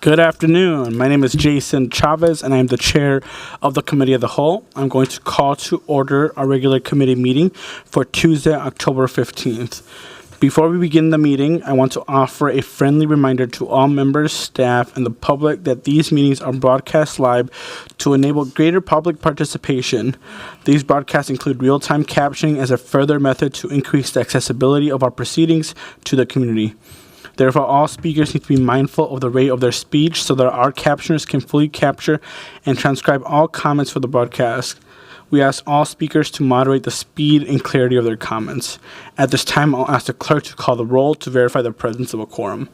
Good afternoon. My name is Jason Chavez, and I am the chair of the Committee of the Whole. I'm going to call to order our regular committee meeting for Tuesday, October 15th. Before we begin the meeting, I want to offer a friendly reminder to all members, staff, and the public that these meetings are broadcast live to enable greater public participation. These broadcasts include real-time captioning as a further method to increase the accessibility of our proceedings to the community. Therefore, all speakers need to be mindful of the rate of their speech so that our captioners can fully capture and transcribe all comments for the broadcast. We ask all speakers to moderate the speed and clarity of their comments. At this time, I'll ask the clerk to call the roll to verify the presence of a quorum.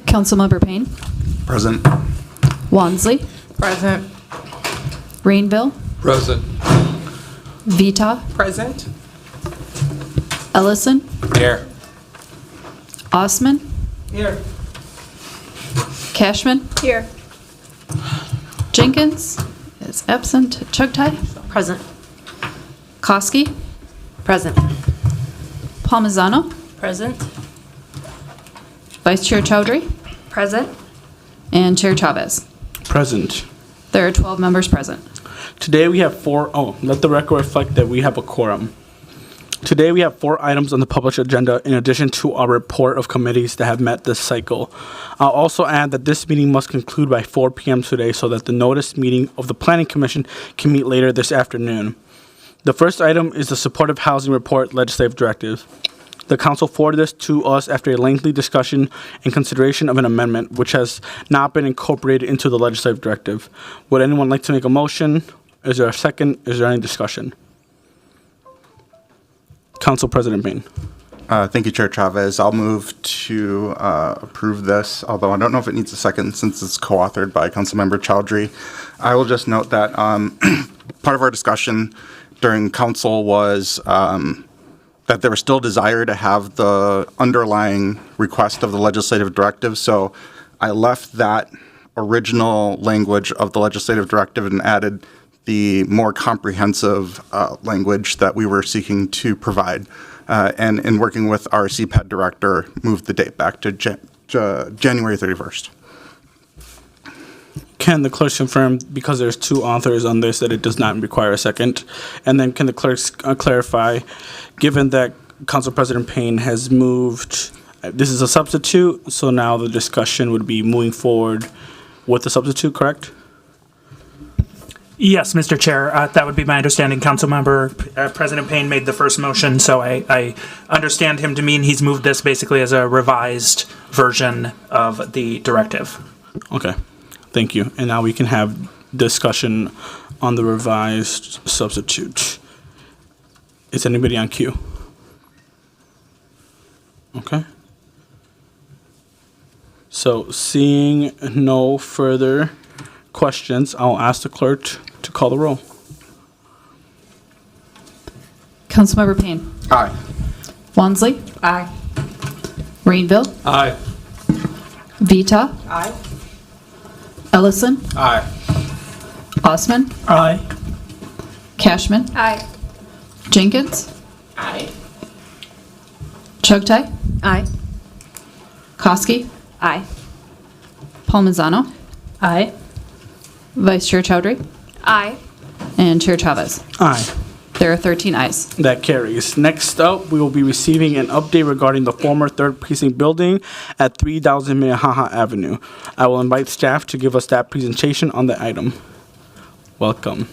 Councilmember Payne. Present. Wansley. Present. Rainville. Present. Vita. Present. Ellison. Here. Osman. Here. Cashman. Here. Jenkins is absent. Chugtai. Present. Koski. Present. Palmisano. Present. Vice Chair Chowdhury. Present. And Chair Chavez. Present. There are 12 members present. Today we have let the record reflect that we have a quorum. Today we have 4 items on the published agenda in addition to our report of committees that have met this cycle. I'll also add that this meeting must conclude by 4 p.m. today so that the notice meeting of the Planning Commission can meet later this afternoon. The first item is the Supportive Housing Report Legislative Directive. The Council forwarded this to us after a lengthy discussion and consideration of an amendment which has not been incorporated into the Legislative Directive. Would anyone like to make a motion? Is there a second? Is there any discussion? Council President Payne. Thank you, Chair Chavez. I'll move to approve this, although I don't know if it needs a second since it's co-authored by Councilmember Chowdhury. I will just note that part of our discussion during council was that there was still desire to have the underlying request of the legislative directive, so I left that original language of the legislative directive and added the more comprehensive language that we were seeking to provide. And in working with our CPAD director, moved the date back to January 31st. Can the clerk confirm, because there's 2 authors on this, that it does not require a second? And then can the clerks clarify, given that Council President Payne has moved, this is a substitute, so now the discussion would be moving forward with the substitute, correct? Yes, Mr. Chair, that would be my understanding. Councilmember President Payne made the first motion, so I understand him to mean he's moved this basically as a revised version of the directive. Okay, thank you. And now we can have discussion on the revised substitute. Is anybody on queue? Okay. So seeing no further questions, I'll ask the clerk to call the roll. Councilmember Payne. Aye. Wansley. Aye. Rainville. Aye. Vita. Aye. Ellison. Aye. Osman. Aye. Cashman. Aye. Jenkins. Aye. Chugtai. Aye. Koski. Aye. Palmisano. Aye. Vice Chair Chowdhury. Aye. And Chair Chavez. Aye. There are 13 ayes. That carries. Next up, we will be receiving an update regarding the former 3rd Precinct building at 3000 Minnehaha Avenue. I will invite staff to give us that presentation on the item. Welcome.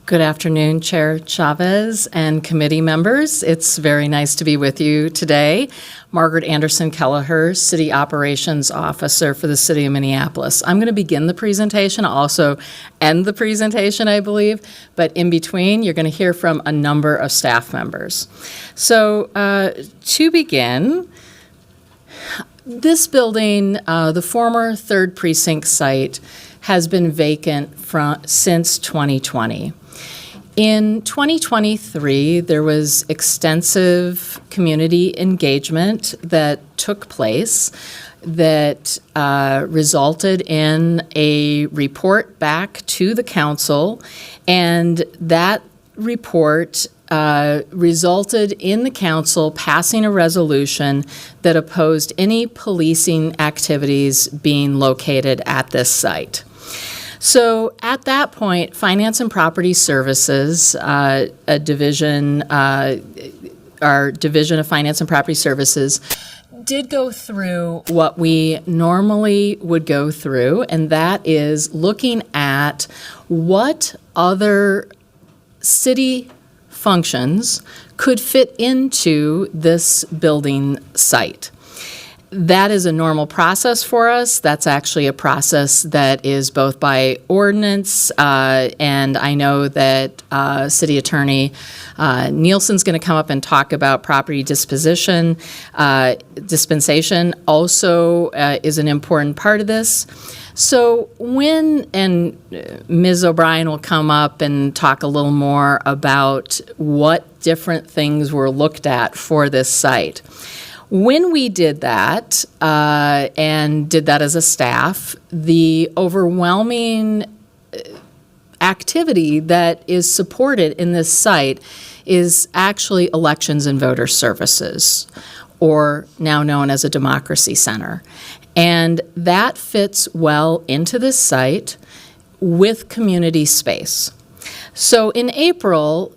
Good afternoon, Chair Chavez and committee members. It's very nice to be with you today. Margaret Anderson Kelleher, City Operations Officer for the City of Minneapolis. I'm going to begin the presentation, I'll also end the presentation, I believe, but in between, you're going to hear from a number of staff members. So to begin, this building, the former 3rd Precinct site, has been vacant since 2020. In 2023, there was extensive community engagement that took place that resulted in a report back to the council, and that report resulted in the council passing a resolution that opposed any policing activities being located at this site. So at that point, Finance and Property Services, our Division of Finance and Property Services, did go through what we normally would go through, and that is looking at what other city functions could fit into this building site. That is a normal process for us. That's actually a process that is both by ordinance, and I know that City Attorney Nielsen's going to come up and talk about property disposition. Dispensation also is an important part of this. So and Ms. O'Brien will come up and talk a little more about what different things were looked at for this site. When we did that, and did that as a staff, the overwhelming activity that is supported in this site is actually elections and voter services, or now known as a democracy center. And that fits well into this site with community space. So in April,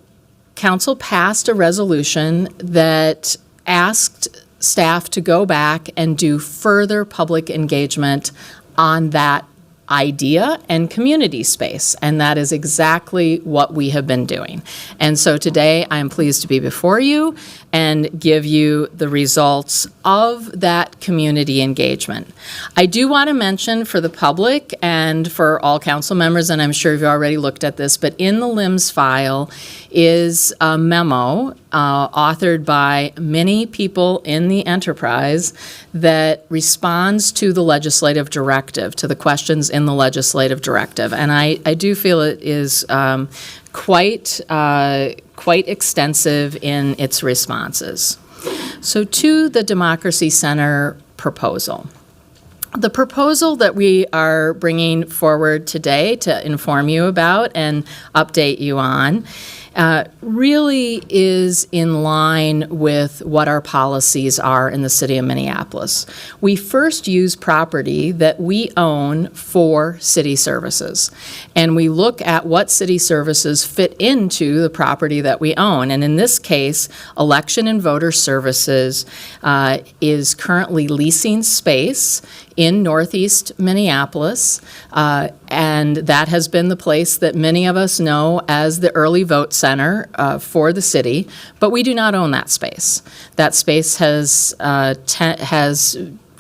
Council passed a resolution that asked staff to go back and do further public engagement on that idea and community space, and that is exactly what we have been doing. And so today I am pleased to be before you and give you the results of that community engagement. I do want to mention for the public and for all council members, and I'm sure you've already looked at this, but in the LIMS file is a memo authored by many people in the enterprise that responds to the legislative directive, to the questions in the legislative directive. And I do feel it is quite extensive in its responses. So to the Democracy Center proposal. The proposal that we are bringing forward today to inform you about and update you on really is in line with what our policies are in the city of Minneapolis. We first use property that we own for city services, and we look at what city services fit into the property that we own. And in this case, election and voter services is currently leasing space in Northeast Minneapolis, and that has been the place that many of us know as the early vote center for the city, but we do not own that space. That space has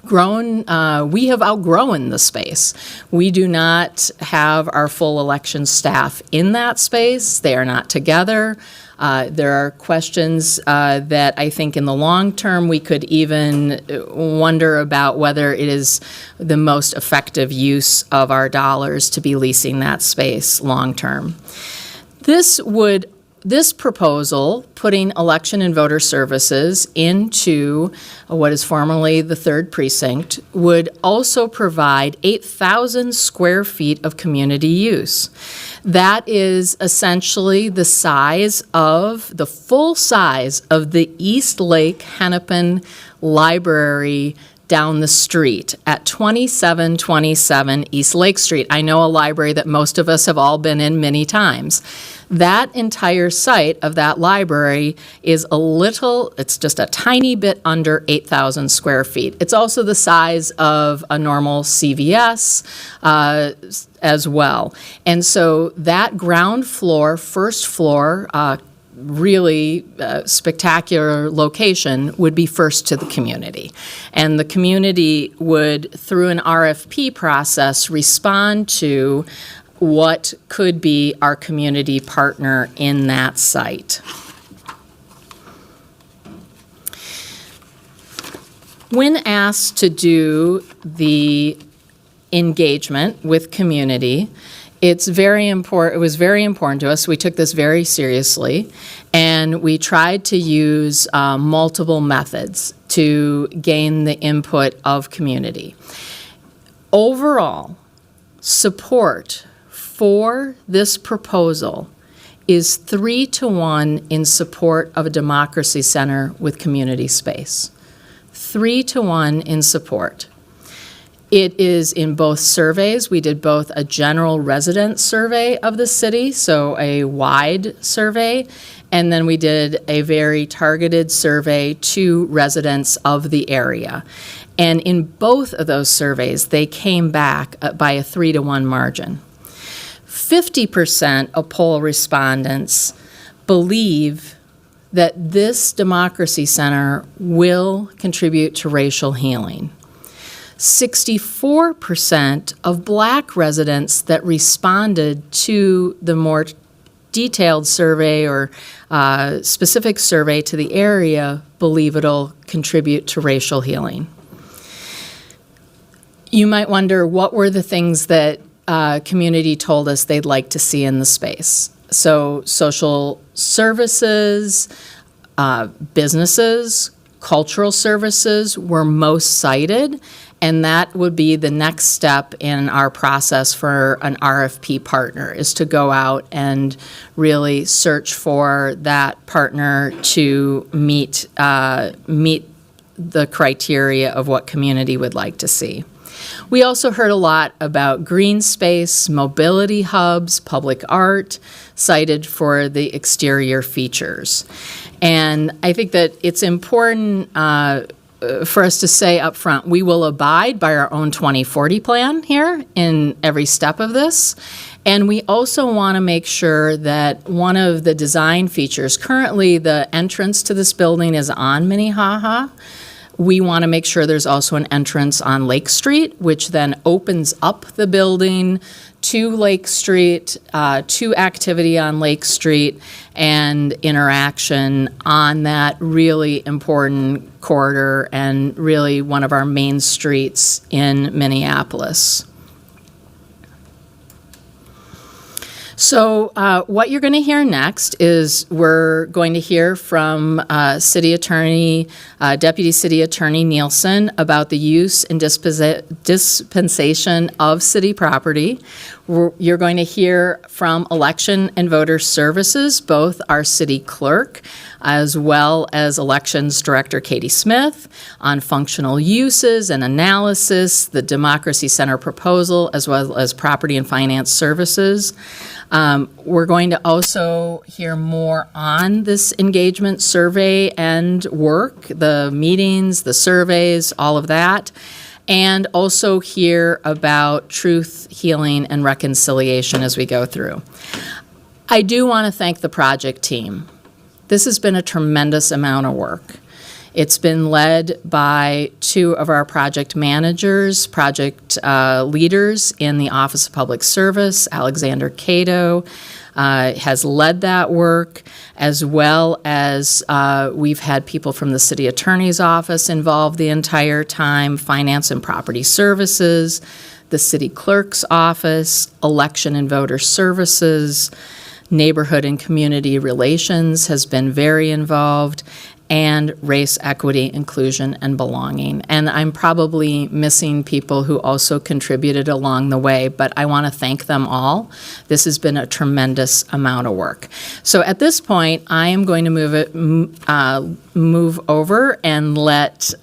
grown, we have outgrown the space. We do not have our full election staff in that space. They are not together. There are questions that I think in the long term we could even wonder about whether it is the most effective use of our dollars to be leasing that space long term. This proposal, putting election and voter services into what is formerly the 3rd Precinct, would also provide 8,000 square feet of community use. That is essentially the full size of the East Lake Hennepin Library down the street at 2727 East Lake Street. I know a library that most of us have all been in many times. That entire site of that library is it's just a tiny bit under 8,000 square feet. It's also the size of a normal CVS as well. And so that ground floor, first floor, really spectacular location would be first to the community. And the community would, through an RFP process, respond to what could be our community partner in that site. When asked to do the engagement with community, it was very important to us. We took this very seriously, and we tried to use multiple methods to gain the input of community. Overall, support for this proposal is 3-to-1 in support of a democracy center with community space. 3-to-1 in support. It is in both surveys. We did both a general resident survey of the city, so a wide survey, and then we did a very targeted survey to residents of the area. And in both of those surveys, they came back by a 3-to-1 margin. 50% of poll respondents believe that this democracy center will contribute to racial healing. 64% of Black residents that responded to the more detailed survey or specific survey to the area believe it'll contribute to racial healing. You might wonder, what were the things that community told us they'd like to see in the space? So social services, businesses, cultural services were most cited, and that would be the next step in our process for an RFP partner, is to go out and really search for that partner to meet the criteria of what community would like to see. We also heard a lot about green space, mobility hubs, public art, cited for the exterior features. And I think that it's important for us to say up front, we will abide by our own 2040 plan here in every step of this. And we also want to make sure that one of the design features, currently the entrance to this building is on Minnehaha. We want to make sure there's also an entrance on Lake Street, which then opens up the building to Lake Street, to activity on Lake Street, and interaction on that really important corridor and really one of our main streets in Minneapolis. So what you're going to hear next is we're going to hear from City Attorney, Deputy City Attorney Nielsen about the use and dispensation of city property. You're going to hear from Election and Voter Services, both our city clerk as well as Elections Director Katie Smith, on functional uses and analysis, the Democracy Center proposal, as well as property and finance services. We're going to also hear more on this engagement survey and work, the meetings, the surveys, all of that, and also hear about truth, healing, and reconciliation as we go through. I do want to thank the project team. This has been a tremendous amount of work. It's been led by two of our project managers, project leaders in the Office of Public Service. Alexander Cato has led that work, as well as we've had people from the City Attorney's Office involved the entire time, Finance and Property Services, the City Clerk's Office, Election and Voter Services, Neighborhood and Community Relations has been very involved, and race, equity, inclusion, and belonging. And I'm probably missing people who also contributed along the way, but I want to thank them all. This has been a tremendous amount of work. So at this point, I am going to move over and let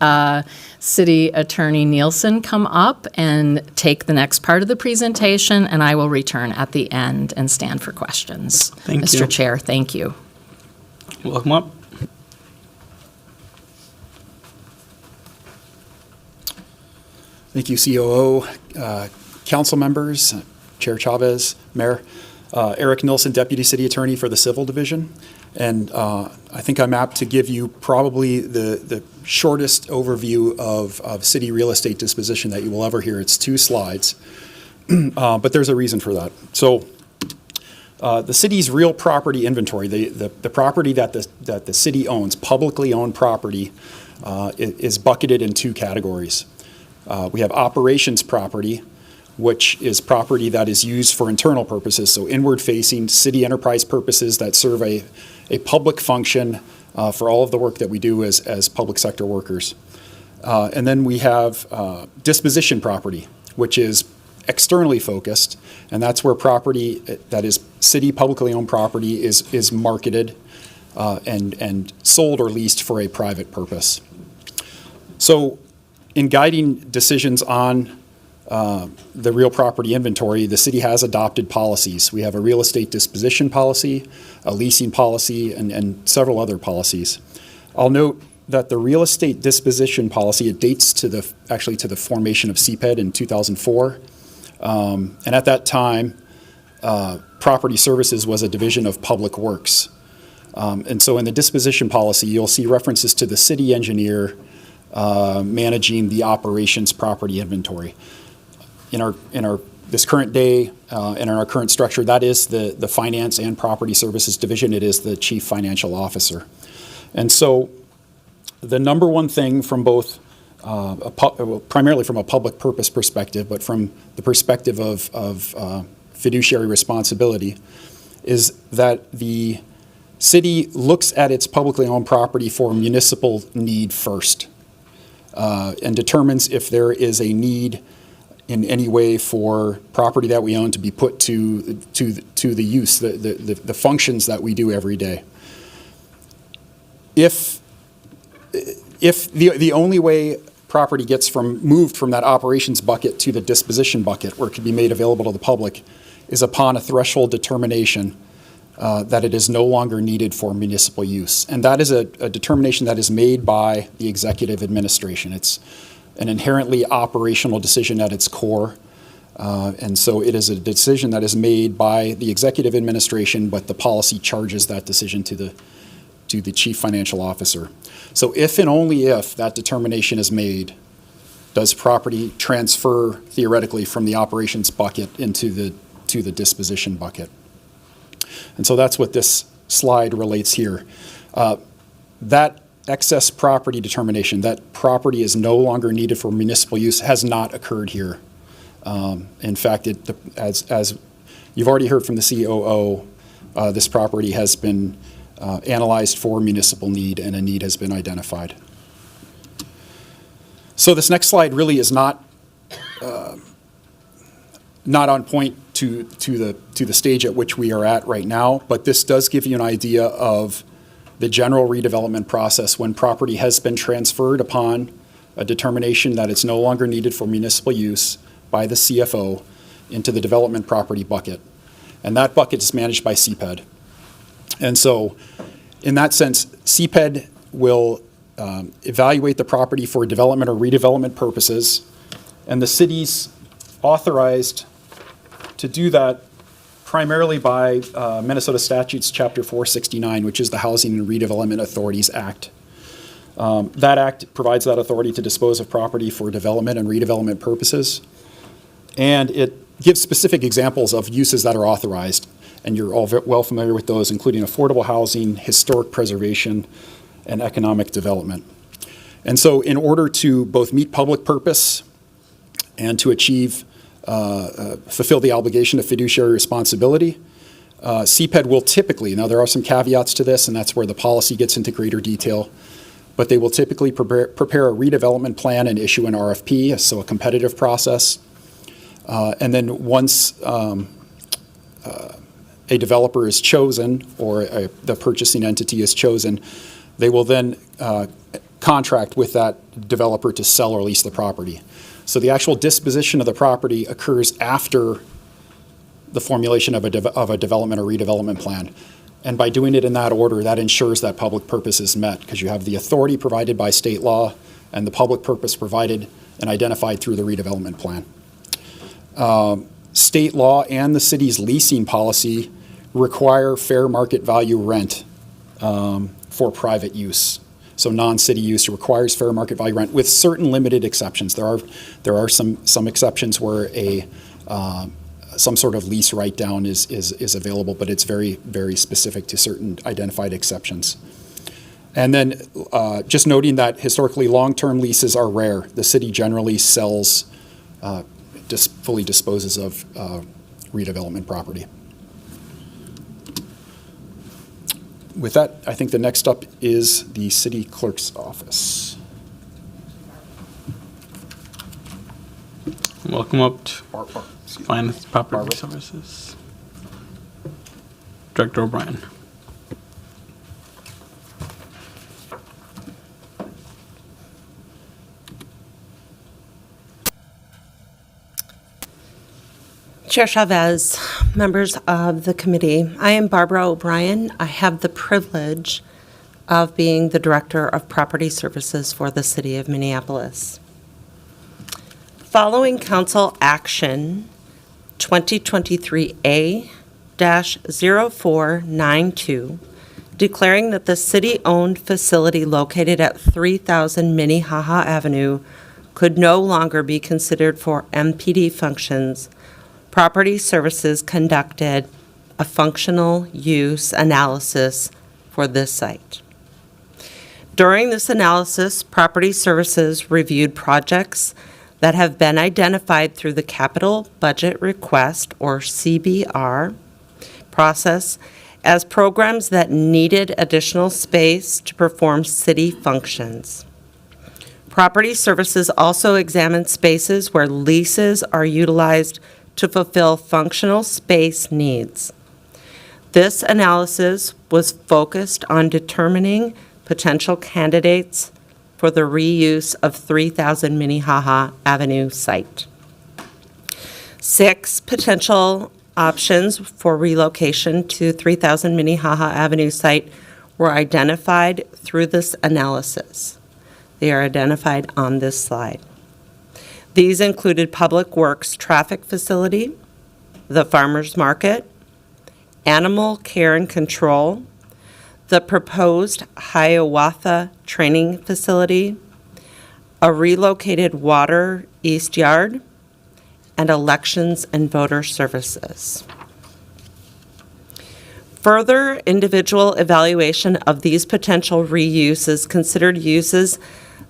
City Attorney Nielsen come up and take the next part of the presentation, and I will return at the end and stand for questions. Thank you. Mr. Chair, thank you. Welcome up. Thank you, COO, council members, Chair Chavez, Mayor. Eric Nilsson, Deputy City Attorney for the Civil Division. And I think I'm apt to give you probably the shortest overview of city real estate disposition that you will ever hear. It's 2 slides, but there's a reason for that. So the city's real property inventory, the property that the city owns, publicly owned property, is bucketed in 2 categories. We have operations property, which is property that is used for internal purposes, so inward-facing city enterprise purposes that serve a public function for all of the work that we do as public sector workers. And then we have disposition property, which is externally focused, and that's where property that is city publicly owned property is marketed and sold or leased for a private purpose. So in guiding decisions on the real property inventory, the city has adopted policies. We have a real estate disposition policy, a leasing policy, and several other policies. I'll note that the real estate disposition policy, it dates to the formation of CPED in 2004. And at that time, Property Services was a division of Public Works. And so in the disposition policy, you'll see references to the city engineer managing the operations property inventory. In our this current day and in our current structure, that is the Finance and Property Services division. It is the Chief Financial Officer. And so the number one thing from both, primarily from a public purpose perspective, but from the perspective of fiduciary responsibility, is that the city looks at its publicly owned property for municipal need first and determines if there is a need in any way for property that we own to be put to the use, the functions that we do every day. If the only way property gets moved from that operations bucket to the disposition bucket, where it can be made available to the public, is upon a threshold determination that it is no longer needed for municipal use. And that is a determination that is made by the executive administration. It's an inherently operational decision at its core. And so it is a decision that is made by the executive administration, but the policy charges that decision to the chief financial officer. So if and only if that determination is made, does property transfer theoretically from the operations bucket into the disposition bucket. And so that's what this slide relates here. That excess property determination, that property is no longer needed for municipal use, has not occurred here. In fact, as you've already heard from the COO, this property has been analyzed for municipal need, and a need has been identified. So this next slide really is not on point to the stage at which we are at right now, but this does give you an idea of the general redevelopment process when property has been transferred upon a determination that it's no longer needed for municipal use by the CFO into the development property bucket. And that bucket is managed by CPED. And so in that sense, CPED will evaluate the property for development or redevelopment purposes, and the city's authorized to do that primarily by Minnesota Statutes Chapter 469, which is the Housing and Redevelopment Authorities Act. That act provides that authority to dispose of property for development and redevelopment purposes, and it gives specific examples of uses that are authorized, and you're all well familiar with those, including affordable housing, historic preservation, and economic development. And so in order to both meet public purpose and to achieve fulfill the obligation of fiduciary responsibility, CPED will typically, now there are some caveats to this, and that's where the policy gets into greater detail, but they will typically prepare a redevelopment plan and issue an RFP, so a competitive process. And then once a developer is chosen or the purchasing entity is chosen, they will then contract with that developer to sell or lease the property. So the actual disposition of the property occurs after the formulation of a development or redevelopment plan. And by doing it in that order, that ensures that public purpose is met, because you have the authority provided by state law and the public purpose provided and identified through the redevelopment plan. State law and the city's leasing policy require fair market value rent for private use. So non-city use requires fair market value rent with certain limited exceptions. There are some exceptions where some sort of lease write-down is available, but it's very, very specific to certain identified exceptions. And then just noting that historically long-term leases are rare. The city generally sells, fully disposes of redevelopment property. With that, I think the next up is the city clerk's office. Welcome up. Barb. Finance Property Services. Director O'Brien. Chair Chavez, members of the committee, I am Barbara O'Brien. I have the privilege of being the Director of Property Services for the City of Minneapolis. Following Council Action 2023A-0492, declaring that the city-owned facility located at 3000 Minnehaha Avenue could no longer be considered for MPD functions, Property Services conducted a functional use analysis for this site. During this analysis, Property Services reviewed projects that have been identified through the Capital Budget Request, or CBR, process as programs that needed additional space to perform city functions. Property Services also examined spaces where leases are utilized to fulfill functional space needs. This analysis was focused on determining potential candidates for the reuse of 3000 Minnehaha Avenue site. 6 potential options for relocation to 3000 Minnehaha Avenue site were identified through this analysis. They are identified on this slide. These included Public Works Traffic Facility, the Farmers Market, Animal Care and Control, the proposed Hiawatha Training Facility, a relocated Water East Yard, and Elections and Voter Services. Further individual evaluation of these potential reuses considered uses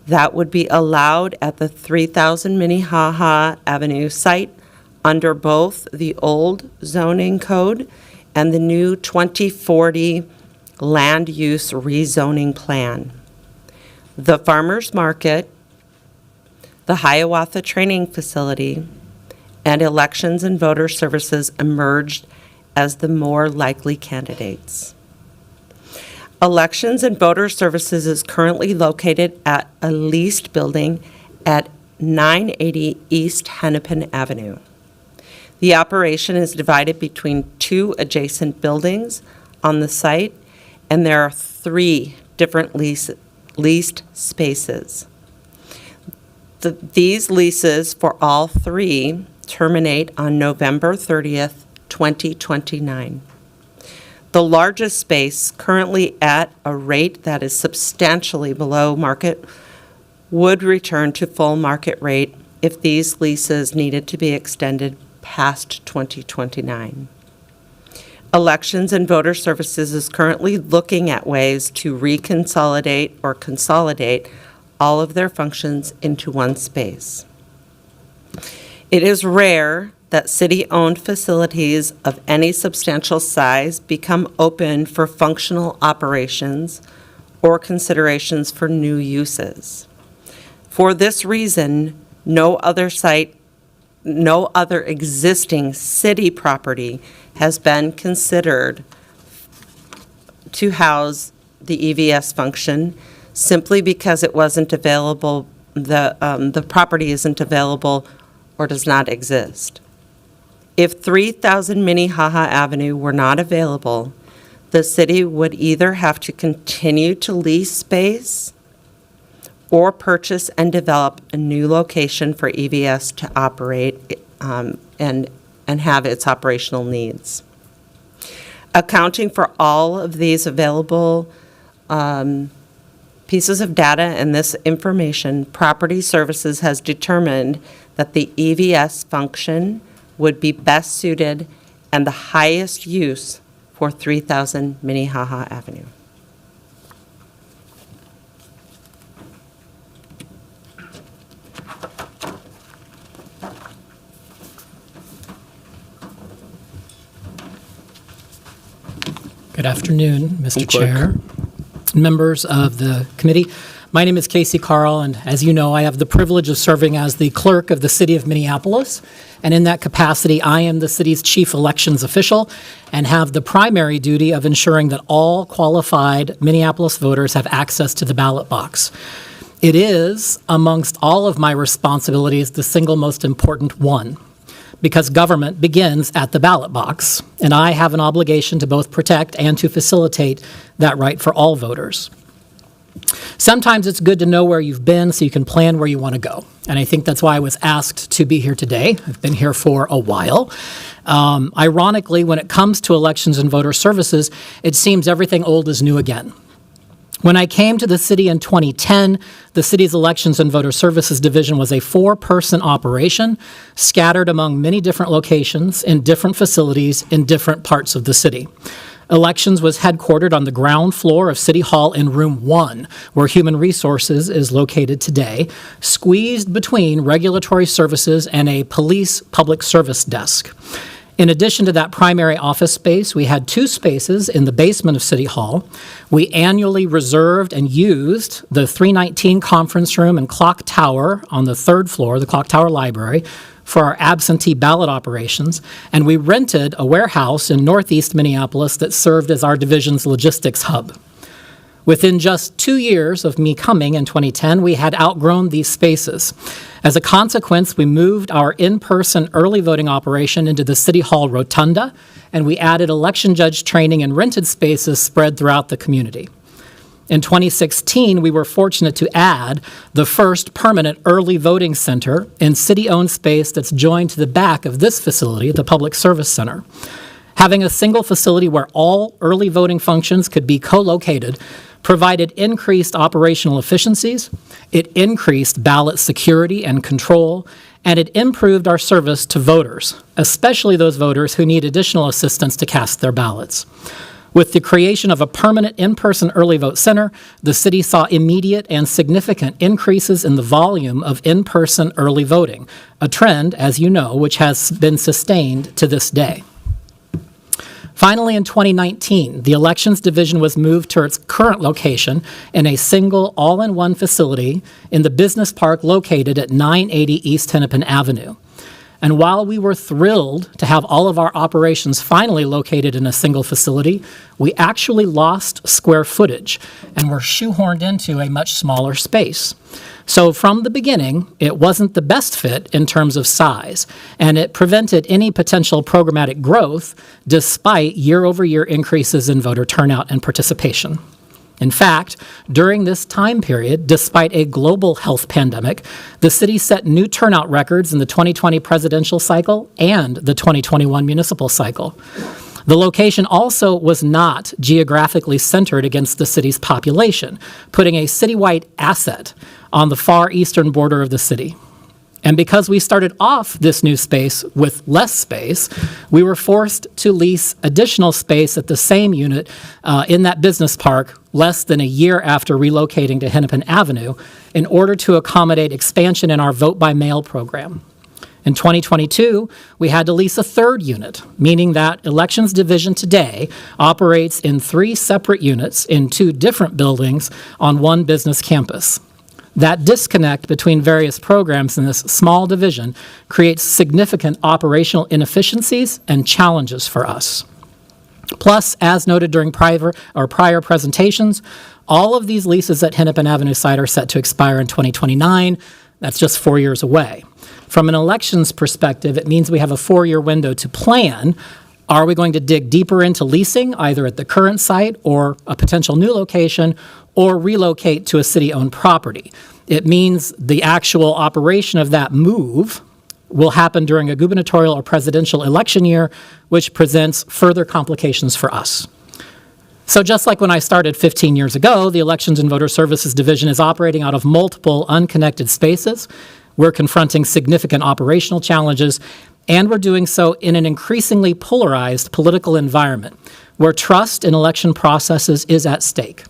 that would be allowed at the 3000 Minnehaha Avenue site under both the old zoning code and the new 2040 land use rezoning plan. The Farmers Market, the Hiawatha Training Facility, and Elections and Voter Services emerged as the more likely candidates. Elections and Voter Services is currently located at a leased building at 980 East Hennepin Avenue. The operation is divided between 2 adjacent buildings on the site, and there are 3 different leased spaces. These leases for all 3 terminate on November 30th, 2029. The largest space, currently at a rate that is substantially below market, would return to full market rate if these leases needed to be extended past 2029. Elections and Voter Services is currently looking at ways to reconsolidate or consolidate all of their functions into one space. It is rare that city-owned facilities of any substantial size become open for functional operations or considerations for new uses. For this reason, no other existing city property has been considered to house the EVS function simply because it wasn't available, the property isn't available or does not exist. If 3000 Minnehaha Avenue were not available, the city would either have to continue to lease space or purchase and develop a new location for EVS to operate and have its operational needs. Accounting for all of these available pieces of data and this information, Property Services has determined that the EVS function would be best suited and the highest use for 3000 Minnehaha Avenue. Good afternoon, Mr. Chair, members of the committee. My name is Casey Carl, and as you know, I have the privilege of serving as the clerk of the City of Minneapolis. And in that capacity, I am the city's chief elections official and have the primary duty of ensuring that all qualified Minneapolis voters have access to the ballot box. It is, amongst all of my responsibilities, the single most important one, because government begins at the ballot box, and I have an obligation to both protect and to facilitate that right for all voters. Sometimes it's good to know where you've been so you can plan where you want to go, and I think that's why I was asked to be here today. I've been here for a while. Ironically, when it comes to elections and voter services, it seems everything old is new again. When I came to the city in 2010, the city's Elections and Voter Services Division was a 4-person operation scattered among many different locations in different facilities in different parts of the city. Elections was headquartered on the ground floor of City Hall in Room 1, where Human Resources is located today, squeezed between regulatory services and a police public service desk. In addition to that primary office space, we had 2 spaces in the basement of City Hall. We annually reserved and used the 319 conference room and clock tower on the 3rd floor, the clock tower library, for our absentee ballot operations, and we rented a warehouse in northeast Minneapolis that served as our division's logistics hub. Within just 2 years of me coming in 2010, we had outgrown these spaces. As a consequence, we moved our in-person early voting operation into the City Hall Rotunda, and we added election judge training and rented spaces spread throughout the community. In 2016, we were fortunate to add the first permanent early voting center in city-owned space that's joined to the back of this facility, the Public Service Center. Having a single facility where all early voting functions could be co-located provided increased operational efficiencies, it increased ballot security and control, and it improved our service to voters, especially those voters who need additional assistance to cast their ballots. With the creation of a permanent in-person early vote center, the city saw immediate and significant increases in the volume of in-person early voting, a trend, as you know, which has been sustained to this day. Finally, in 2019, the Elections Division was moved to its current location in a single all-in-one facility in the business park located at 980 East Hennepin Avenue. And while we were thrilled to have all of our operations finally located in a single facility, we actually lost square footage and were shoehorned into a much smaller space. So from the beginning, it wasn't the best fit in terms of size, and it prevented any potential programmatic growth despite year-over-year increases in voter turnout and participation. In fact, during this time period, despite a global health pandemic, the city set new turnout records in the 2020 presidential cycle and the 2021 municipal cycle. The location also was not geographically centered against the city's population, putting a citywide asset on the far eastern border of the city. And because we started off this new space with less space, we were forced to lease additional space at the same unit in that business park less than a year after relocating to Hennepin Avenue in order to accommodate expansion in our vote-by-mail program. In 2022, we had to lease a 3rd unit, meaning that Elections Division today operates in 3 separate units in 2 different buildings on one business campus. That disconnect between various programs in this small division creates significant operational inefficiencies and challenges for us. Plus, as noted during prior presentations, all of these leases at Hennepin Avenue site are set to expire in 2029. That's just 4 years away. From an elections perspective, it means we have a 4-year window to plan. Are we going to dig deeper into leasing, either at the current site or a potential new location, or relocate to a city-owned property? It means the actual operation of that move will happen during a gubernatorial or presidential election year, which presents further complications for us. So just like when I started 15 years ago, the Elections and Voter Services Division is operating out of multiple unconnected spaces. We're confronting significant operational challenges, and we're doing so in an increasingly polarized political environment where trust in election processes is at stake.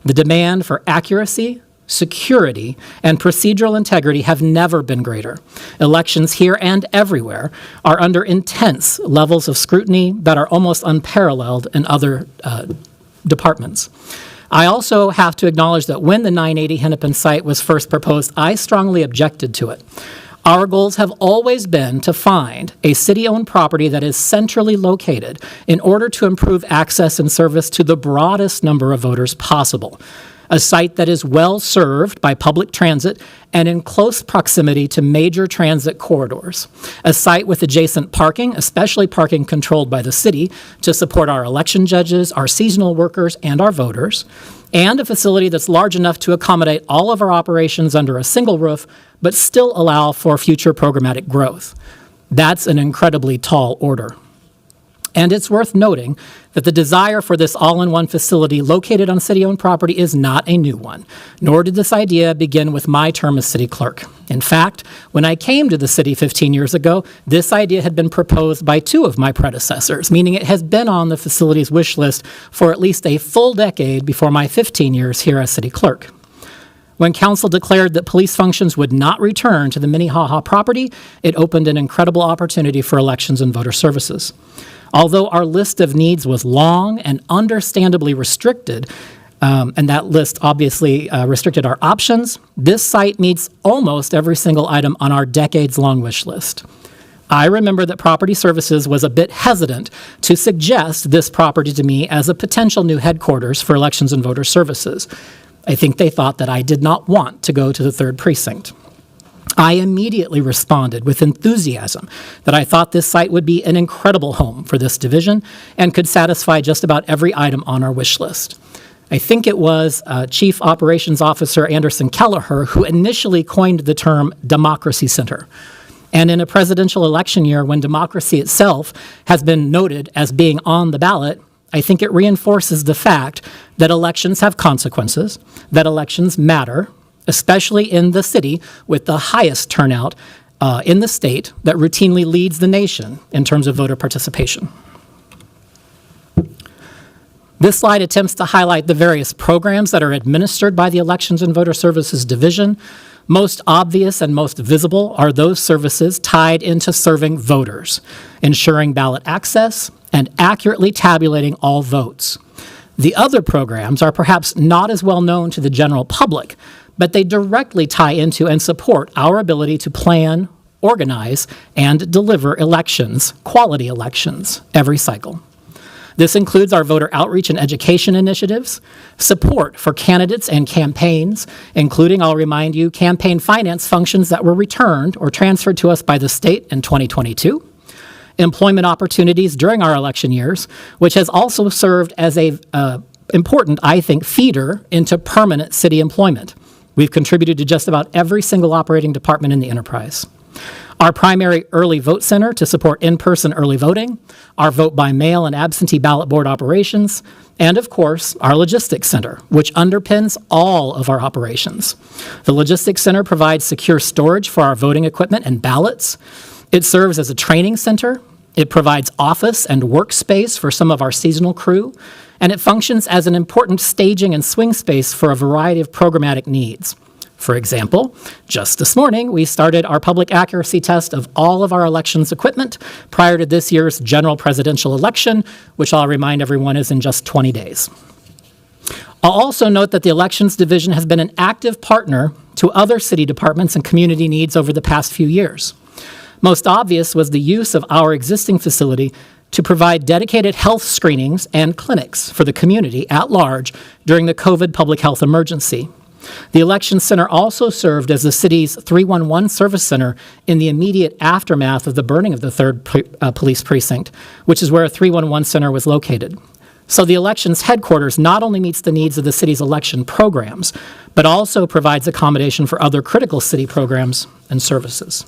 The demand for accuracy, security, and procedural integrity have never been greater. Elections here and everywhere are under intense levels of scrutiny that are almost unparalleled in other departments. I also have to acknowledge that when the 980 Hennepin site was first proposed, I strongly objected to it. Our goals have always been to find a city-owned property that is centrally located in order to improve access and service to the broadest number of voters possible. A site that is well served by public transit and in close proximity to major transit corridors. A site with adjacent parking, especially parking controlled by the city, to support our election judges, our seasonal workers, and our voters. And a facility that's large enough to accommodate all of our operations under a single roof, but still allow for future programmatic growth. That's an incredibly tall order. And it's worth noting that the desire for this all-in-one facility located on city-owned property is not a new one, nor did this idea begin with my term as city clerk. In fact, when I came to the city 15 years ago, this idea had been proposed by two of my predecessors, meaning it has been on the facility's wish list for at least a full decade before my 15 years here as city clerk. When council declared that police functions would not return to the Minnehaha property, it opened an incredible opportunity for elections and voter services. Although our list of needs was long and understandably restricted, and that list obviously restricted our options, this site meets almost every single item on our decades-long wish list. I remember that Property Services was a bit hesitant to suggest this property to me as a potential new headquarters for elections and voter services. I think they thought that I did not want to go to the 3rd Precinct. I immediately responded with enthusiasm that I thought this site would be an incredible home for this division and could satisfy just about every item on our wish list. I think it was Chief Operations Officer Anderson Kelleher who initially coined the term democracy center. And in a presidential election year when democracy itself has been noted as being on the ballot, I think it reinforces the fact that elections have consequences, that elections matter, especially in the city with the highest turnout in the state that routinely leads the nation in terms of voter participation. This slide attempts to highlight the various programs that are administered by the Elections and Voter Services Division. Most obvious and most visible are those services tied into serving voters, ensuring ballot access, and accurately tabulating all votes. The other programs are perhaps not as well known to the general public, but they directly tie into and support our ability to plan, organize, and deliver elections, quality elections, every cycle. This includes our voter outreach and education initiatives, support for candidates and campaigns, including, I'll remind you, campaign finance functions that were returned or transferred to us by the state in 2022, employment opportunities during our election years, which has also served as a important, I think, feeder into permanent city employment. We've contributed to just about every single operating department in the enterprise. Our primary early vote center to support in-person early voting, our vote by mail and absentee ballot board operations, and of course, our logistics center, which underpins all of our operations. The logistics center provides secure storage for our voting equipment and ballots. It serves as a training center. It provides office and workspace for some of our seasonal crew, and it functions as an important staging and swing space for a variety of programmatic needs. For example, just this morning, we started our public accuracy test of all of our elections equipment prior to this year's general presidential election, which I'll remind everyone is in just 20 days. I'll also note that the Elections Division has been an active partner to other city departments and community needs over the past few years. Most obvious was the use of our existing facility to provide dedicated health screenings and clinics for the community at large during the COVID public health emergency. The Election Center also served as the city's 311 service center in the immediate aftermath of the burning of the 3rd Police Precinct, which is where a 311 center was located. So the elections headquarters not only meets the needs of the city's election programs, but also provides accommodation for other critical city programs and services.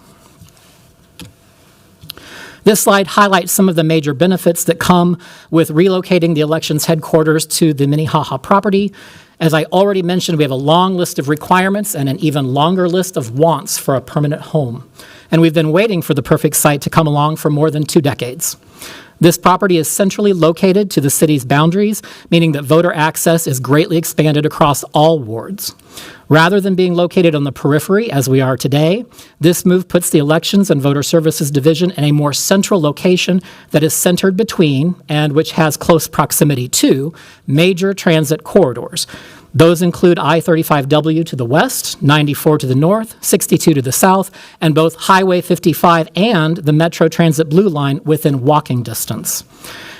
This slide highlights some of the major benefits that come with relocating the elections headquarters to the Minnehaha property. As I already mentioned, we have a long list of requirements and an even longer list of wants for a permanent home. And we've been waiting for the perfect site to come along for more than 2 decades. This property is centrally located to the city's boundaries, meaning that voter access is greatly expanded across all wards. Rather than being located on the periphery as we are today, this move puts the Elections and Voter Services Division in a more central location that is centered between and which has close proximity to major transit corridors. Those include I-35W to the west, 94 to the north, 62 to the south, and both Highway 55 and the Metro Transit Blue Line within walking distance.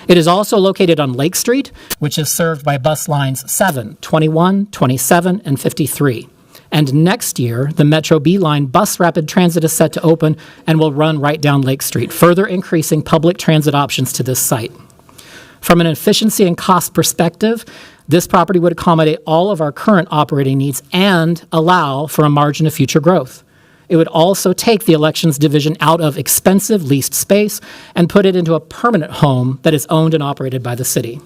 It is also located on Lake Street, which is served by bus lines 7, 21, 27, and 53. And next year, the Metro B Line bus rapid transit is set to open and will run right down Lake Street, further increasing public transit options to this site. From an efficiency and cost perspective, this property would accommodate all of our current operating needs and allow for a margin of future growth. It would also take the Elections Division out of expensive leased space and put it into a permanent home that is owned and operated by the city.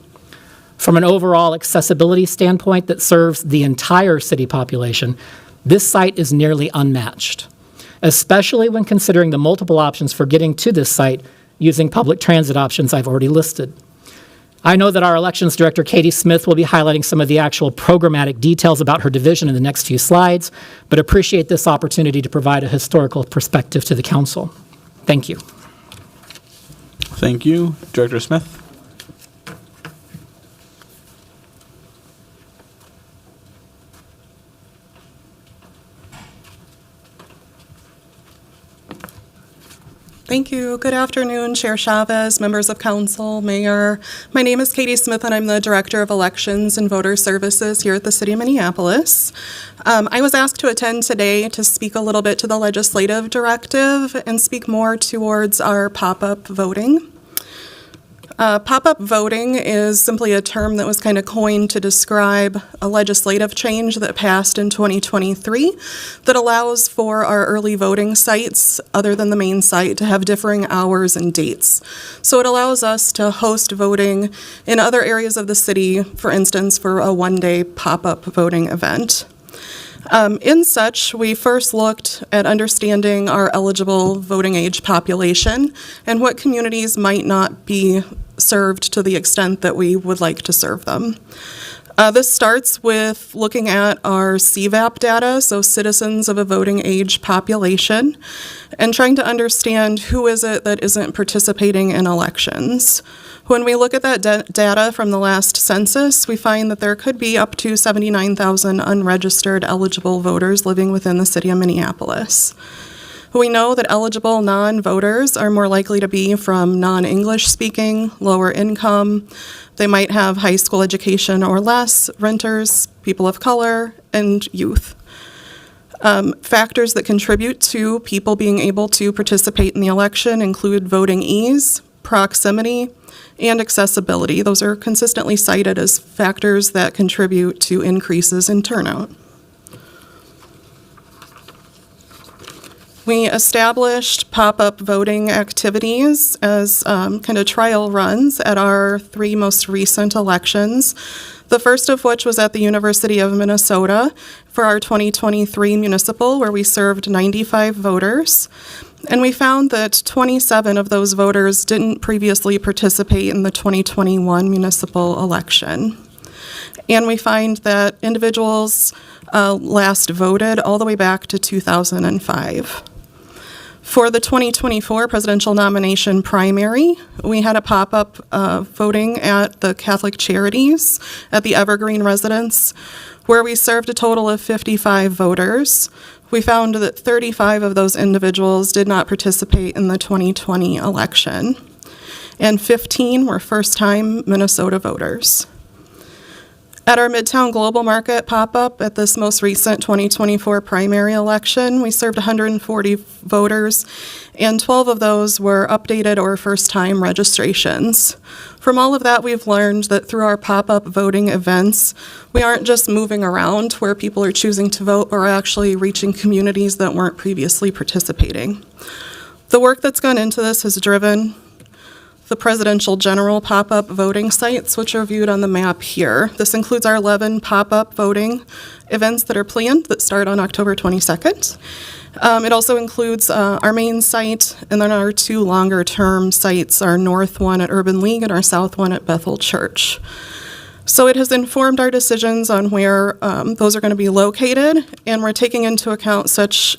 From an overall accessibility standpoint that serves the entire city population, this site is nearly unmatched, especially when considering the multiple options for getting to this site using public transit options I've already listed. I know that our Elections Director, Katie Smith, will be highlighting some of the actual programmatic details about her division in the next few slides, but appreciate this opportunity to provide a historical perspective to the council. Thank you. Thank you. Director Smith? Thank you. Good afternoon, Chair Chavez, members of council, mayor. My name is Katie Smith, and I'm the Director of Elections and Voter Services here at the City of Minneapolis. I was asked to attend today to speak a little bit to the legislative directive and speak more towards our pop-up voting. Pop-up voting is simply a term that was kind of coined to describe a legislative change that passed in 2023 that allows for our early voting sites, other than the main site, to have differing hours and dates. So it allows us to host voting in other areas of the city, for instance, for a one-day pop-up voting event. In such, we first looked at understanding our eligible voting age population and what communities might not be served to the extent that we would like to serve them. This starts with looking at our CVAP data, so citizens of a voting age population, and trying to understand who is it that isn't participating in elections. When we look at that data from the last census, we find that there could be up to 79,000 unregistered eligible voters living within the city of Minneapolis. We know that eligible non-voters are more likely to be from non-English speaking, lower income. They might have high school education or less, renters, people of color, and youth. Factors that contribute to people being able to participate in the election include voting ease, proximity, and accessibility. Those are consistently cited as factors that contribute to increases in turnout. We established pop-up voting activities as kind of trial runs at our three most recent elections. The first of which was at the University of Minnesota for our 2023 municipal, where we served 95 voters. And we found that 27 of those voters didn't previously participate in the 2021 municipal election. And we find that individuals last voted all the way back to 2005. For the 2024 presidential nomination primary, we had a pop-up voting at the Catholic Charities at the Evergreen Residence, where we served a total of 55 voters. We found that 35 of those individuals did not participate in the 2020 election, and 15 were first-time Minnesota voters. At our Midtown Global Market pop-up at this most recent 2024 primary election, we served 140 voters, and 12 of those were updated or first-time registrations. From all of that, we've learned that through our pop-up voting events, we aren't just moving around where people are choosing to vote, but we're actually reaching communities that weren't previously participating. The work that's gone into this has driven the presidential general pop-up voting sites, which are viewed on the map here. This includes our 11 pop-up voting events that are planned that start on October 22nd. It also includes our main site, and then our two longer-term sites, our north one at Urban League and our south one at Bethel Church. So it has informed our decisions on where those are going to be located, and we're taking into account such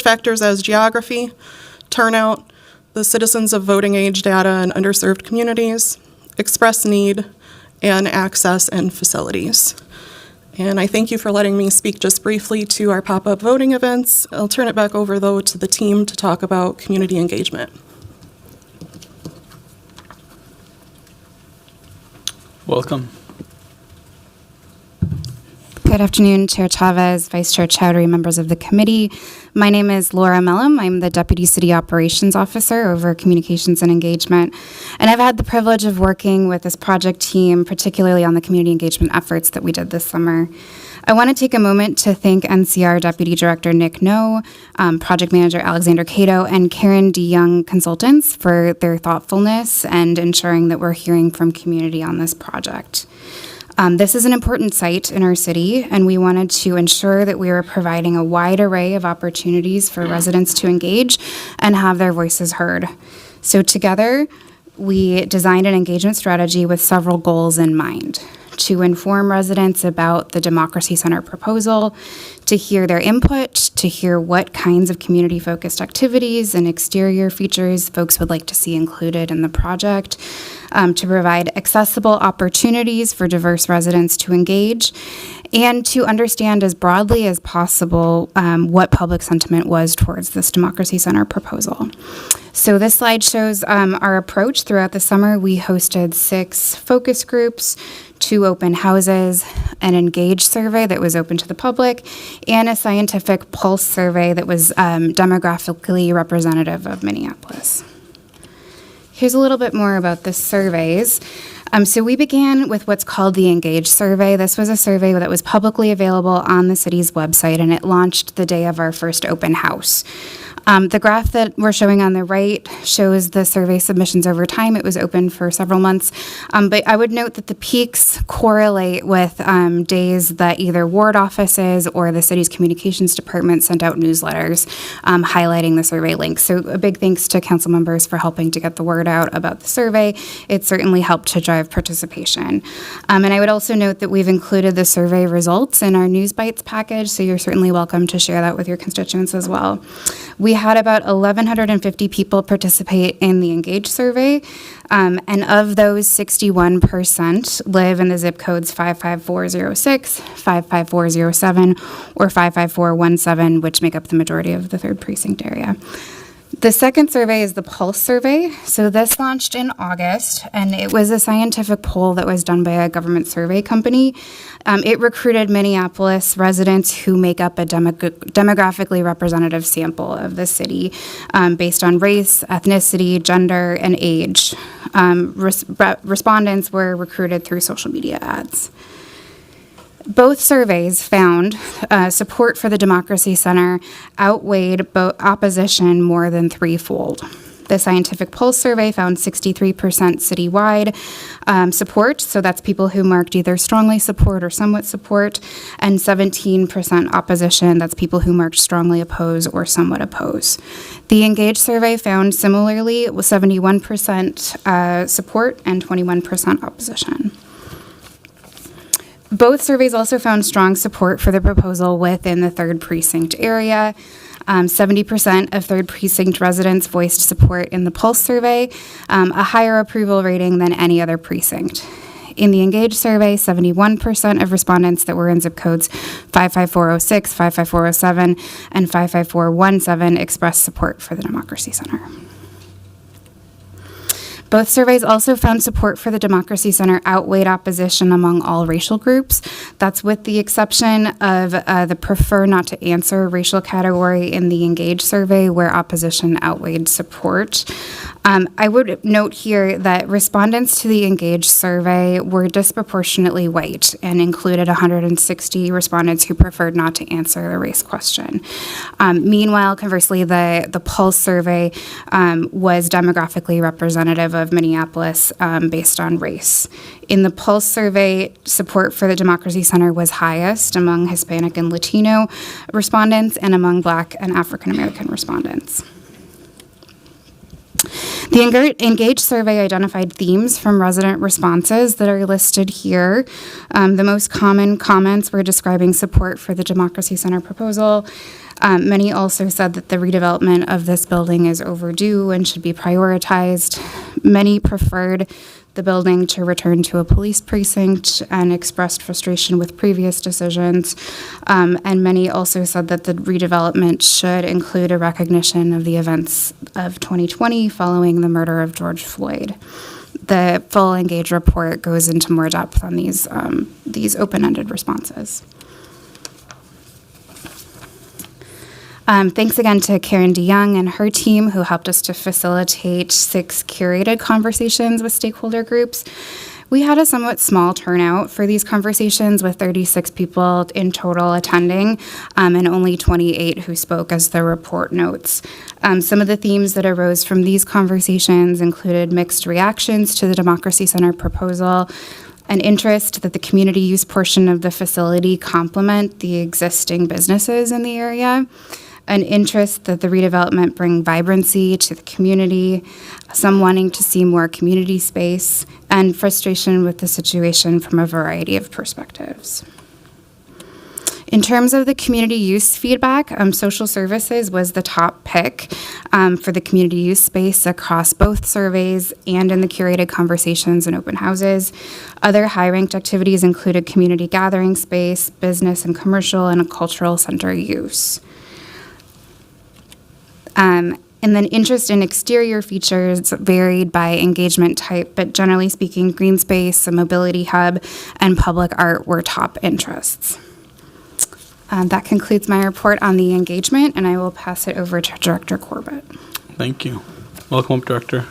factors as geography, turnout, the citizens of voting age data in underserved communities, express need, and access and facilities. And I thank you for letting me speak just briefly to our pop-up voting events. I'll turn it back over, though, to the team to talk about community engagement. Welcome. Good afternoon, Chair Chavez, Vice Chair Chowdhury, members of the committee. My name is Laura Mellum. I'm the Deputy City Operations Officer over Communications and Engagement. And I've had the privilege of working with this project team, particularly on the community engagement efforts that we did this summer. I want to take a moment to thank NCR Deputy Director Nick No, Project Manager Alexander Cato, and Karen D. Young Consultants for their thoughtfulness and ensuring that we're hearing from community on this project. This is an important site in our city, and we wanted to ensure that we were providing a wide array of opportunities for residents to engage and have their voices heard. So together, we designed an engagement strategy with several goals in mind: to inform residents about the Democracy Center proposal, to hear their input, to hear what kinds of community-focused activities and exterior features folks would like to see included in the project, to provide accessible opportunities for diverse residents to engage, and to understand as broadly as possible what public sentiment was towards this Democracy Center proposal. So this slide shows our approach throughout the summer. We hosted 6 focus groups, 2 open houses, an engage survey that was open to the public, and a scientific pulse survey that was demographically representative of Minneapolis. Here's a little bit more about the surveys. So we began with what's called the Engage survey. This was a survey that was publicly available on the city's website, and it launched the day of our first open house. The graph that we're showing on the right shows the survey submissions over time. It was open for several months, but I would note that the peaks correlate with days that either ward offices or the city's communications department sent out newsletters highlighting the survey links. So a big thanks to council members for helping to get the word out about the survey. It certainly helped to drive participation. And I would also note that we've included the survey results in our News Bites package, so you're certainly welcome to share that with your constituents as well. We had about 1,150 people participate in the Engage survey, and of those, 61% live in the zip codes 55406, 55407, or 55417, which make up the majority of the 3rd precinct area. The second survey is the Pulse survey. So this launched in August, and it was a scientific poll that was done by a government survey company. It recruited Minneapolis residents who make up a demographically representative sample of the city based on race, ethnicity, gender, and age. Respondents were recruited through social media ads. Both surveys found support for the Democracy Center outweighed opposition more than threefold. The Scientific Pulse survey found 63% citywide support, so that's people who marked either strongly support or somewhat support, and 17% opposition, that's people who marked strongly oppose or somewhat oppose. The Engage survey found similarly with 71% support and 21% opposition. Both surveys also found strong support for the proposal within the 3rd precinct area. 70% of 3rd precinct residents voiced support in the Pulse survey, a higher approval rating than any other precinct. In the Engage survey, 71% of respondents that were in zip codes 55406, 55407, and 55417 expressed support for the Democracy Center. Both surveys also found support for the Democracy Center outweighed opposition among all racial groups. That's with the exception of the prefer not to answer racial category in the Engage survey, where opposition outweighed support. I would note here that respondents to the Engage survey were disproportionately white and included 160 respondents who preferred not to answer the race question. Meanwhile, conversely, the Pulse survey was demographically representative of Minneapolis based on race. In the Pulse survey, support for the Democracy Center was highest among Hispanic and Latino respondents and among Black and African American respondents. The Engage survey identified themes from resident responses that are listed here. The most common comments were describing support for the Democracy Center proposal. Many also said that the redevelopment of this building is overdue and should be prioritized. Many preferred the building to return to a police precinct and expressed frustration with previous decisions. And many also said that the redevelopment should include a recognition of the events of 2020 following the murder of George Floyd. The full Engage report goes into more depth on these open-ended responses. Thanks again to Karen DeYoung and her team who helped us to facilitate 6 curated conversations with stakeholder groups. We had a somewhat small turnout for these conversations with 36 people in total attending and only 28 who spoke as the report notes. Some of the themes that arose from these conversations included mixed reactions to the Democracy Center proposal, an interest that the community use portion of the facility complement the existing businesses in the area, an interest that the redevelopment bring vibrancy to the community, some wanting to see more community space, and frustration with the situation from a variety of perspectives. In terms of the community use feedback, social services was the top pick for the community use space across both surveys and in the curated conversations and open houses. Other high-ranked activities included community gathering space, business and commercial, and a cultural center use. And then interest in exterior features varied by engagement type, but generally speaking, green space, a mobility hub, and public art were top interests. That concludes my report on the engagement, and I will pass it over to Director Corbett. Thank you. Welcome up, Director.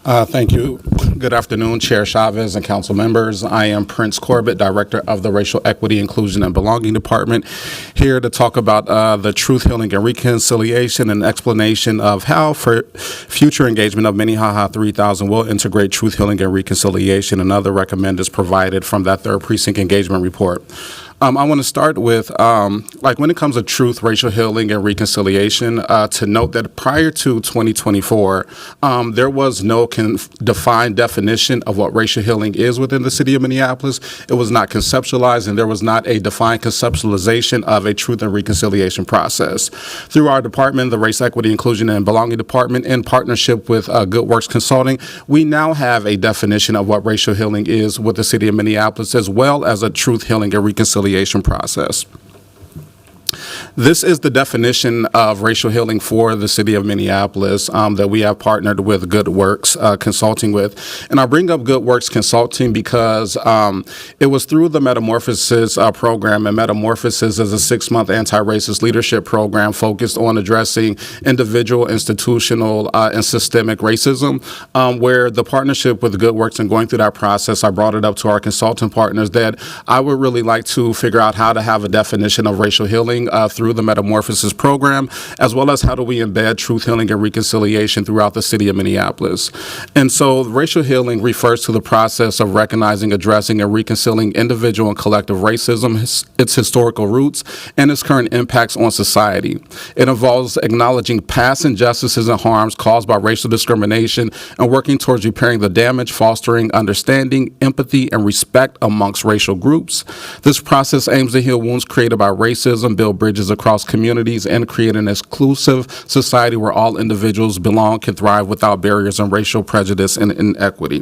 Thank you. Good afternoon, Chair Chavez and council members. I am Prince Corbett, Director of the Racial Equity, Inclusion, and Belonging Department, here to talk about the Truth, Healing, and Reconciliation and explanation of how for future engagement of Minnehaha 3000 will integrate truth, healing, and reconciliation and other recommenders provided from that 3rd Precinct Engagement Report. I want to start with, when it comes to truth, racial healing, and reconciliation, to note that prior to 2024, there was no defined definition of what racial healing is within the city of Minneapolis. It was not conceptualized, and there was not a defined conceptualization of a truth and reconciliation process. Through our department, the Race Equity, Inclusion, and Belonging Department, in partnership with Good Works Consulting, we now have a definition of what racial healing is with the city of Minneapolis, as well as a truth, healing, and reconciliation process. This is the definition of racial healing for the city of Minneapolis that we have partnered with Good Works Consulting with. And I bring up Good Works Consulting because it was through the Metamorphosis program, and Metamorphosis is a 6-month anti-racist leadership program focused on addressing individual, institutional, and systemic racism, where the partnership with Good Works and going through that process, I brought it up to our consultant partners that I would really like to figure out how to have a definition of racial healing through the Metamorphosis program, as well as how do we embed truth, healing, and reconciliation throughout the city of Minneapolis. And so racial healing refers to the process of recognizing, addressing, and reconciling individual and collective racism, its historical roots, and its current impacts on society. It involves acknowledging past injustices and harms caused by racial discrimination and working towards repairing the damage, fostering understanding, empathy, and respect amongst racial groups. This process aims to heal wounds created by racism, build bridges across communities, and create an inclusive society where all individuals belong, can thrive without barriers and racial prejudice and inequity.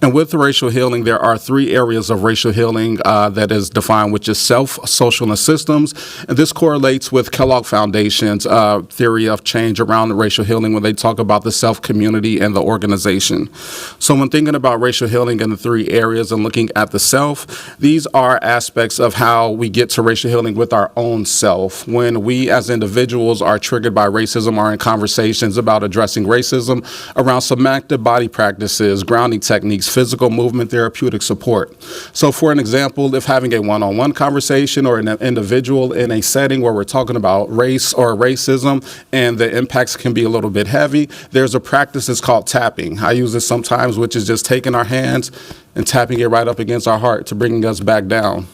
And with racial healing, there are 3 areas of racial healing that is defined, which is self, social, and systems. And this correlates with Kellogg Foundation's theory of change around racial healing when they talk about the self, community, and the organization. So when thinking about racial healing in the 3 areas and looking at the self, these are aspects of how we get to racial healing with our own self. When we as individuals are triggered by racism or in conversations about addressing racism around some active body practices, grounding techniques, physical movement, therapeutic support. So for an example, if having a one-on-one conversation or an individual in a setting where we're talking about race or racism and the impacts can be a little bit heavy, there's a practice that's called tapping. I use this sometimes, which is just taking our hands and tapping it right up against our heart to bringing us back down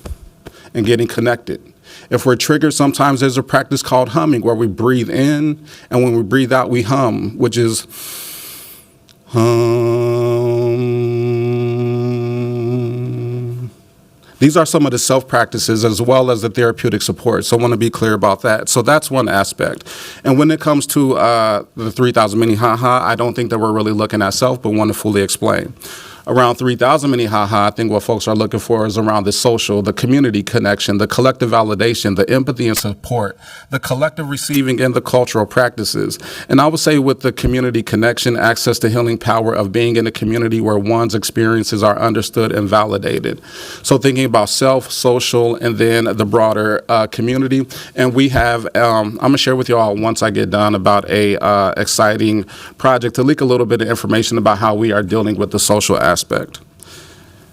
and getting connected. If we're triggered, sometimes there's a practice called humming where we breathe in, and when we breathe out, we hum, which is hum. These are some of the self-practices as well as the therapeutic support. So I want to be clear about that. So that's one aspect. And when it comes to the 3,000 Minnehaha, I don't think that we're really looking at self, but want to fully explain. Around 3,000 Minnehaha, I think what folks are looking for is around the social, the community connection, the collective validation, the empathy and support, the collective receiving, and the cultural practices. And I would say with the community connection, access to healing power of being in a community where one's experiences are understood and validated. So thinking about self, social, and then the broader community. And we have, I'm going to share with you all once I get done about a exciting project to leak a little bit of information about how we are dealing with the social aspect.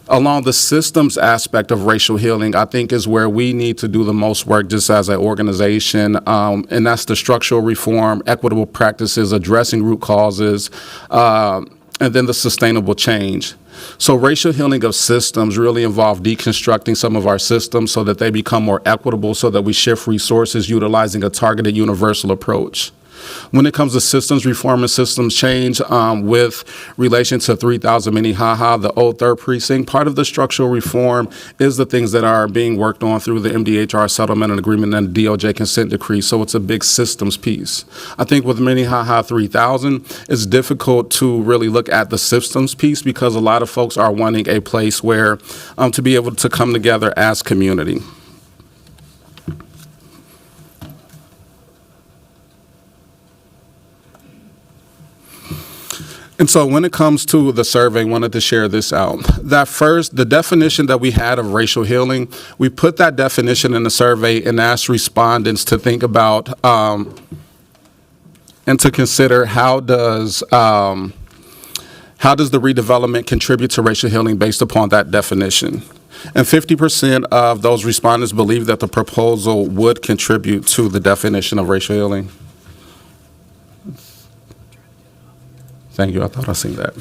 Along the systems aspect of racial healing, I think is where we need to do the most work just as an organization, and that's the structural reform, equitable practices, addressing root causes, and then the sustainable change. So racial healing of systems really involve deconstructing some of our systems so that they become more equitable, so that we shift resources utilizing a targeted universal approach. When it comes to systems reform and systems change with relation to 3,000 Minnehaha, the old 3rd Precinct, part of the structural reform is the things that are being worked on through the MDHR settlement and agreement and DOJ consent decree. So it's a big systems piece. I think with Minnehaha 3,000, it's difficult to really look at the systems piece because a lot of folks are wanting a place where to be able to come together as community. And so when it comes to the survey, I wanted to share this out. That first, the definition that we had of racial healing, we put that definition in the survey and asked respondents to think about and to consider how does the redevelopment contribute to racial healing based upon that definition. And 50% of those respondents believe that the proposal would contribute to the definition of racial healing. Thank you. I thought I seen that.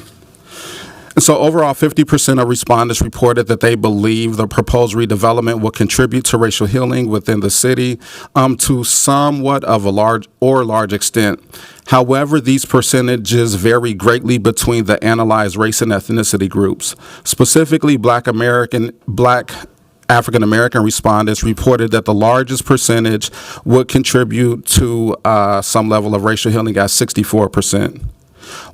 And so overall, 50% of respondents reported that they believe the proposed redevelopment will contribute to racial healing within the city to somewhat of a large extent. However, these percentages vary greatly between the analyzed race and ethnicity groups. Specifically, Black African-American respondents reported that the largest percentage would contribute to some level of racial healing at 64%.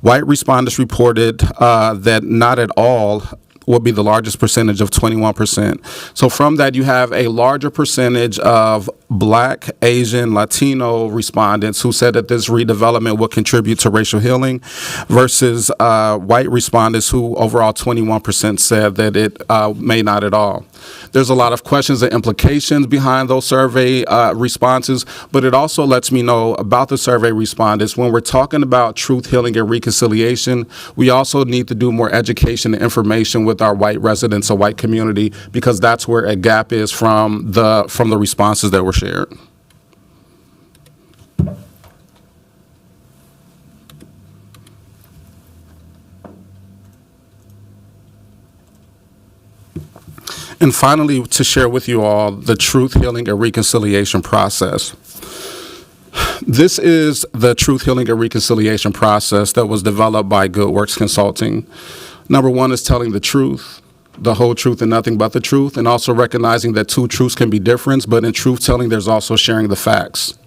White respondents reported that not at all would be the largest percentage of 21%. So from that, you have a larger percentage of Black, Asian, Latino respondents who said that this redevelopment will contribute to racial healing versus white respondents who overall 21% said that it may not at all. There's a lot of questions and implications behind those survey responses, but it also lets me know about the survey respondents. When we're talking about truth, healing, and reconciliation, we also need to do more education and information with our white residents, a white community, because that's where a gap is from the responses that were shared. And finally, to share with you all the truth, healing, and reconciliation process. This is the truth, healing, and reconciliation process that was developed by Good Works Consulting. Number one is telling the truth, the whole truth and nothing but the truth, and also recognizing that two truths can be different, but in truth telling, there's also sharing the facts.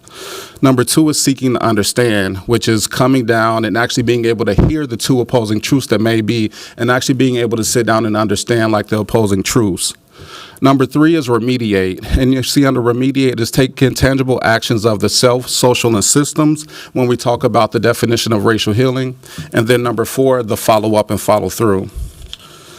Number two is seeking to understand, which is coming down and actually being able to hear the two opposing truths that may be, and actually being able to sit down and understand like the opposing truths. Number three is remediate. And you see under remediate is taking tangible actions of the self, social, and systems when we talk about the definition of racial healing. And then number four, the follow up and follow through.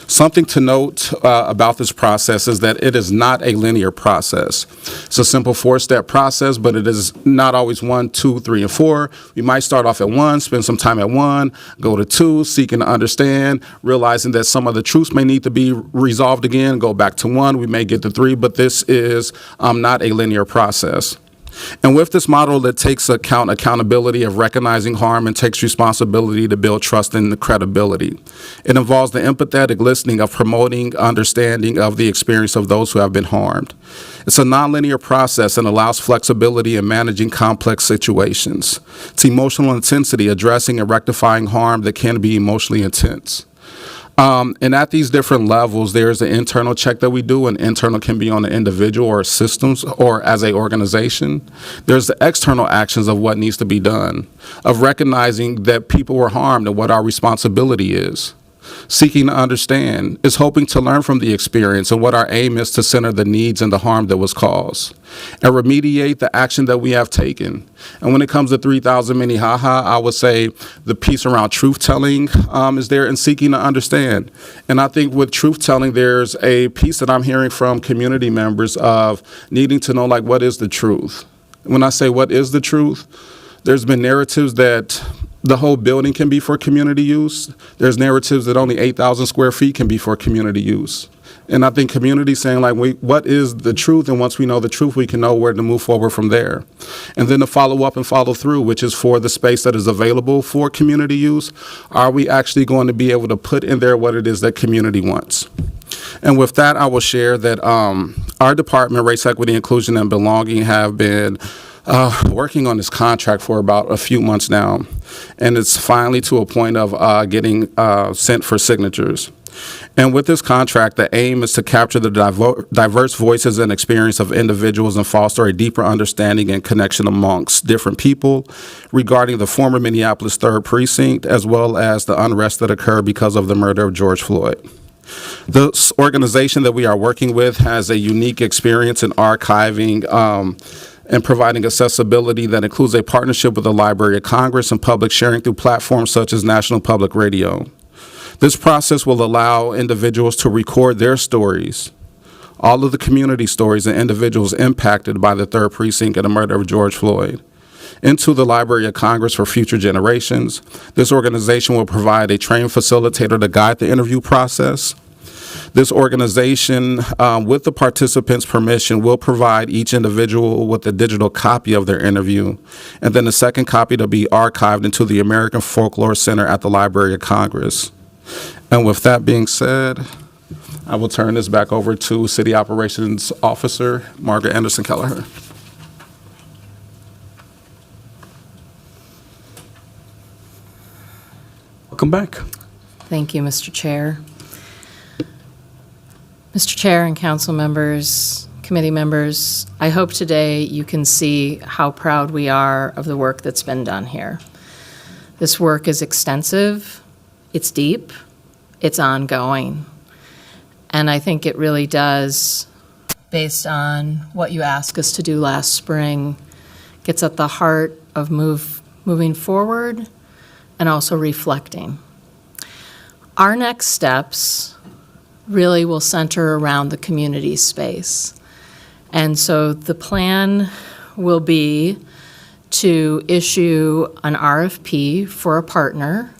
Something to note about this process is that it is not a linear process. It's a simple 4-step process, but it is not always 1, 2, 3, and 4. We might start off at 1, spend some time at 1, go to 2, seeking to understand, realizing that some of the truths may need to be resolved again, go back to 1. We may get to 3, but this is not a linear process. And with this model, it takes accountability of recognizing harm and takes responsibility to build trust and the credibility. It involves the empathetic listening of promoting understanding of the experience of those who have been harmed. It's a nonlinear process and allows flexibility in managing complex situations. It's emotional intensity, addressing and rectifying harm that can be emotionally intense. And at these different levels, there's an internal check that we do, and internal can be on the individual or systems or as a organization. There's the external actions of what needs to be done, of recognizing that people were harmed and what our responsibility is. Seeking to understand is hoping to learn from the experience, and what our aim is to center the needs and the harm that was caused and remediate the action that we have taken. And when it comes to 3000 Minnehaha, I would say the piece around truth-telling is there, and seeking to understand. And I think with truth-telling, there's a piece that I'm hearing from community members of needing to know, like, what is the truth? When I say what is the truth, there's been narratives that the whole building can be for community use. There's narratives that only 8,000 square feet can be for community use. And I think community saying, like, what is the truth? And once we know the truth, we can know where to move forward from there. And then to follow up and follow through, which is for the space that is available for community use. Are we actually going to be able to put in there what it is that community wants? And with that, I will share that our department, Race, Equity, Inclusion, and Belonging, have been working on this contract for about a few months now, and it's finally to a point of getting sent for signatures. And with this contract, the aim is to capture the diverse voices and experience of individuals and foster a deeper understanding and connection amongst different people regarding the former Minneapolis 3rd Precinct, as well as the unrest that occurred because of the murder of George Floyd. This organization that we are working with has a unique experience in archiving and providing accessibility that includes a partnership with the Library of Congress and public sharing through platforms such as National Public Radio. This process will allow individuals to record their stories, all of the community stories and individuals impacted by the 3rd Precinct and the murder of George Floyd, into the Library of Congress for future generations. This organization will provide a trained facilitator to guide the interview process. This organization, with the participants' permission, will provide each individual with a digital copy of their interview, and then a second copy to be archived into the American Folklore Center at the Library of Congress. And with that being said, I will turn this back over to City Operations Officer Margaret Anderson Kelleher. Welcome back. Thank you, Mr. Chair. Mr. Chair and council members, committee members, I hope today you can see how proud we are of the work that's been done here. This work is extensive, it's deep, it's ongoing, and I think it really does, based on what you asked us to do last spring, gets at the heart of moving forward and also reflecting. Our next steps really will center around the community space. And so the plan will be to issue an RFP for a partner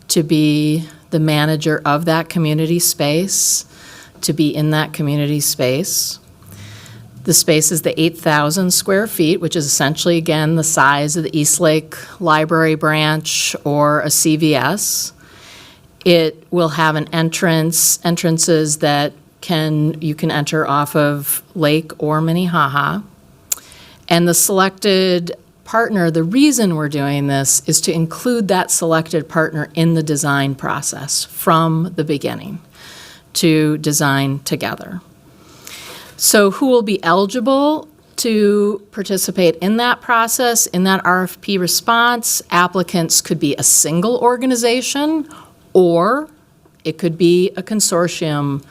to be the manager of that community space, to be in that community space. The space is the 8,000 square feet, which is essentially, again, the size of the Eastlake Library branch or a CVS. It will have an entrances that you can enter off of Lake or Minnehaha. And the selected partner, the reason we're doing this is to include that selected partner in the design process from the beginning, to design together. So who will be eligible to participate in that process, in that RFP response? Applicants could be a single organization, or it could be a consortium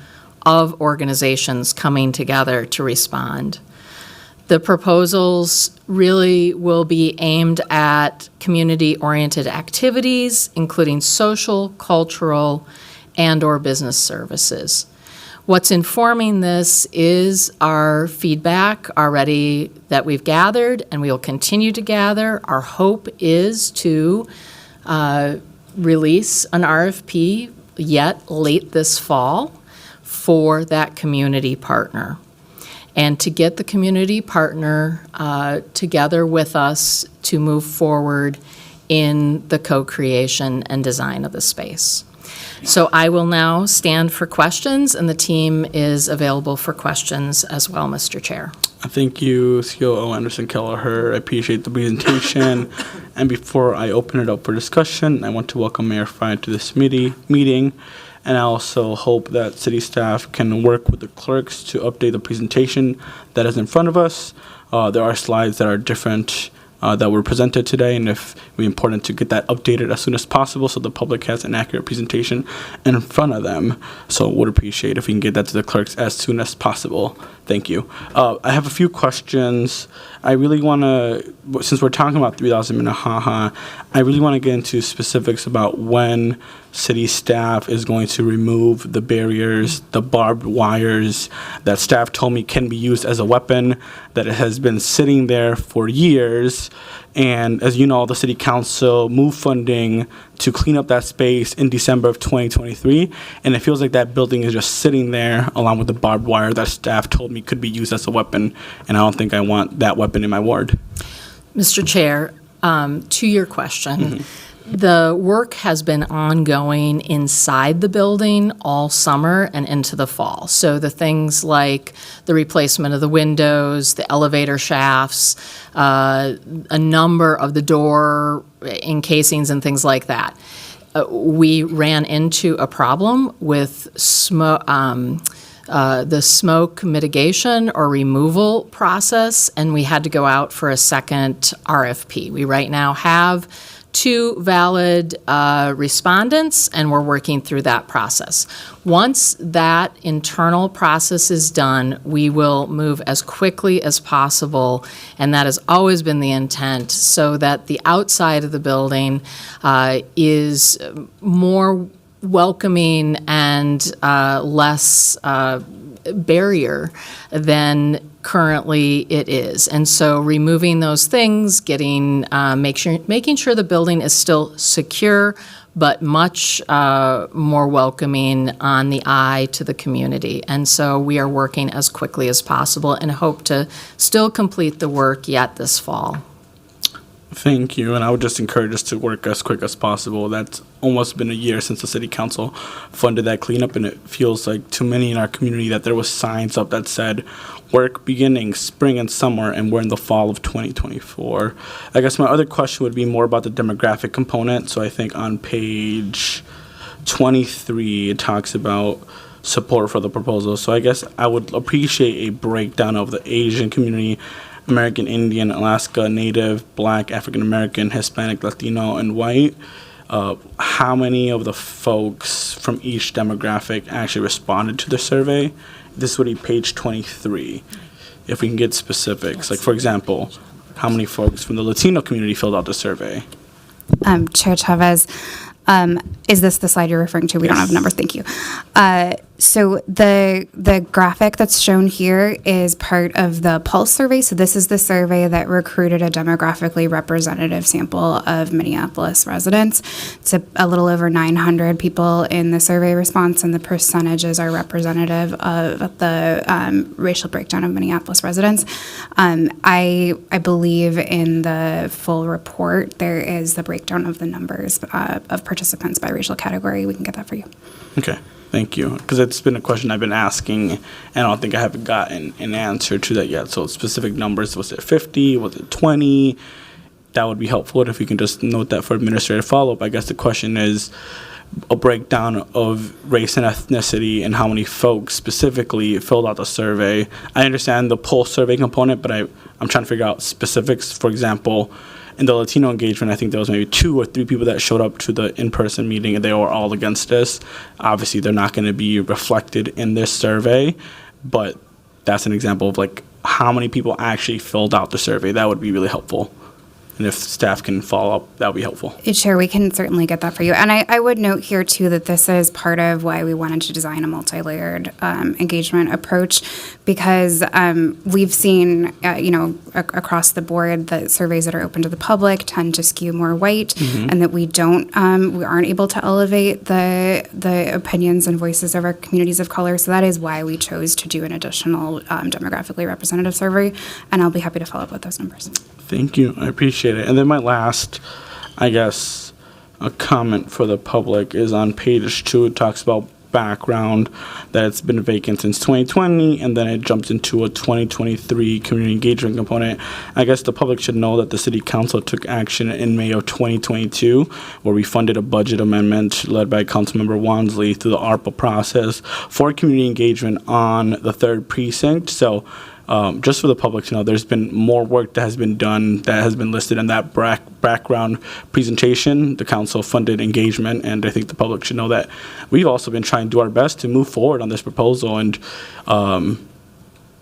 of organizations coming together to respond. The proposals really will be aimed at community-oriented activities, including social, cultural, and/or business services. What's informing this is our feedback already that we've gathered, and we'll continue to gather. Our hope is to release an RFP yet late this fall for that community partner. and to get the community partner together with us to move forward in the co-creation and design of the space. So I will now stand for questions, and the team is available for questions as well, Mr. Chair. Thank you, COO Anderson Kelleher. I appreciate the presentation. And before I open it up for discussion, I want to welcome Mayor Frye to this meeting. And I also hope that city staff can work with the clerks to update the presentation that is in front of us. There are slides that are different that were presented today, and if it would be important to get that updated as soon as possible so the public has an accurate presentation in front of them. So would appreciate if we can get that to the clerks as soon as possible. Thank you. I have a few questions. I really want to, since we're talking about 3000 Minnehaha, I really want to get into specifics about when city staff is going to remove the barriers, the barbed wires that staff told me can be used as a weapon, that it has been sitting there for years. And as you know, the city council moved funding to clean up that space in December of 2023. And it feels like that building is just sitting there along with the barbed wire that staff told me could be used as a weapon. And I don't think I want that weapon in my ward. Mr. Chair, to your question, the work has been ongoing inside the building all summer and into the fall. So the things like the replacement of the windows, the elevator shafts, a number of the door encasings and things like that. We ran into a problem with the smoke mitigation or removal process, and we had to go out for a second RFP. We right now have 2 valid respondents, and we're working through that process. Once that internal process is done, we will move as quickly as possible, and that has always been the intent, so that the outside of the building is more welcoming and less barrier than currently it is. And so removing those things, making sure the building is still secure, but much more welcoming on the eye to the community. And so we are working as quickly as possible and hope to still complete the work yet this fall. Thank you, and I would just encourage us to work as quick as possible. That's almost been a year since the city council funded that cleanup, and it feels like to many in our community that there was signs up that said work beginning spring and summer, and we're in the fall of 2024. I guess my other question would be more about the demographic component. So I think on page 23, it talks about support for the proposal. So I guess I would appreciate a breakdown of the Asian community, American Indian, Alaska Native, Black, African American, Hispanic, Latino, and white. How many of the folks from each demographic actually responded to the survey? This would be page 23. If we can get specifics, like for example, how many folks from the Latino community filled out the survey? Chair Chavez, is this the slide you're referring to? We don't have numbers. Thank you. So the graphic that's shown here is part of the Pulse survey. So this is the survey that recruited a demographically representative sample of Minneapolis residents. It's a little over 900 people in the survey response, and the percentages are representative of the racial breakdown of Minneapolis residents. I believe in the full report there is the breakdown of the numbers of participants by racial category. We can get that for you. Okay. Thank you, because it's been a question I've been asking, and I don't think I haven't gotten an answer to that yet. So specific numbers, was it 50, was it 20? That would be helpful if you can just note that for administrative follow-up. I guess the question is a breakdown of race and ethnicity and how many folks specifically filled out the survey. I understand the Pulse survey component, but I'm trying to figure out specifics. For example, in the Latino engagement, I think there was maybe 2 or 3 people that showed up to the in-person meeting, and they were all against this. Obviously, they're not going to be reflected in this survey, but that's an example of like how many people actually filled out the survey. That would be really helpful. And if staff can follow up, that would be helpful. Chair, we can certainly get that for you. And I would note here, too, that this is part of why we wanted to design a multi-layered engagement approach, because we've seen, across the board that surveys that are open to the public tend to skew more white, and that we aren't able to elevate the opinions and voices of our communities of color. So that is why we chose to do an additional demographically representative survey, and I'll be happy to follow up with those numbers. Thank you. I appreciate it. And then my last, I guess, a comment for the public is on page 2. It talks about background, that it's been vacant since 2020, and then it jumps into a 2023 community engagement component. I guess the public should know that the City Council took action in May of 2022, where we funded a budget amendment led by Councilmember Wansley through the ARPA process for community engagement on the 3rd precinct. So just for the public to know, there's been more work that has been done that has been listed in that background presentation, the council funded engagement, and I think the public should know that we've also been trying to do our best to move forward on this proposal, and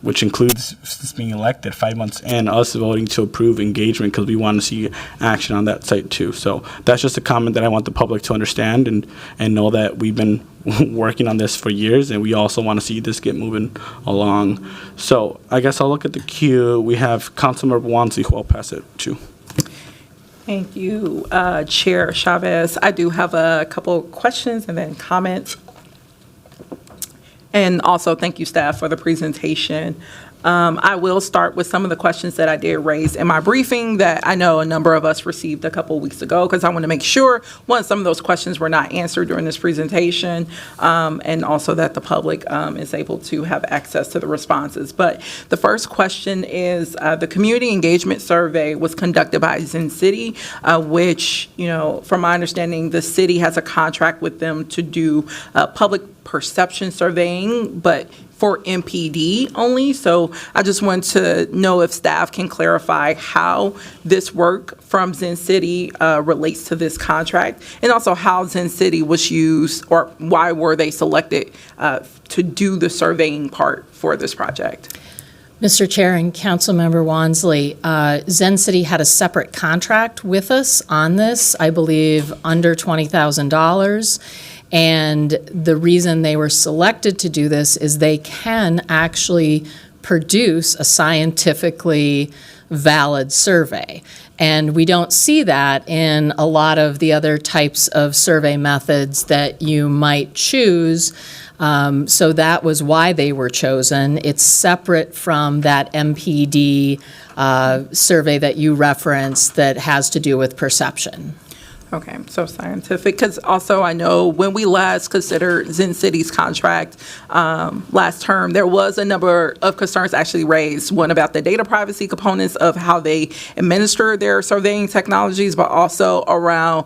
which includes this being elected 5 months and us voting to approve engagement because we want to see action on that site too. So that's just a comment that I want the public to understand and know that we've been working on this for years, and we also want to see this get moving along. So I guess I'll look at the queue. We have Councilmember Wansley, who I'll pass it to. Thank you, Chair Chavez. I do have a couple questions and then comments. And also, thank you, staff, for the presentation. I will start with some of the questions that I did raise in my briefing that I know a number of us received a couple of weeks ago, because I want to make sure, one, some of those questions were not answered during this presentation, and also that the public is able to have access to the responses. But the first question is, the community engagement survey was conducted by Zen City, which, from my understanding, the city has a contract with them to do public perception surveying, but for MPD only. So I just want to know if staff can clarify how this work from Zen City relates to this contract, and also how Zen City was used, or why were they selected to do the surveying part for this project. Mr. Chair and Councilmember Wansley, Zen City had a separate contract with us on this, I believe under $20,000. And the reason they were selected to do this is they can actually produce a scientifically valid survey. And we don't see that in a lot of the other types of survey methods that you might choose. So that was why they were chosen. It's separate from that MPD survey that you referenced that has to do with perception. Okay, so scientific, because also I know when we last considered Zen City's contract last term, there was a number of concerns actually raised, one about the data privacy components of how they administer their surveying technologies, but also around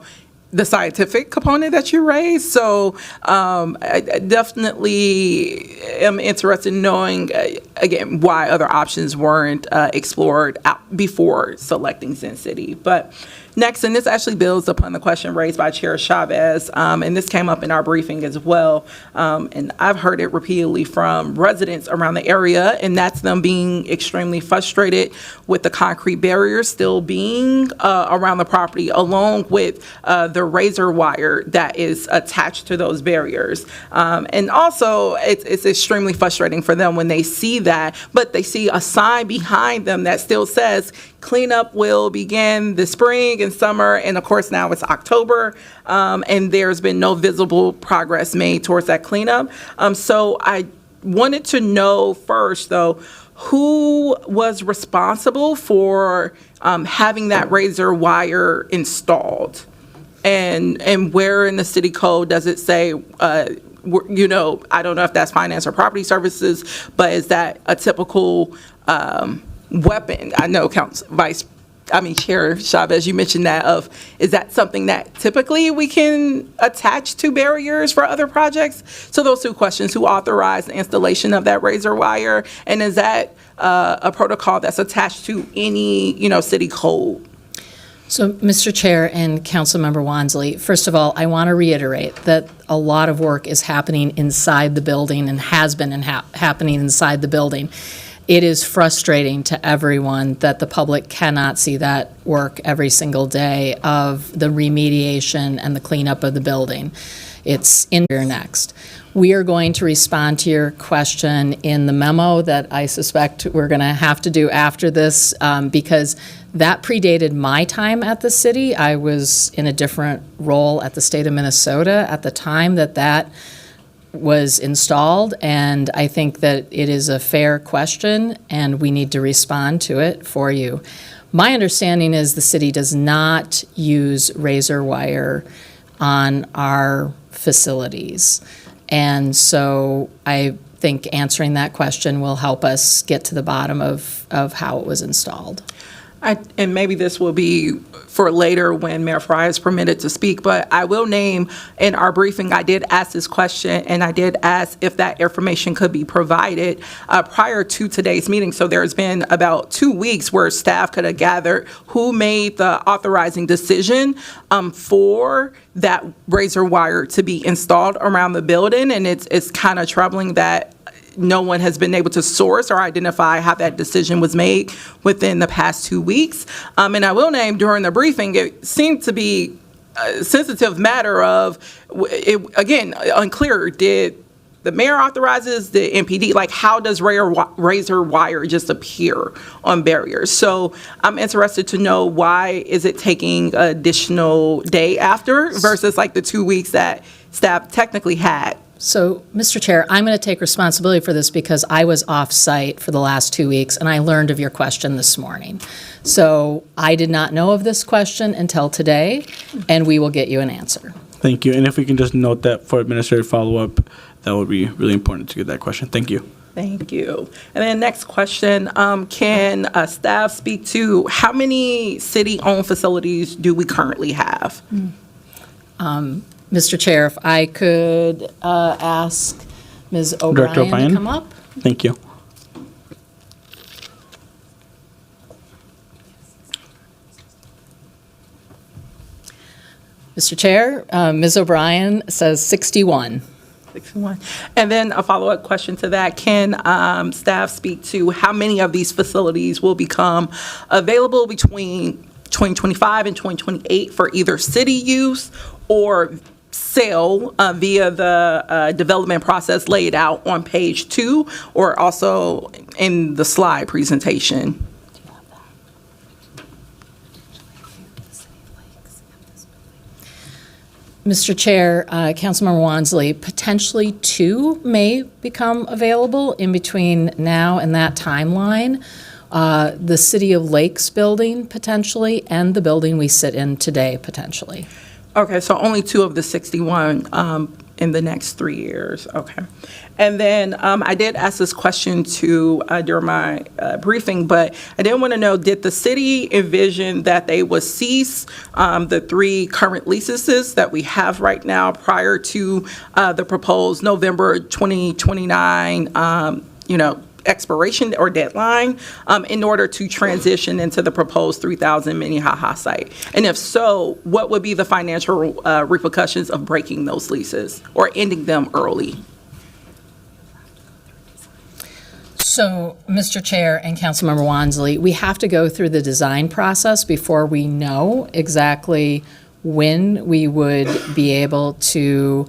the scientific component that you raised. So I definitely am interested in knowing, again, why other options weren't explored before selecting Zen City. But next, and this actually builds upon the question raised by Chair Chavez, and this came up in our briefing as well, and I've heard it repeatedly from residents around the area, and that's them being extremely frustrated with the concrete barriers still being around the property, along with the razor wire that is attached to those barriers. And also, it's extremely frustrating for them when they see that, but they see a sign behind them that still says, cleanup will begin this spring and summer, and of course now it's October, and there's been no visible progress made towards that cleanup. So I wanted to know first, though, who was responsible for having that razor wire installed, and where in the city code does it say, I don't know if that's finance or property services, but is that a typical weapon? I know Chair Chavez, you mentioned that is that something that typically we can attach to barriers for other projects? So those two questions: who authorized the installation of that razor wire, and is that a protocol that's attached to any city code? So, Mr. Chair and Councilmember Wansley, first of all, I want to reiterate that a lot of work is happening inside the building and has been happening inside the building. it is frustrating to everyone that the public cannot see that work every single day of the remediation and the cleanup of the building. It's in here next. We are going to respond to your question in the memo that I suspect we're going to have to do after this, because that predated my time at the city. I was in a different role at the state of Minnesota at the time that that was installed, and I think that it is a fair question, and we need to respond to it for you. My understanding is the city does not use razor wire on our facilities. And so I think answering that question will help us get to the bottom of how it was installed. And maybe this will be for later when Mayor Fry is permitted to speak, but I will name in our briefing, I did ask this question, and I did ask if that information could be provided prior to today's meeting. So there's been about 2 weeks where staff could have gathered who made the authorizing decision for that razor wire to be installed around the building, and it's kind of troubling that no one has been able to source or identify how that decision was made within the past 2 weeks. And I will name during the briefing, it seemed to be a sensitive matter of, again, unclear. Did the mayor authorizes the MPD? Like, how does razor wire just appear on barriers? So I'm interested to know, why is it taking an additional day after versus like the 2 weeks that staff technically had? So, Mr. Chair, I'm going to take responsibility for this because I was off-site for the last 2 weeks, and I learned of your question this morning. So I did not know of this question until today, and we will get you an answer. Thank you. And if we can just note that for administrative follow-up, that would be really important to get that question. Thank you. Thank you. And then next question, can staff speak to how many city-owned facilities do we currently have? Mr. Chair, if I could ask Ms. Director O'Brien O'Brien. to come up. Thank you. Mr. Chair, Ms. O'Brien says 61. 61. And then a follow-up question to that, can staff speak to how many of these facilities will become available between 2025 and 2028 for either city use or sale via the development process laid out on page 2 or also in the slide presentation? Mr. Chair, Councilmember Wansley, potentially 2 may become available in between now and that timeline. The City of Lakes building potentially, and the building we sit in today potentially. Okay, so only 2 of the 61 in the next 3 years. Okay. And then I did ask this question too during my briefing, but I did want to know, did the city envision that they would cease the 3 current leases that we have right now prior to the proposed November 2029, expiration or deadline in order to transition into the proposed 3,000 Minnehaha site? And if so, what would be the financial repercussions of breaking those leases or ending them early? So, Mr. Chair and Councilmember Wansley, we have to go through the design process before we know exactly when we would be able to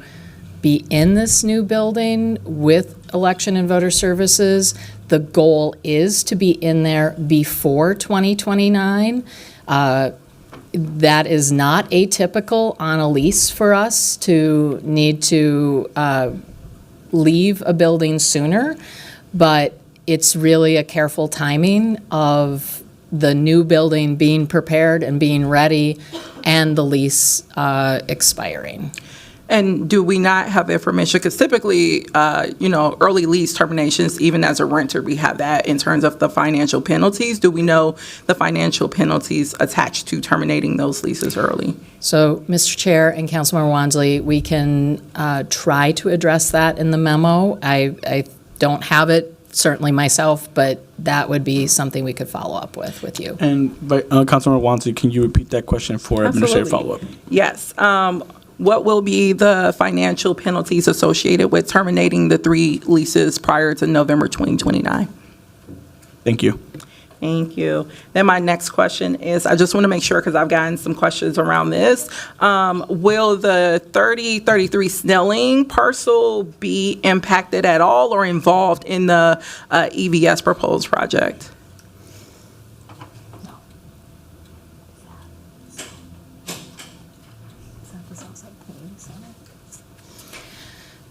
be in this new building with election and voter services. The goal is to be in there before 2029. That is not atypical on a lease for us to need to leave a building sooner, but it's really a careful timing of the new building being prepared and being ready and the lease expiring. And do we not have information? Because typically, early lease terminations, even as a renter, we have that in terms of the financial penalties. Do we know the financial penalties attached to terminating those leases early? So, Mr. Chair and Councilmember Wansley, we can try to address that in the memo. I don't have it certainly myself, but that would be something we could follow up with you. And Councilmember Wansley, can you repeat that question for administrative follow-up? Yes. What will be the financial penalties associated with terminating the 3 leases prior to November 2029? Thank you. Thank you. Then my next question is, I just want to make sure, because I've gotten some questions around this. Will the 3033 Snelling parcel be impacted at all or involved in the EVS proposed project?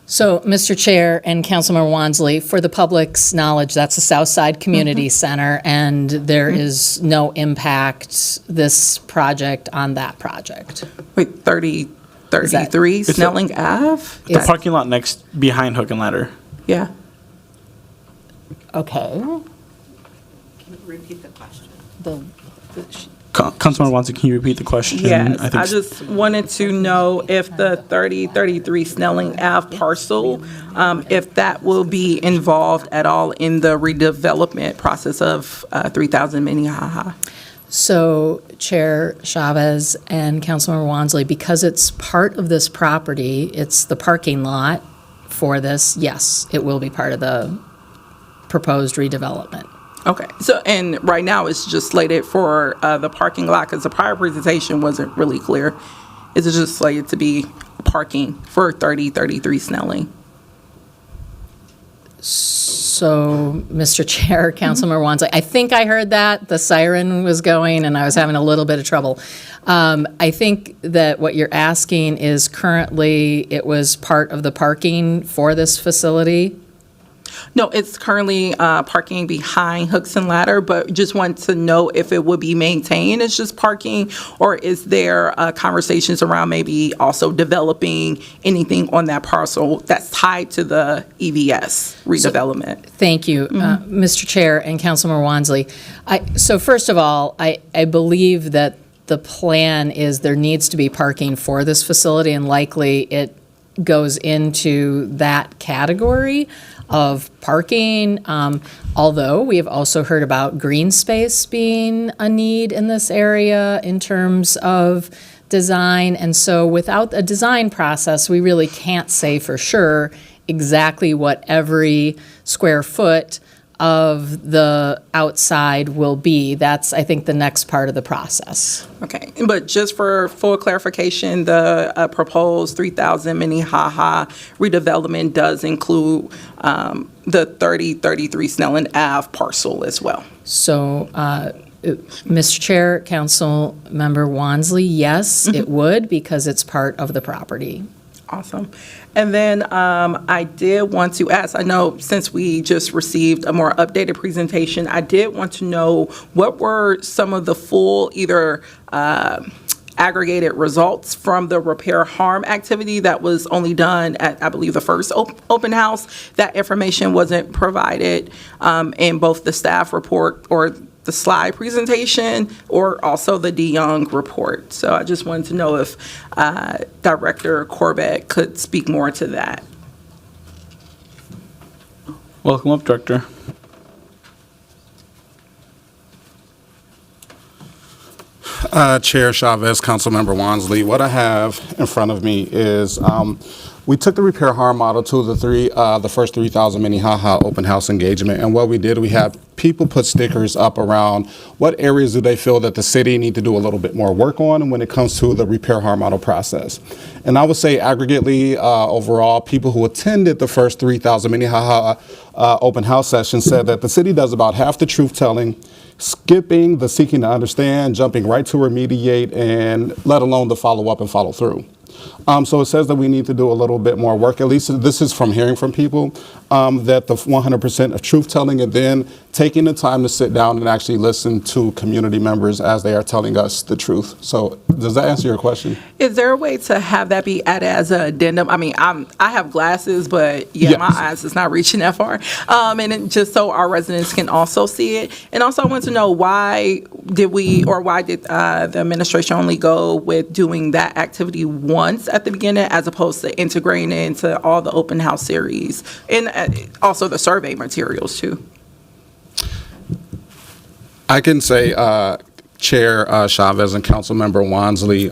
So, Mr. Chair and Councilmember Wansley, for the public's knowledge, that's the Southside Community Center, and there is no impact, this project, on that project. Wait, 3033 Snelling Ave? The parking lot next behind Hook and Ladder. Yeah. Okay. Can you repeat the question? Councilman Watson, can you repeat the question? Yes, think I just wanted to know if the 3033 Snelling Ave parcel, if that will be involved at all in the redevelopment process of 3000 Minnehaha. So, Chair Chavez and Councilmember Wansley, because it's part of this property, it's the parking lot for this, yes, it will be part of the proposed redevelopment. Okay, so, and right now it's just slated for the parking lot, because the prior presentation wasn't really clear. Is it just slated to be parking for 3033 Snelling? So, Mr. Chair, Councilmember Wansley, I think I heard that. The siren was going, and I was having a little bit of trouble. I think that what you're asking is currently it was part of the parking for this facility. No, it's currently parking behind Hooks and Ladder, but just want to know if it would be maintained as just parking, or is there conversations around maybe also developing anything on that parcel that's tied to the EVS redevelopment? Thank you, Mr. Chair and Councilmember Wansley. So first of all, I believe that the plan is there needs to be parking for this facility, and likely it goes into that category of parking, although we have also heard about green space being a need in this area in terms of design. And so without a design process, we really can't say for sure exactly what every square foot of the outside will be. That's, I think, the next part of the process. Okay, but just for full clarification, the proposed 3000 Minnehaha redevelopment does include the 3033 Snelling Ave parcel as well. So, Mr. Chair, Councilmember Wansley, yes, it would, because it's part of the property. Awesome. And then I did want to ask, I know since we just received a more updated presentation, I did want to know what were some of the full either aggregated results from the repair harm activity that was only done at, I believe, the first open house. That information wasn't provided in both the staff report or the slide presentation or also the DeYoung report. So I just wanted to know if Director Corbett could speak more to that. Welcome up, Director. Chair Chavez, Councilmember Wansley, what I have in front of me is we took the repair harm model to the first 3000 Minnehaha open house engagement, and what we did, we had people put stickers up around what areas do they feel that the city need to do a little bit more work on when it comes to the repair harm model process. And I would say aggregately, overall, people who attended the first 3000 Minnehaha open house session said that the city does about half the truth telling, skipping the seeking to understand, jumping right to remediate, and let alone the follow up and follow through. So it says that we need to do a little bit more work. At least this is from hearing from people, that the 100% of truth telling, and then taking the time to sit down and actually listen to community members as they are telling us the truth. So does that answer your question? Is there a way to have that be added as an addendum? I mean, I have glasses, but Yes. my eyes is not reaching that far. Just so our residents can also see it. And also I want to know why did the administration only go with doing that activity once at the beginning as opposed to integrating it into all the open house series and also the survey materials too? I can say, Chair Chavez and Councilmember Wansley.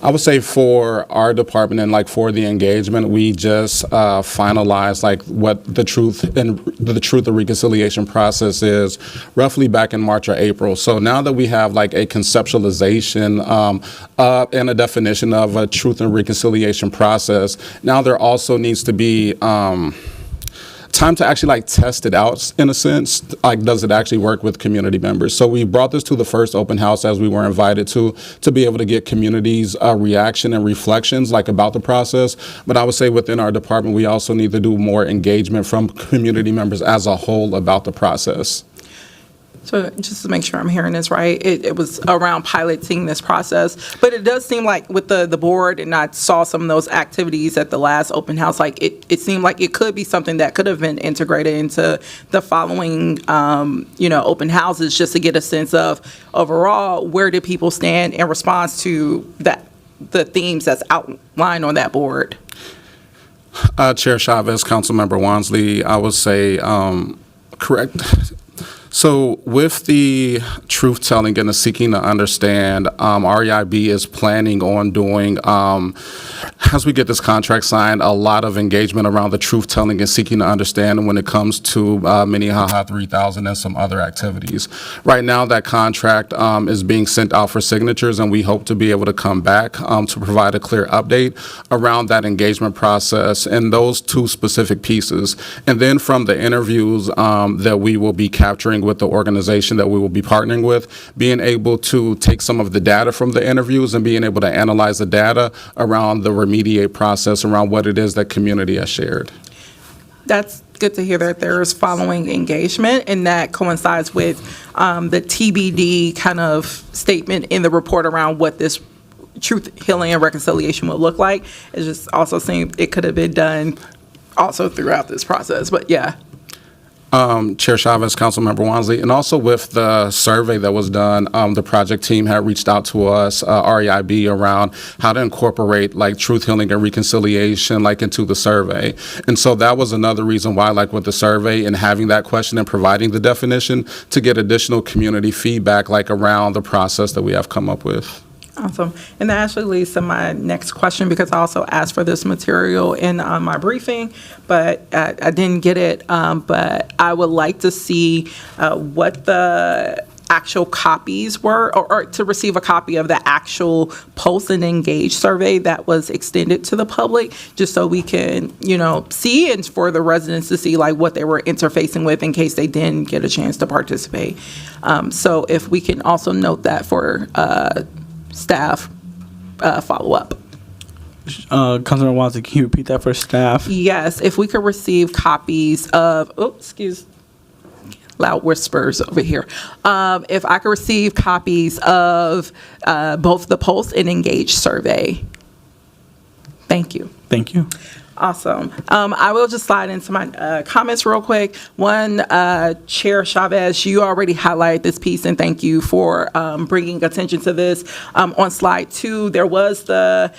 I would say for our department and like for the engagement, we just finalized like what the truth and reconciliation process is roughly back in March or April. So now that we have like a conceptualization and a definition of a truth and reconciliation process, now there also needs to be time to actually like test it out in a sense. Like, does it actually work with community members? So we brought this to the first open house as we were invited to be able to get communities' reaction and reflections like about the process. But I would say within our department, we also need to do more engagement from community members as a whole about the process. So just to make sure I'm hearing this right, it was around piloting this process, but it does seem like with the board, and I saw some of those activities at the last open house, like it seemed like it could be something that could have been integrated into the following, open houses, just to get a sense of overall, where did people stand in response to the themes that's outlined on that board? Chair Chavez, Councilmember Wansley, I would say correct. So with the truth-telling and the seeking to understand, REIB is planning on doing, as we get this contract signed, a lot of engagement around the truth-telling and seeking to understand when it comes to Minnehaha 3000 and some other activities. Right now, that contract is being sent out for signatures, and we hope to be able to come back to provide a clear update around that engagement process and those two specific pieces. And then from the interviews that we will be capturing with the organization that we will be partnering with, being able to take some of the data from the interviews and being able to analyze the data around the remediate process around what it is that community has shared. That's good to hear that there is following engagement, and that coincides with the TBD kind of statement in the report around what this truth, healing, and reconciliation will look like. It just also seems it could have been done also throughout this process, but yeah. Chair Chavez, Councilmember Wansley, and also with the survey that was done, the project team had reached out to us, REIB, around how to incorporate like truth, healing, and reconciliation like into the survey. And so that was another reason why, like with the survey and having that question and providing the definition, to get additional community feedback like around the process that we have come up with. Awesome. And that actually leads to my next question, because I also asked for this material in my briefing, but I didn't get it. But I would like to see what the actual copies were, or to receive a copy of the actual Post and Engage survey that was extended to the public, just so we can, see, and for the residents to see like what they were interfacing with in case they didn't get a chance to participate. So if we can also note that for staff follow-up. Councilmember Wansley, can you repeat that for staff? Yes, if we could receive copies of, loud whispers over here. If I could receive copies of both the Pulse and Engage survey. Thank you. Thank you. Awesome. I will just slide into my comments real quick. One, Chair Chavez, you already highlighted this piece, and thank you for bringing attention to this. On slide 2, there was the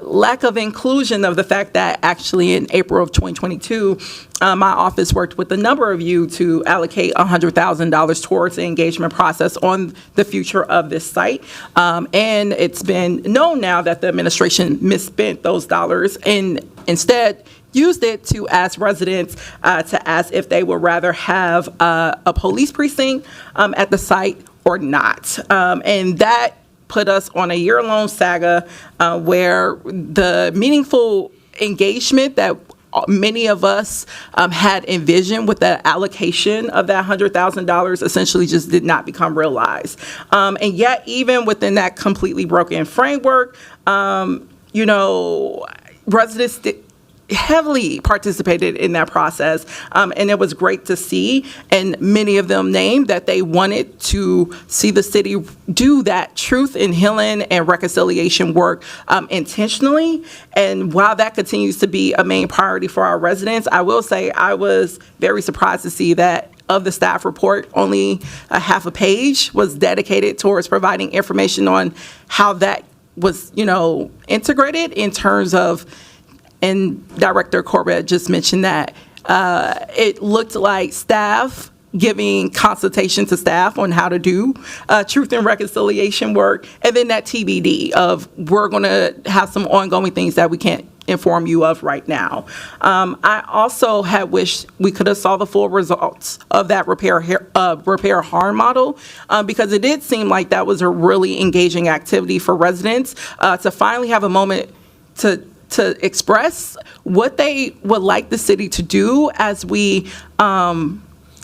lack of inclusion of the fact that actually in April of 2022, my office worked with a number of you to allocate $100,000 towards the engagement process on the future of this site. And it's been known now that the administration misspent those dollars and instead used it to ask residents to ask if they would rather have a police precinct at the site or not. And that put us on a year-long saga where the meaningful engagement that many of us had envisioned with the allocation of that $100,000 essentially just did not become realized. And yet, even within that completely broken framework, residents heavily participated in that process, and it was great to see. And many of them named that they wanted to see the city do that truth and healing and reconciliation work intentionally. And while that continues to be a main priority for our residents, I will say I was very surprised to see that of the staff report, only a half a page was dedicated towards providing information on how that was, integrated in terms of. And Director Corbett just mentioned that it looked like staff giving consultation to staff on how to do truth and reconciliation work, and then that TBD of we're going to have some ongoing things that we can't inform you of right now. I also had wished we could have saw the full results of that repair harm model, because it did seem like that was a really engaging activity for residents to finally have a moment to express what they would like the city to do as we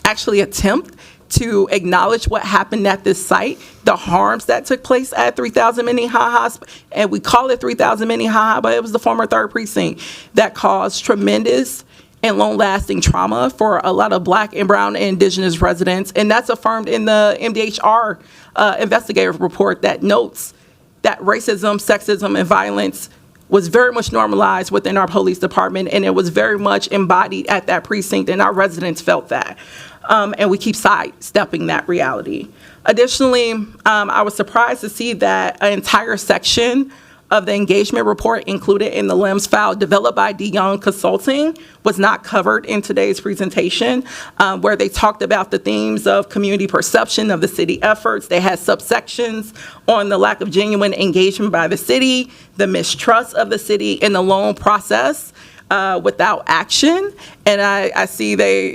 actually attempt to acknowledge what happened at this site, the harms that took place at 3000 Minnehaha, and we call it 3000 Minnehaha, but it was the former 3rd Precinct that caused tremendous and long-lasting trauma for a lot of Black and Brown and Indigenous residents, and that's affirmed in the MDHR investigative report that notes that racism, sexism, and violence was very much normalized within our police department, and it was very much embodied at that precinct, and our residents felt that. And we keep sidestepping that reality. Additionally, I was surprised to see that an entire section of the engagement report included in the LIMS file developed by DeYoung Consulting was not covered in today's presentation, where they talked about the themes of community perception of the city efforts. They had subsections on the lack of genuine engagement by the city, the mistrust of the city, and the loan process without action. And I see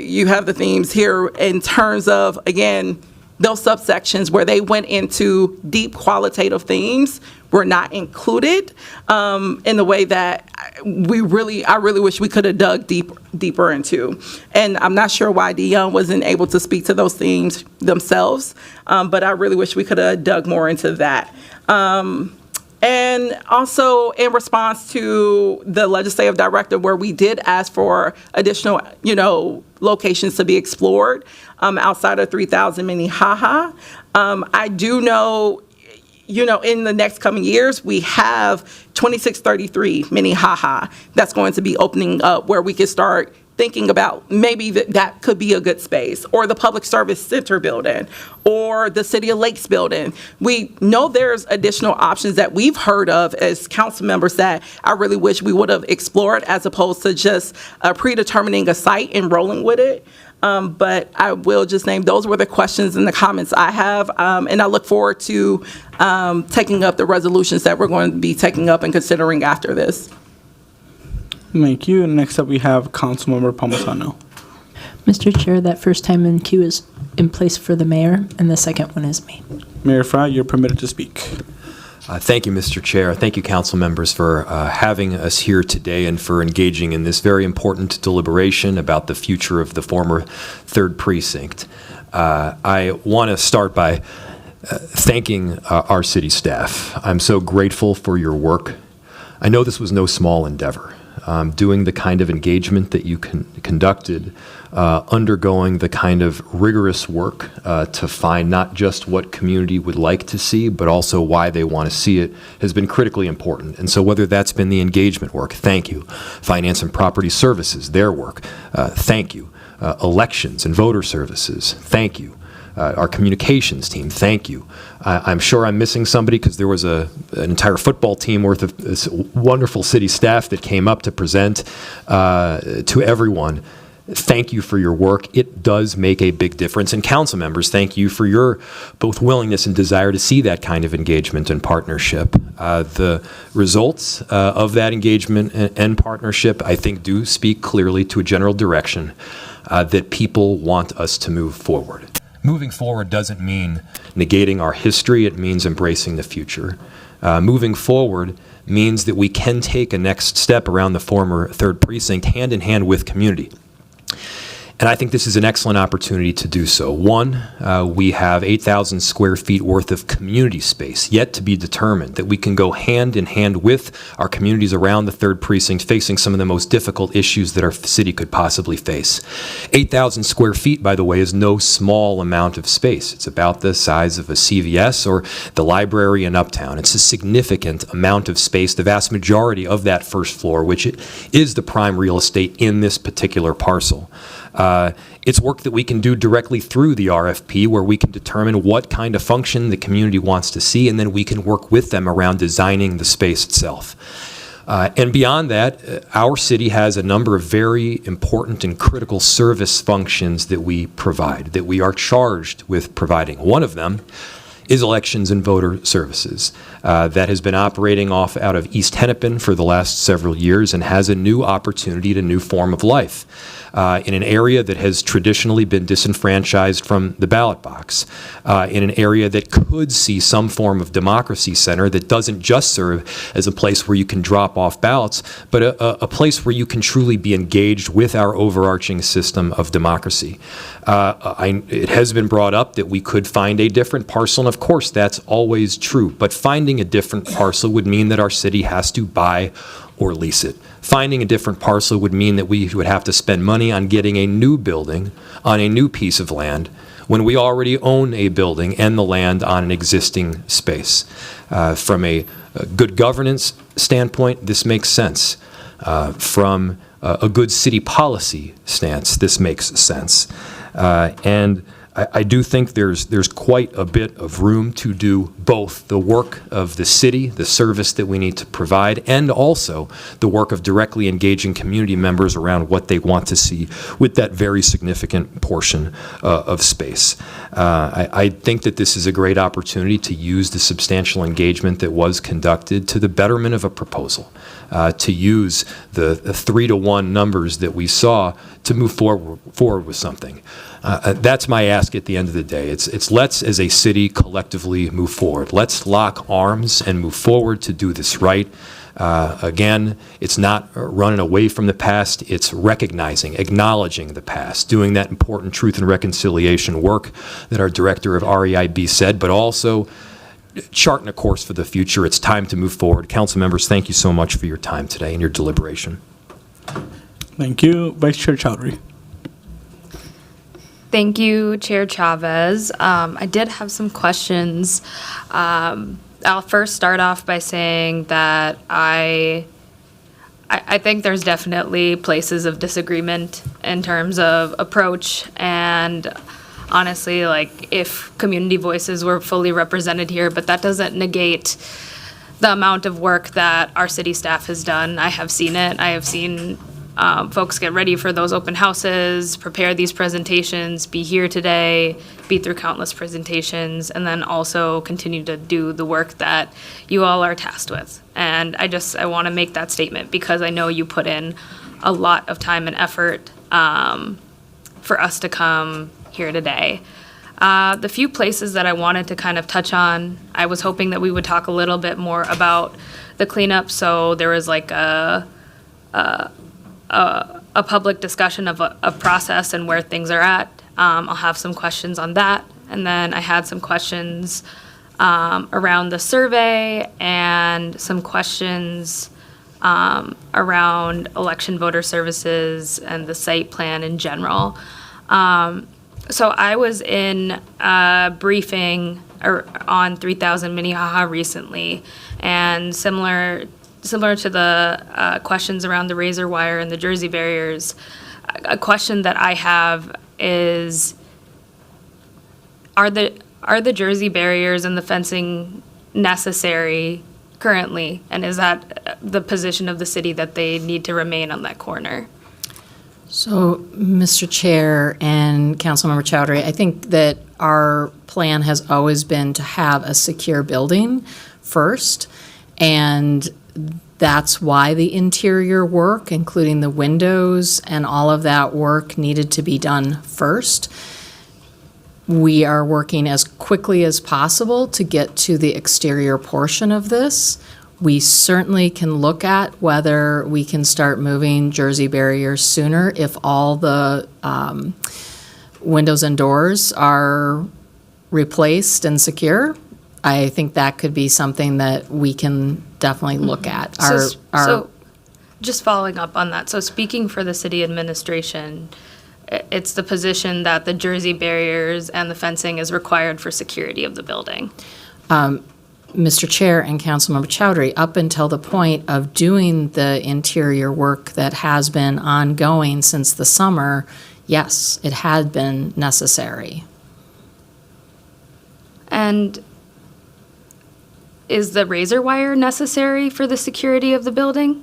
you have the themes here in terms of, again, those subsections where they went into deep qualitative themes were not included in the way that I really wish we could have dug deeper into. And I'm not sure why DeYoung wasn't able to speak to those themes themselves, but I really wish we could have dug more into that. And also in response to the legislative directive where we did ask for additional, locations to be explored outside of 3000 Minnehaha. I do know, in the next coming years, we have 2633 Minnehaha that's going to be opening up where we can start thinking about maybe that could be a good space, or the Public Service Center building, or the City of Lakes building. We know there's additional options that we've heard of as council members that I really wish we would have explored, as opposed to just predetermining a site and rolling with it. But I will just name those were the questions and the comments I have, and I look forward to taking up the resolutions that we're going to be taking up and considering after this. Thank you. And next up, we have Councilmember Palmisano. Mr. Chair, that first time in queue is in place for the mayor, and the second one is me. Mayor Fry, you're permitted to speak. Thank you, Mr. Chair. Thank you, council members, for having us here today and for engaging in this very important deliberation about the future of the former 3rd Precinct. I want to start by thanking our city staff. I'm so grateful for your work. I know this was no small endeavor. Doing the kind of engagement that you conducted, undergoing the kind of rigorous work to find not just what community would like to see, but also why they want to see it, has been critically important. And so whether that's been the engagement work, thank you. Finance and Property Services, their work, thank you. Elections and voter services, thank you. Our communications team, thank you. I'm sure I'm missing somebody because there was an entire football team worth of this wonderful city staff that came up to present to everyone. Thank you for your work. It does make a big difference. And council members, thank you for your both willingness and desire to see that kind of engagement and partnership. The results of that engagement and partnership, I think, do speak clearly to a general direction that people want us to move forward. Moving forward doesn't mean negating our history. It means embracing the future. Moving forward means that we can take a next step around the former 3rd Precinct hand in hand with community. And I think this is an excellent opportunity to do so. One, we have 8,000 square feet worth of community space yet to be determined that we can go hand in hand with our communities around the 3rd Precinct facing some of the most difficult issues that our city could possibly face. 8,000 square feet, by the way, is no small amount of space. It's about the size of a CVS or the library in Uptown. It's a significant amount of space, the vast majority of that first floor, which is the prime real estate in this particular parcel. It's work that we can do directly through the RFP, where we can determine what kind of function the community wants to see, and then we can work with them around designing the space itself. And beyond that, our city has a number of very important and critical service functions that we provide, that we are charged with providing. One of them is elections and voter services. That has been operating out of East Hennepin for the last several years and has a new opportunity and a new form of life in an area that has traditionally been disenfranchised from the ballot box, in an area that could see some form of democracy center that doesn't just serve as a place where you can drop off ballots, but a place where you can truly be engaged with our overarching system of democracy. It has been brought up that we could find a different parcel, and of course that's always true, but finding a different parcel would mean that our city has to buy or lease it. Finding a different parcel would mean that we would have to spend money on getting a new building on a new piece of land when we already own a building and the land on an existing space. From a good governance standpoint, this makes sense. From a good city policy stance, this makes sense. And I do think there's quite a bit of room to do both the work of the city, the service that we need to provide, and also the work of directly engaging community members around what they want to see with that very significant portion of space. I think that this is a great opportunity to use the substantial engagement that was conducted to the betterment of a proposal, to use the 3-to-1 numbers that we saw to move forward with something. That's my ask at the end of the day. It's let's, as a city, collectively move forward. Let's lock arms and move forward to do this right. Again, it's not running away from the past. It's recognizing, acknowledging the past, doing that important truth and reconciliation work that our director of REIB said, but also charting a course for the future. It's time to move forward. Council members, thank you so much for your time today and your deliberation. Thank you. Vice Chair Chowdhury. Thank you, Chair Chavez. I did have some questions. I'll first start off by saying that I think there's definitely places of disagreement in terms of approach, and honestly, like, if community voices were fully represented here, but that doesn't negate the amount of work that our city staff has done. I have seen it. I have seen folks get ready for those open houses, prepare these presentations, be here today, be through countless presentations, and then also continue to do the work that you all are tasked with. And I want to make that statement because I know you put in a lot of time and effort for us to come here today. The few places that I wanted to kind of touch on, I was hoping that we would talk a little bit more about the cleanup. So there was like a public discussion of a process and where things are at. I'll have some questions on that. And then I had some questions around the survey and some questions around election voter services and the site plan in general. So I was in a briefing on 3000 Minnehaha recently, and similar to the questions around the razor wire and the Jersey barriers, a question that I have is, are the Jersey barriers and the fencing necessary currently? And is that the position of the city that they need to remain on that corner? So, Mr. Chair and Councilmember Chowdhury, I think that our plan has always been to have a secure building first, and that's why the interior work, including the windows and all of that work, needed to be done first. We are working as quickly as possible to get to the exterior portion of this. We certainly can look at whether we can start moving Jersey barriers sooner if all the windows and doors are replaced and secure. I think that could be something that we can definitely look at. So just following up on that, so speaking for the city administration, it's the position that the Jersey barriers and the fencing is required for security of the building. Mr. Chair and Councilmember Chowdhury, up until the point of doing the interior work that has been ongoing since the summer, yes, it had been necessary. And is the razor wire necessary for the security of the building?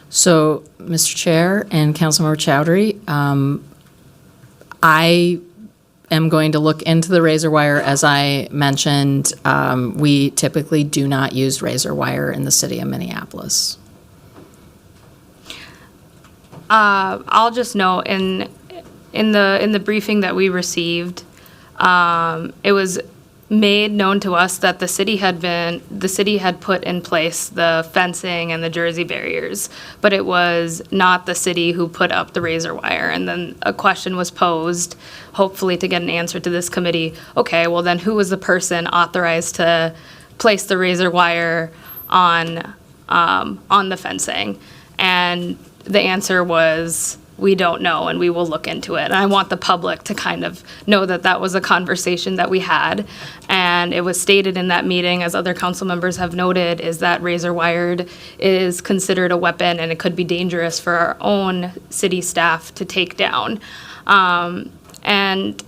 So, Mr. Chair and Councilmember Chowdhury, I am going to look into the razor wire. As I mentioned, we typically do not use razor wire in the city of Minneapolis. I'll just note in the briefing that we received, it was made known to us that the city had put in place the fencing and the Jersey barriers, but it was not the city who put up the razor wire. And then a question was posed, hopefully to get an answer to this committee. Okay, well then who was the person authorized to place the razor wire on the fencing? And the answer was, we don't know, and we will look into it. And I want the public to kind of know that that was a conversation that we had. And it was stated in that meeting, as other council members have noted, is that razor wired is considered a weapon and it could be dangerous for our own city staff to take down. And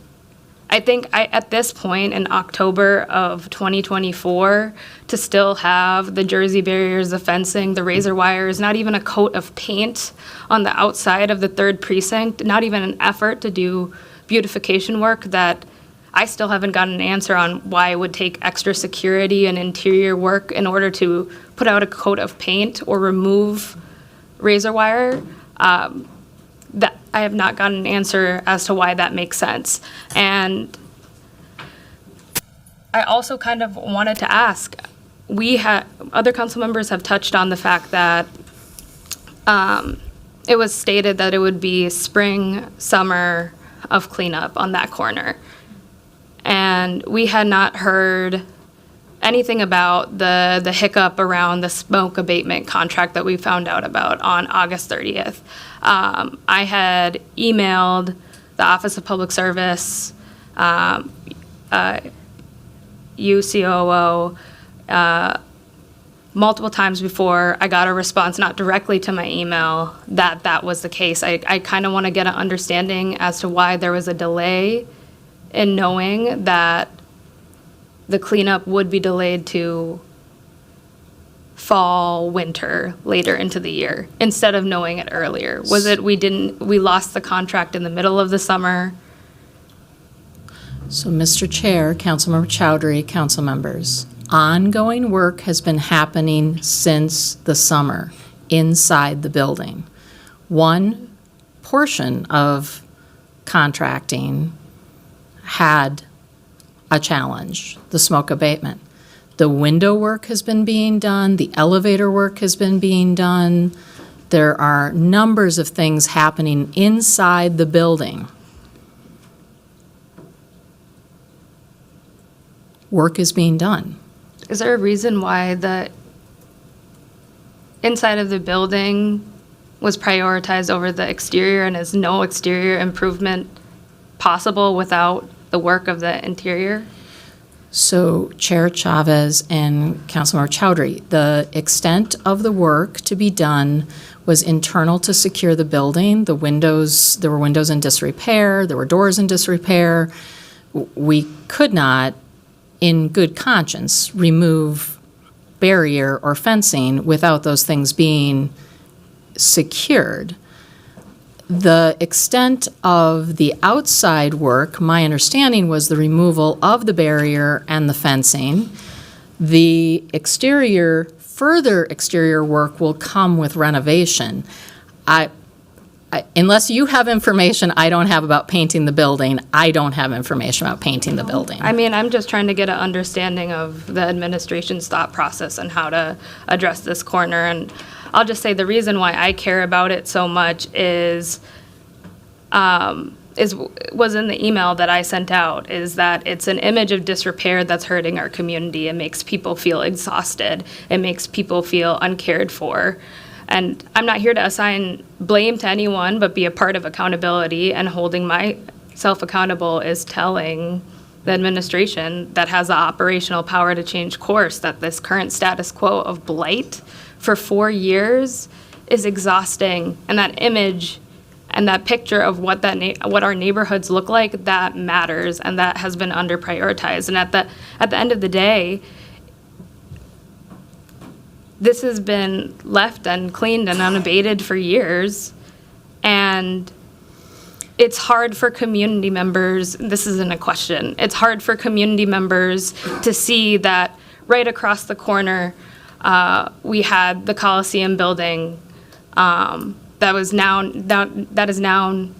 I think at this point in October of 2024, to still have the Jersey barriers, the fencing, the razor wires, not even a coat of paint on the outside of the 3rd precinct, not even an effort to do beautification work, that I still haven't gotten an answer on why it would take extra security and interior work in order to put out a coat of paint or remove razor wire. That I have not gotten an answer as to why that makes sense. And I also kind of wanted to ask, other council members have touched on the fact that it was stated that it would be spring, summer of cleanup on that corner. And we had not heard anything about the hiccup around the smoke abatement contract that we found out about on August 30th. I had emailed the Office of Public Service, UCOO, multiple times before I got a response, not directly to my email, that was the case. I kind of want to get an understanding as to why there was a delay in knowing that the cleanup would be delayed to fall, winter, later into the year, instead of knowing it earlier. Was it we lost the contract in the middle of the summer? So, Mr. Chair, Councilmember Chowdhury, council members, ongoing work has been happening since the summer inside the building. One portion of contracting had a challenge, the smoke abatement. The window work has been being done, the elevator work has been being done. There are numbers of things happening inside the building. Work is being done. Is there a reason why the inside of the building was prioritized over the exterior, and is no exterior improvement possible without the work of the interior? So, Chair Chavez and Councilmember Chowdhury, the extent of the work to be done was internal to secure the building. The windows, there were windows in disrepair, there were doors in disrepair. We could not, in good conscience, remove barrier or fencing without those things being secured. The extent of the outside work, my understanding was the removal of the barrier and the fencing. The exterior, further exterior work will come with renovation. Unless you have information I don't have about painting the building, I don't have information about painting the building. I mean, I'm just trying to get an understanding of the administration's thought process and how to address this corner. And I'll just say the reason why I care about it so much was in the email that I sent out, is that it's an image of disrepair that's hurting our community. It makes people feel exhausted. It makes people feel uncared for. And I'm not here to assign blame to anyone, but be a part of accountability, and holding myself accountable is telling the administration that has the operational power to change course that this current status quo of blight for 4 years is exhausting. And that image and that picture of what our neighborhoods look like, that matters, and that has been under prioritized. And at the end of the day, this has been left uncleaned and unabated for years, and it's hard for community members, this isn't a question, it's hard for community members to see that right across the corner, we had the Coliseum building that is now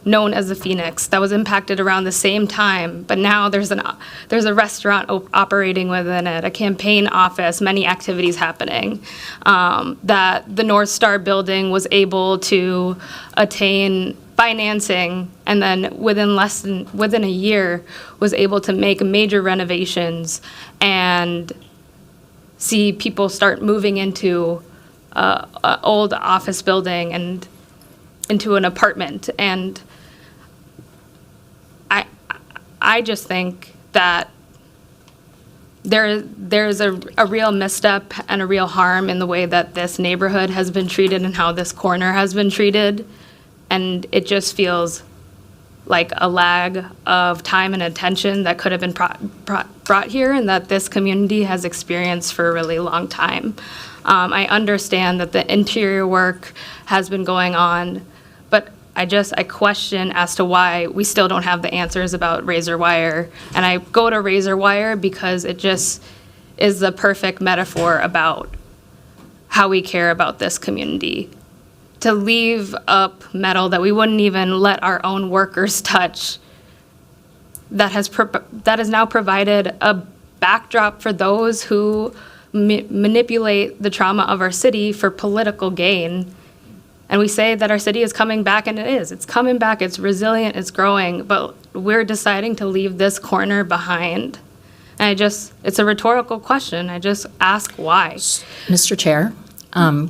known as the Phoenix, that was impacted around the same time, but now there's a restaurant operating within it, a campaign office, many activities happening. That the North Star building was able to attain financing, and then within a year was able to make major renovations and see people start moving into a old office building and into an apartment. And I just think that there's a real misstep and a real harm in the way that this neighborhood has been treated and how this corner has been treated. And it just feels like a lag of time and attention that could have been brought here, and that this community has experienced for a really long time. I understand that the interior work has been going on, but I question as to why we still don't have the answers about razor wire. And I go to razor wire because it just is the perfect metaphor about how we care about this community. To leave up metal that we wouldn't even let our own workers touch, that has now provided a backdrop for those who manipulate the trauma of our city for political gain. And we say that our city is coming back, and it is. It's coming back, it's resilient, it's growing, but we're deciding to leave this corner behind. And it's a rhetorical question. I just ask why. Mr. Chair, I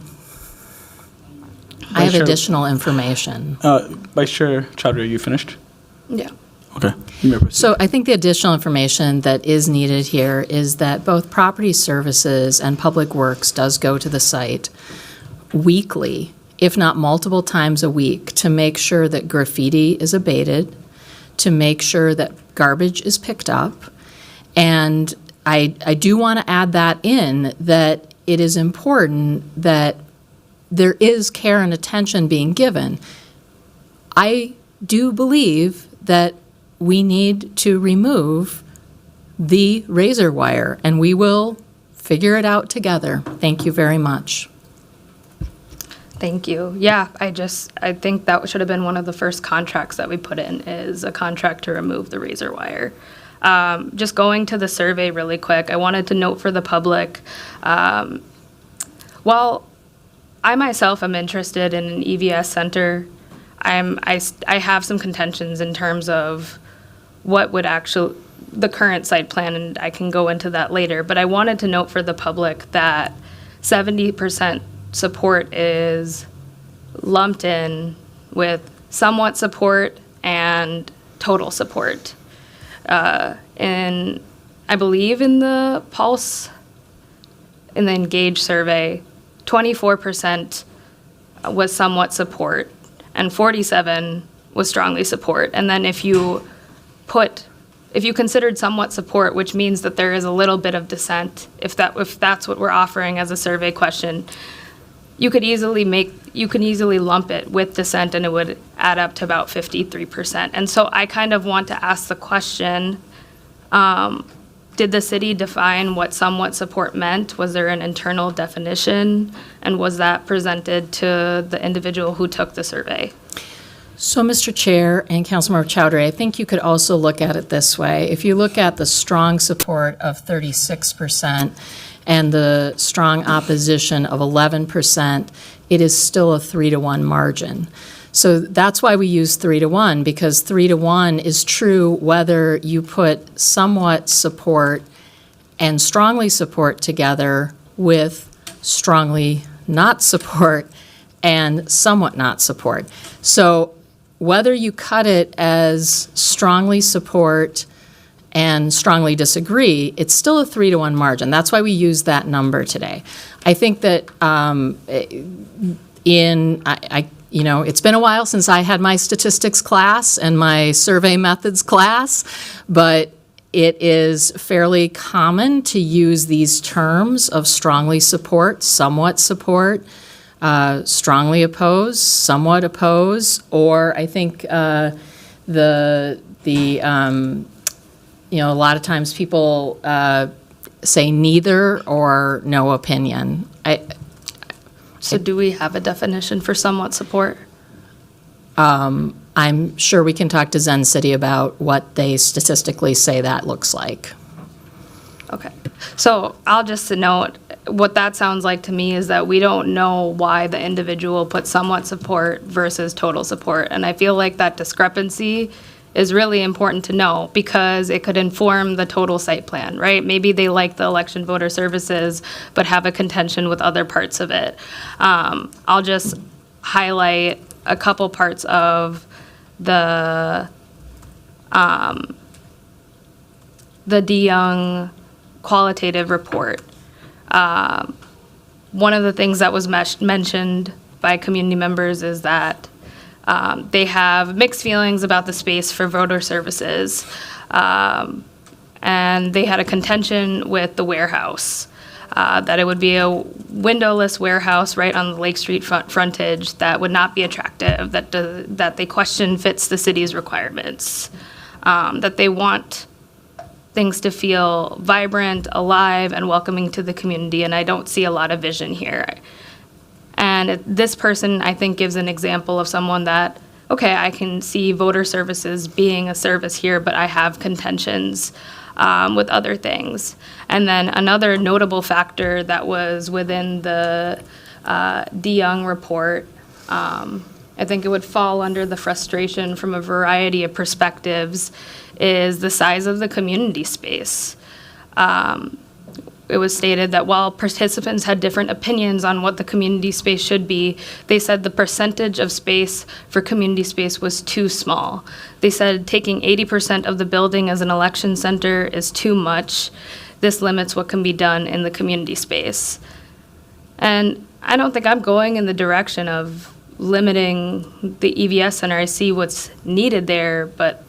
have additional information. Vice Chair Chowdhury, are you finished? Yeah. Okay. You may proceed. So I think the additional information that is needed here is that both Property Services and Public Works does go to the site weekly, if not multiple times a week, to make sure that graffiti is abated, to make sure that garbage is picked up. And I do want to add that in, that it is important that there is care and attention being given. I do believe that we need to remove the razor wire, and we will figure it out together. Thank you very much. Thank you. Yeah, I think that should have been one of the first contracts that we put in, is a contract to remove the razor wire. Just going to the survey really quick, I wanted to note for the public, while I myself am interested in an EVS center, I have some contentions in terms of what would the current site plan, and I can go into that later, but I wanted to note for the public that 70% support is lumped in with somewhat support and total support. And I believe in the Pulse, in the Engage survey, 24% was somewhat support and 47% was strongly support. And then if you considered somewhat support, which means that there is a little bit of dissent, if that's what we're offering as a survey question, you could easily lump it with dissent, and it would add up to about 53%. And so I kind of want to ask the question, did the city define what somewhat support meant? Was there an internal definition? And was that presented to the individual who took the survey? So, Mr. Chair and Councilmember Chowdhury, I think you could also look at it this way. If you look at the strong support of 36% and the strong opposition of 11%, it is still a 3-to-1 margin. So that's why we use 3-to-1, because 3-to-1 is true whether you put somewhat support and strongly support together with strongly not support and somewhat not support. So whether you cut it as strongly support and strongly disagree, it's still a 3-to-1 margin. That's why we use that number today. I think that it's been a while since I had my statistics class and my survey methods class, but it is fairly common to use these terms of strongly support, somewhat support, strongly oppose, somewhat oppose, or I think a lot of times people say neither or no opinion. So do we have a definition for somewhat support? I'm sure we can talk to Zen City about what they statistically say that looks like. Okay. So I'll just note, what that sounds like to me is that we don't know why the individual put somewhat support versus total support. And I feel like that discrepancy is really important to know because it could inform the total site plan, right? Maybe they like the election voter services but have a contention with other parts of it. I'll just highlight a couple parts of the DeYoung qualitative report. One of the things that was mentioned by community members is that they have mixed feelings about the space for voter services, and they had a contention with the warehouse, that it would be a windowless warehouse right on the Lake Street frontage that would not be attractive, that they question fits the city's requirements, that they want things to feel vibrant, alive, and welcoming to the community, and I don't see a lot of vision here. And this person, I think, gives an example of someone that, okay, I can see voter services being a service here, but I have contentions with other things. And then another notable factor that was within the DeYoung report, I think it would fall under the frustration from a variety of perspectives, is the size of the community space. It was stated that while participants had different opinions on what the community space should be, they said the percentage of space for community space was too small. They said taking 80% of the building as an election center is too much. This limits what can be done in the community space. And I don't think I'm going in the direction of limiting the EVS center. I see what's needed there, but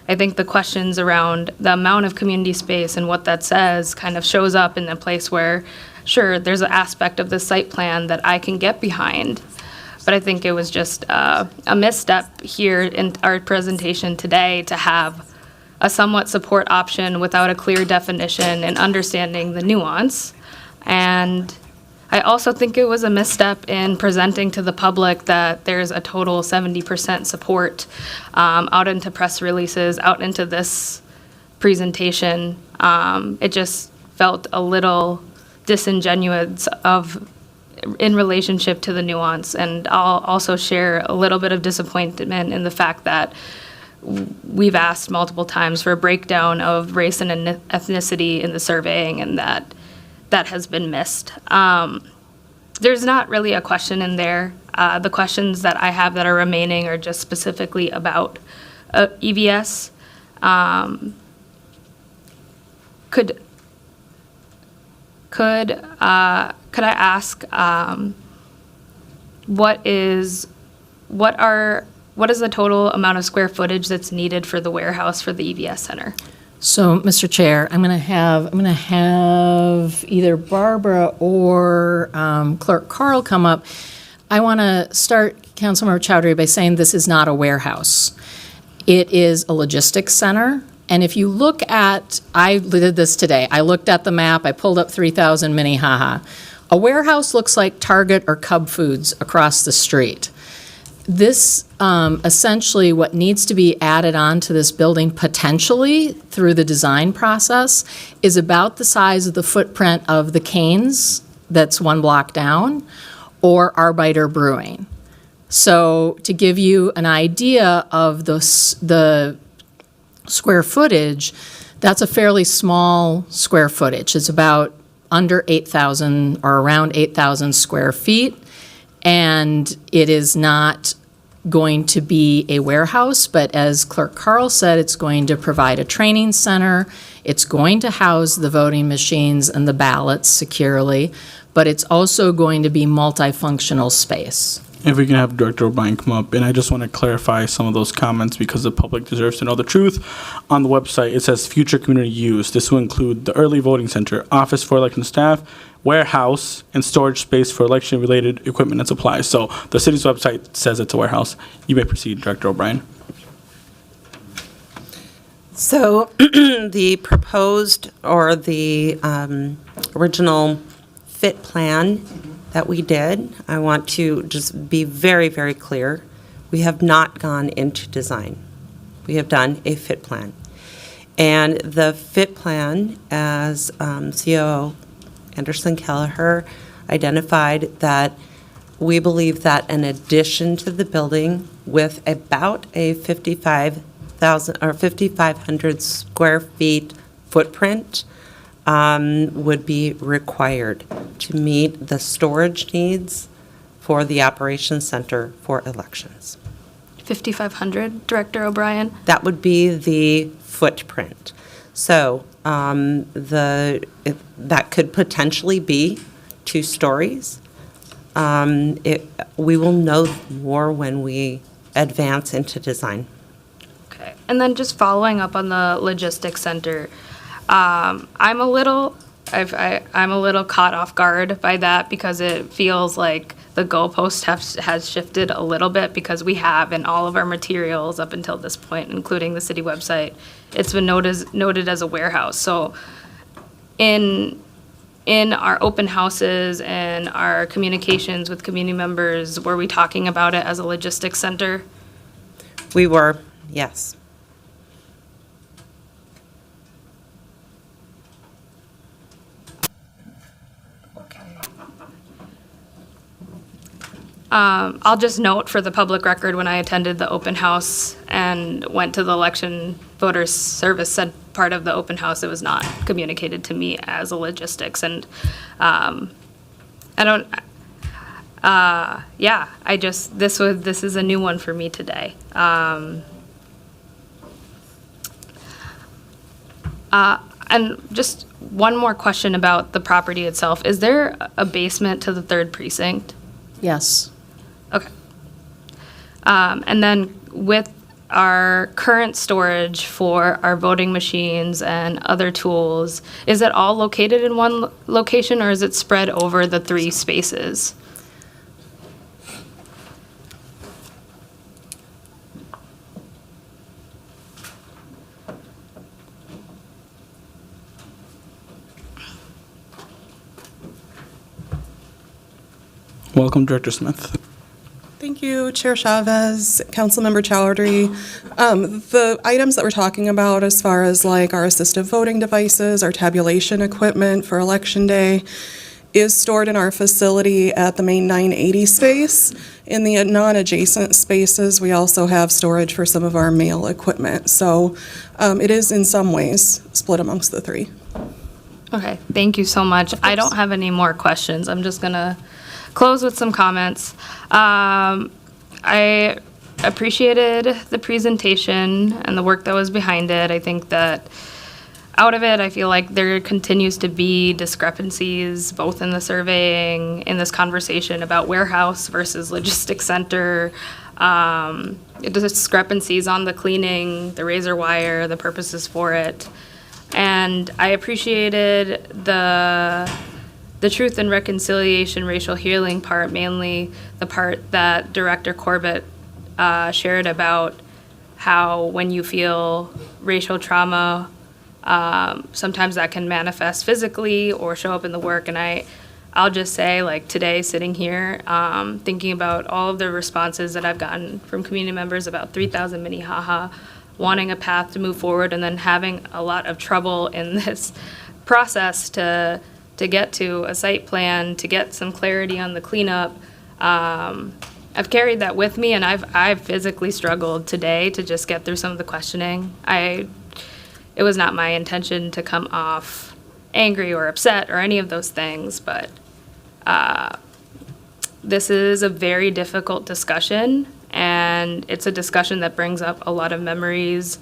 I think the questions around the amount of community space and what that says kind of shows up in a place where, sure, there's an aspect of the site plan that I can get behind. But I think it was just a misstep here in our presentation today to have a somewhat support option without a clear definition and understanding the nuance. And I also think it was a misstep in presenting to the public that there's a total 70% support out into press releases, out into this presentation. It just felt a little disingenuous in relationship to the nuance. And I'll also share a little bit of disappointment in the fact that we've asked multiple times for a breakdown of race and ethnicity in the surveying, and that has been missed. There's not really a question in there. The questions that I have that are remaining are just specifically about EVS. Could I ask what is the total amount of square footage that's needed for the warehouse for the EVS center? So, Mr. Chair, I'm going to have either Barbara or Clerk Carl come up. I want to start, Councilmember Chowdhury, by saying this is not a warehouse. It is a logistics center. And if you look at, I did this today, I looked at the map, I pulled up 3000 Minnehaha. A warehouse looks like Target or Cub Foods across the street. This, essentially, what needs to be added on to this building potentially through the design process is about the size of the footprint of the Canes that's one block down, or Arbiter Brewing. So to give you an idea of the square footage, that's a fairly small square footage. It's about under 8,000 or around 8,000 square feet, and it is not going to be a warehouse, but as Clerk Carl said, it's going to provide a training center. It's going to house the voting machines and the ballots securely, but it's also going to be multifunctional space. If we can have Director O'Brien come up, and I just want to clarify some of those comments because the public deserves to know the truth. On the website, it says future community use. This will include the early voting center, office for election staff, warehouse, and storage space for election-related equipment and supplies. So the city's website says it's a warehouse. You may proceed, Director O'Brien. So the proposed or the original fit plan that we did, I want to just be very, very clear. We have not gone into design. We have done a fit plan. And the fit plan, as COO Anderson Kelleher identified, that we believe that an addition to the building with about a 5,500 square feet footprint would be required to meet the storage needs for the operations center for elections. 5,500, Director O'Brien? That would be the footprint. So that could potentially be 2 stories. We will know more when we advance into design. Okay. And then just following up on the logistics center, I'm a little caught off guard by that because it feels like the goalpost has shifted a little bit because we have in all of our materials up until this point, including the city website, it's been noted as a warehouse. So in our open houses and our communications with community members, were we talking about it as a logistics center? We were, yes. I'll just note for the public record, when I attended the open house and went to the election voter service part of the open house, it was not communicated to me as a logistics. And this is a new one for me today. And just one more question about the property itself. Is there a basement to the 3rd precinct? Yes. Okay. And then with our current storage for our voting machines and other tools, is it all located in one location or is it spread over the 3 spaces? Welcome, Director Smith. Thank you, Chair Chavez, Councilmember Chowdhury. The items that we're talking about as far as like our assistive voting devices, our tabulation equipment for Election Day is stored in our facility at the main 980 space. In the non-adjacent spaces, we also have storage for some of our mail equipment. So it is in some ways split amongst the 3. Okay, thank you so much. I don't have any more questions. I'm just gonna close with some comments. I appreciated the presentation and the work that was behind it. I think that out of it, I feel like there continues to be discrepancies, both in the surveying, in this conversation about warehouse versus logistics center, discrepancies on the cleaning, the razor wire, the purposes for it. And I appreciated the Truth and Reconciliation racial healing part, mainly the part that Director Corbett shared about how when you feel racial trauma, sometimes that can manifest physically or show up in the work. And I'll just say, like today, sitting here, thinking about all of the responses that I've gotten from community members about 3,000 Minnehaha, wanting a path to move forward, and then having a lot of trouble in this process to get to a site plan, to get some clarity on the cleanup. I've carried that with me, and I've physically struggled today to just get through some of the questioning. It was not my intention to come off angry or upset or any of those things, but this is a very difficult discussion, and it's a discussion that brings up a lot of memories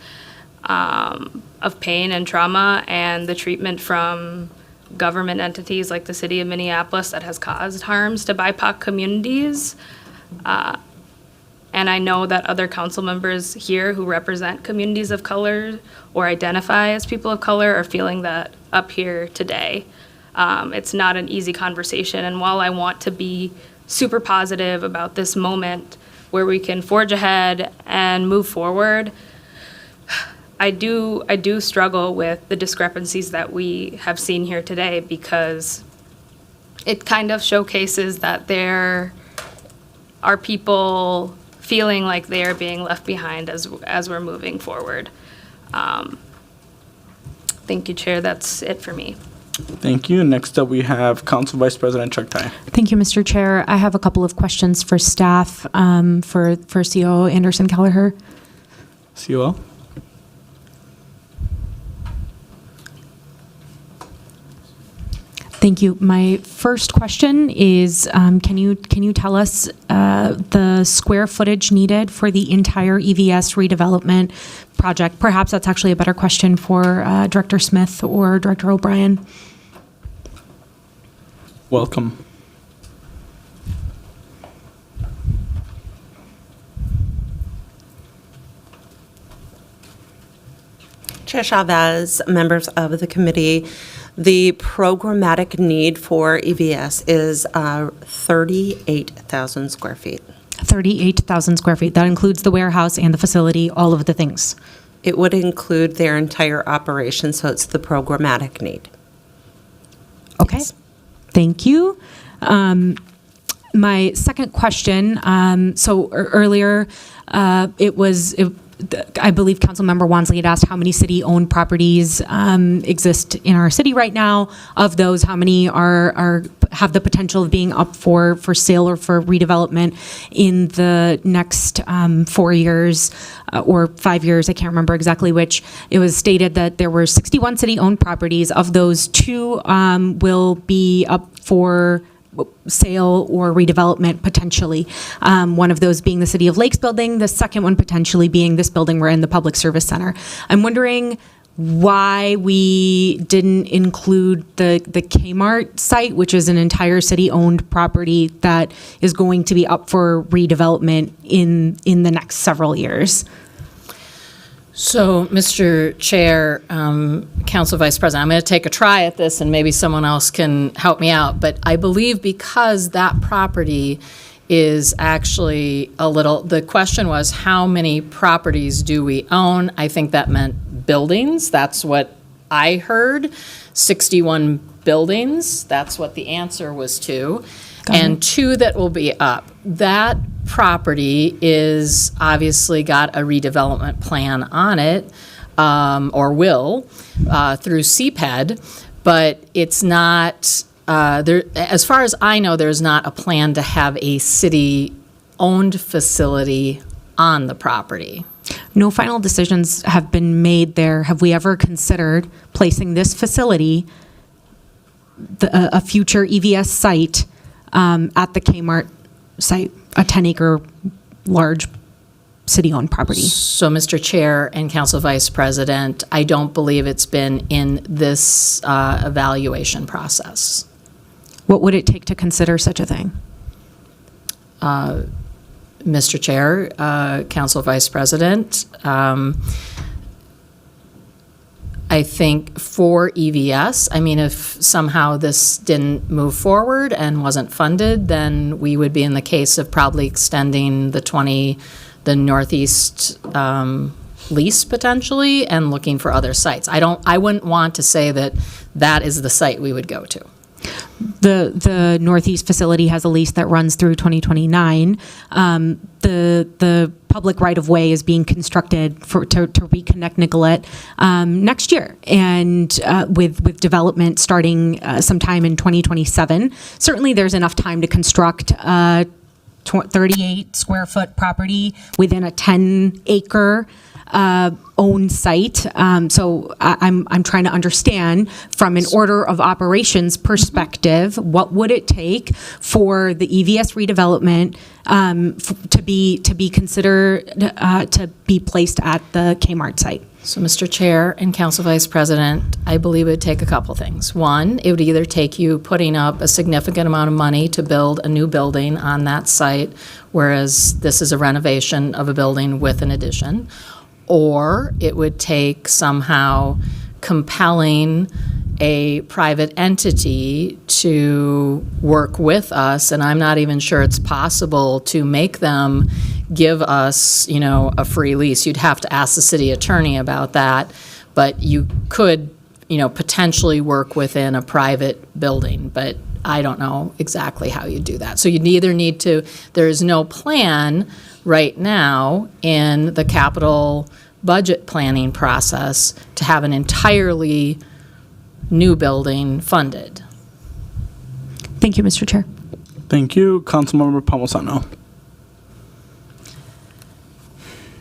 of pain and trauma and the treatment from government entities like the city of Minneapolis that has caused harms to BIPOC communities. And I know that other council members here who represent communities of color or identify as people of color are feeling that up here today. It's not an easy conversation, and while I want to be super positive about this moment where we can forge ahead and move forward, I do struggle with the discrepancies that we have seen here today, because it kind of showcases that there are people feeling like they are being left behind as we're moving forward. Thank you, Chair. That's it for me. Thank you. Next up, we have Council Vice President Chuck Tai. Thank you, Mr. Chair. I have a couple of questions for staff, for COO Anderson Kelleher. COO? Thank you. My first question is, can you tell us the square footage needed for the entire EVS redevelopment project? Perhaps that's actually a better question for Director Smith or Director O'Brien. Welcome. Chair Chavez, members of the committee, the programmatic need for EVS is 38,000 square feet. 38,000 square feet. That includes the warehouse and the facility, all of the things. It would include their entire operation, so it's the programmatic need. Okay. Yes. Thank you. My second question, earlier, I believe Councilmember Wansley had asked how many city-owned properties exist in our city right now. Of those, how many have the potential of being up for sale or for redevelopment in the next 4 years or 5 years? I can't remember exactly which. It was stated that there were 61 city-owned properties. Of those, 2 will be up for sale or redevelopment potentially. One of those being the City of Lakes building, the second one potentially being this building we're in, the Public Service Center. I'm wondering why we didn't include the Kmart site, which is an entire city-owned property that is going to be up for redevelopment in the next several years. So, Mr. Chair, Council Vice President, I'm going to take a try at this and maybe someone else can help me out. But I believe because that property is actually the question was how many properties do we own? I think that meant buildings. That's what I heard. 61 buildings. That's what the answer was to. And 2 that will be up. That property is obviously got a redevelopment plan on it, or will, through CPED, but it's not, as far as I know, there's not a plan to have a city-owned facility on the property. No final decisions have been made there. Have we ever considered placing this facility, a future EVS site, at the Kmart site, a 10-acre large city-owned property? So, Mr. Chair and Council Vice President, I don't believe it's been in this evaluation process. What would it take to consider such a thing? Mr. Chair, Council Vice President, I think for EVS, I mean, if somehow this didn't move forward and wasn't funded, then we would be in the case of probably extending the Northeast lease potentially and looking for other sites. I wouldn't want to say that is the site we would go to. The Northeast facility has a lease that runs through 2029. The public right-of-way is being constructed to reconnect Nicollet next year, and with development starting sometime in 2027. Certainly there's enough time to construct 38 square foot property within a 10-acre own site. So I'm trying to understand from an order of operations perspective, what would it take for the EVS redevelopment to be considered to be placed at the Kmart site? So, Mr. Chair and Council Vice President, I believe it would take a couple things. One, it would either take you putting up a significant amount of money to build a new building on that site, whereas this is a renovation of a building with an addition. Or it would take somehow compelling a private entity to work with us, and I'm not even sure it's possible to make them give us, a free lease. You'd have to ask the city attorney about that, but you could, potentially work within a private building, but I don't know exactly how you do that. So you'd either need to, there is no plan right now in the capital budget planning process to have an entirely new building funded. Thank you, Mr. Chair. Thank you. Councilmember Palmisano.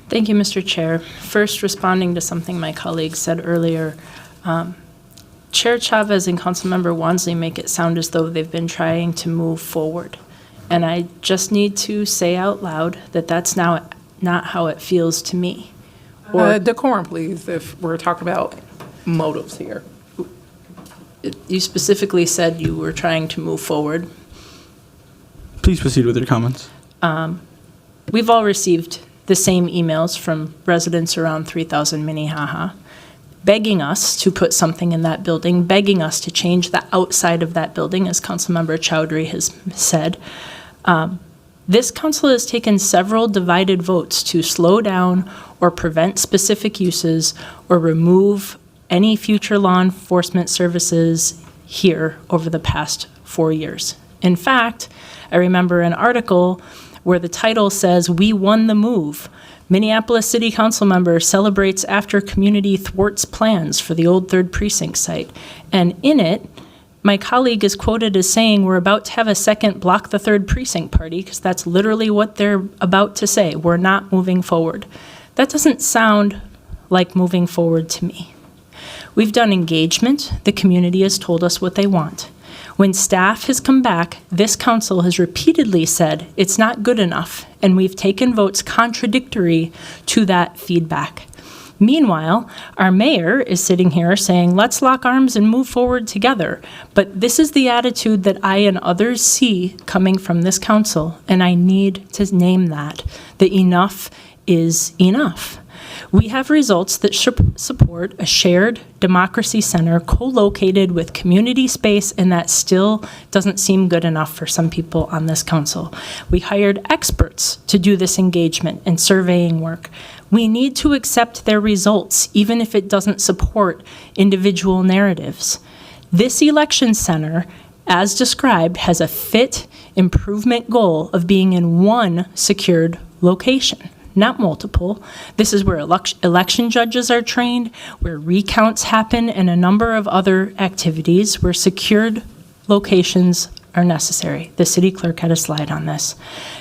Thank you, Mr. Chair. First, responding to something my colleague said earlier, Chair Chavez and Councilmember Wansley make it sound as though they've been trying to move forward. And I just need to say out loud that that's now not how it feels to me. Decorum, please, if we're talking about motives here. You specifically said you were trying to move forward. Please proceed with your comments. We've all received the same emails from residents around 3000 Minnehaha, begging us to put something in that building, begging us to change the outside of that building, as Councilmember Chowdhury has said. This council has taken several divided votes to slow down or prevent specific uses or remove any future law enforcement services here over the past 4 years. In fact, I remember an article where the title says, "We won the move. Minneapolis City Council member celebrates after community thwarts plans for the old 3rd Precinct site." And in it, my colleague is quoted as saying, "We're about to have a second Block the 3rd Precinct party," because that's literally what they're about to say. We're not moving forward. That doesn't sound like moving forward to me. We've done engagement. The community has told us what they want. When staff has come back, this council has repeatedly said it's not good enough, and we've taken votes contradictory to that feedback. Meanwhile, our mayor is sitting here saying, let's lock arms and move forward together. But this is the attitude that I and others see coming from this council, and I need to name that enough is enough. We have results that support a shared democracy center co-located with community space, and that still doesn't seem good enough for some people on this council. We hired experts to do this engagement and surveying work. We need to accept their results, even if it doesn't support individual narratives. This election center, as described, has a fit improvement goal of being in one secured location, not multiple. This is where election judges are trained, where recounts happen, and a number of other activities where secured locations are necessary. The city clerk had a slide on this.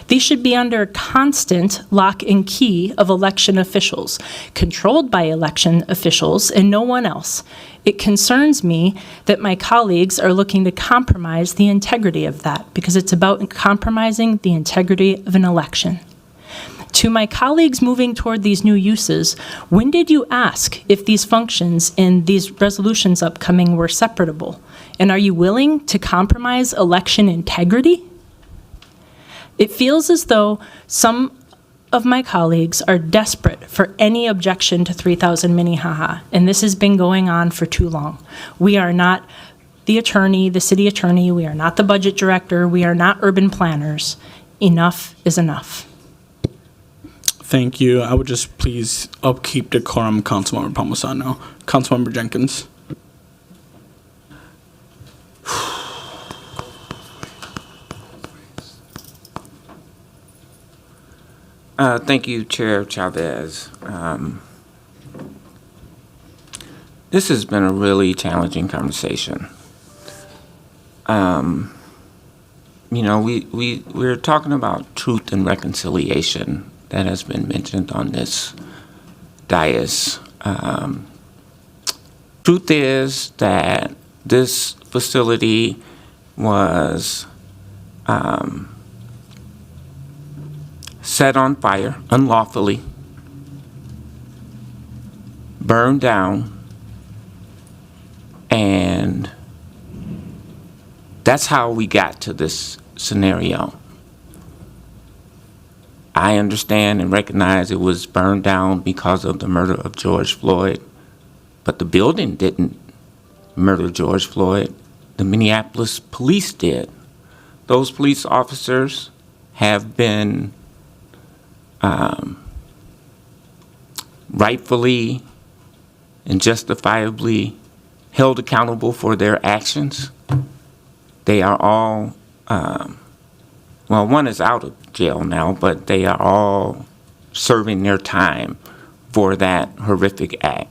These should be under constant lock and key of election officials, controlled by election officials and no one else. It concerns me that my colleagues are looking to compromise the integrity of that, because it's about compromising the integrity of an election. To my colleagues moving toward these new uses, when did you ask if these functions in these resolutions upcoming were separable? And are you willing to compromise election integrity? It feels as though some of my colleagues are desperate for any objection to 3000 Minnehaha, and this has been going on for too long. We are not the attorney, the city attorney, we are not the budget director, we are not urban planners. Enough is enough. Thank you. I would just please upkeep decorum, Councilmember Palmisano. Councilmember Jenkins. Thank you, Chair Chavez. This has been a really challenging conversation. We're talking about truth and reconciliation that has been mentioned on this dais. Truth is that this facility was set on fire unlawfully, burned down, and that's how we got to this scenario. I understand and recognize it was burned down because of the murder of George Floyd, but the building didn't murder George Floyd. The Minneapolis police did. Those police officers have been rightfully and justifiably held accountable for their actions. They are all, well, one is out of jail now, but they are all serving their time for that horrific act.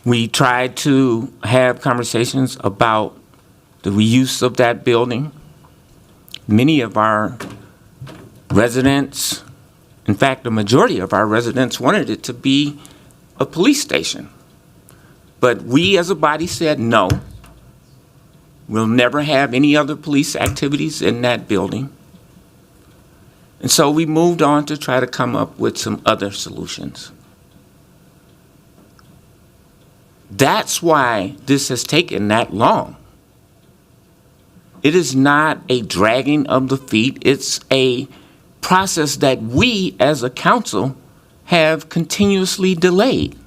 We tried to have conversations about the reuse of that building. Many of our residents, in fact, the majority of our residents wanted it to be a police station. But we as a body said no. We'll never have any other police activities in that building. And so we moved on to try to come up with some other solutions. That's why this has taken that long. It is not a dragging of the feet. It's a process that we as a council have continuously delayed.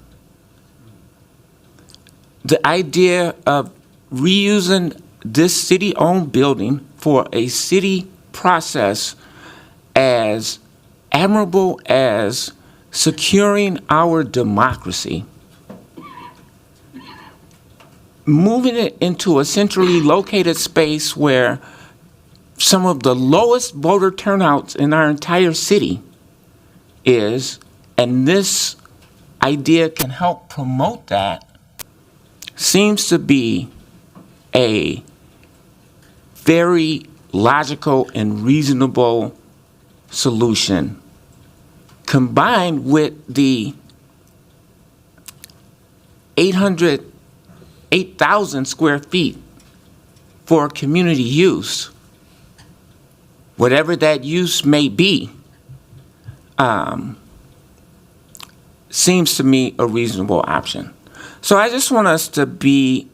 The idea of reusing this city-owned building for a city process as admirable as securing our democracy, moving it into a centrally located space where some of the lowest voter turnouts in our entire city is, and this idea can help promote that, seems to be a very logical and reasonable solution, combined with the 8,000 square feet for community use, whatever that use may be, seems to me a reasonable option. So I just want us to be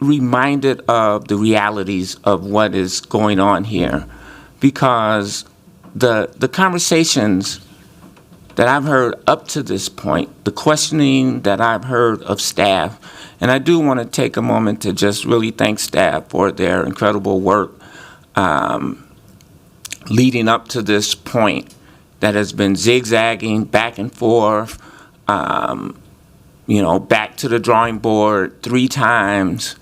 reminded of the realities of what is going on here, because the conversations that I've heard up to this point, the questioning that I've heard of staff, and I do want to take a moment to just really thank staff for their incredible work leading up to this point that has been zigzagging back and forth, back to the drawing board 3 times.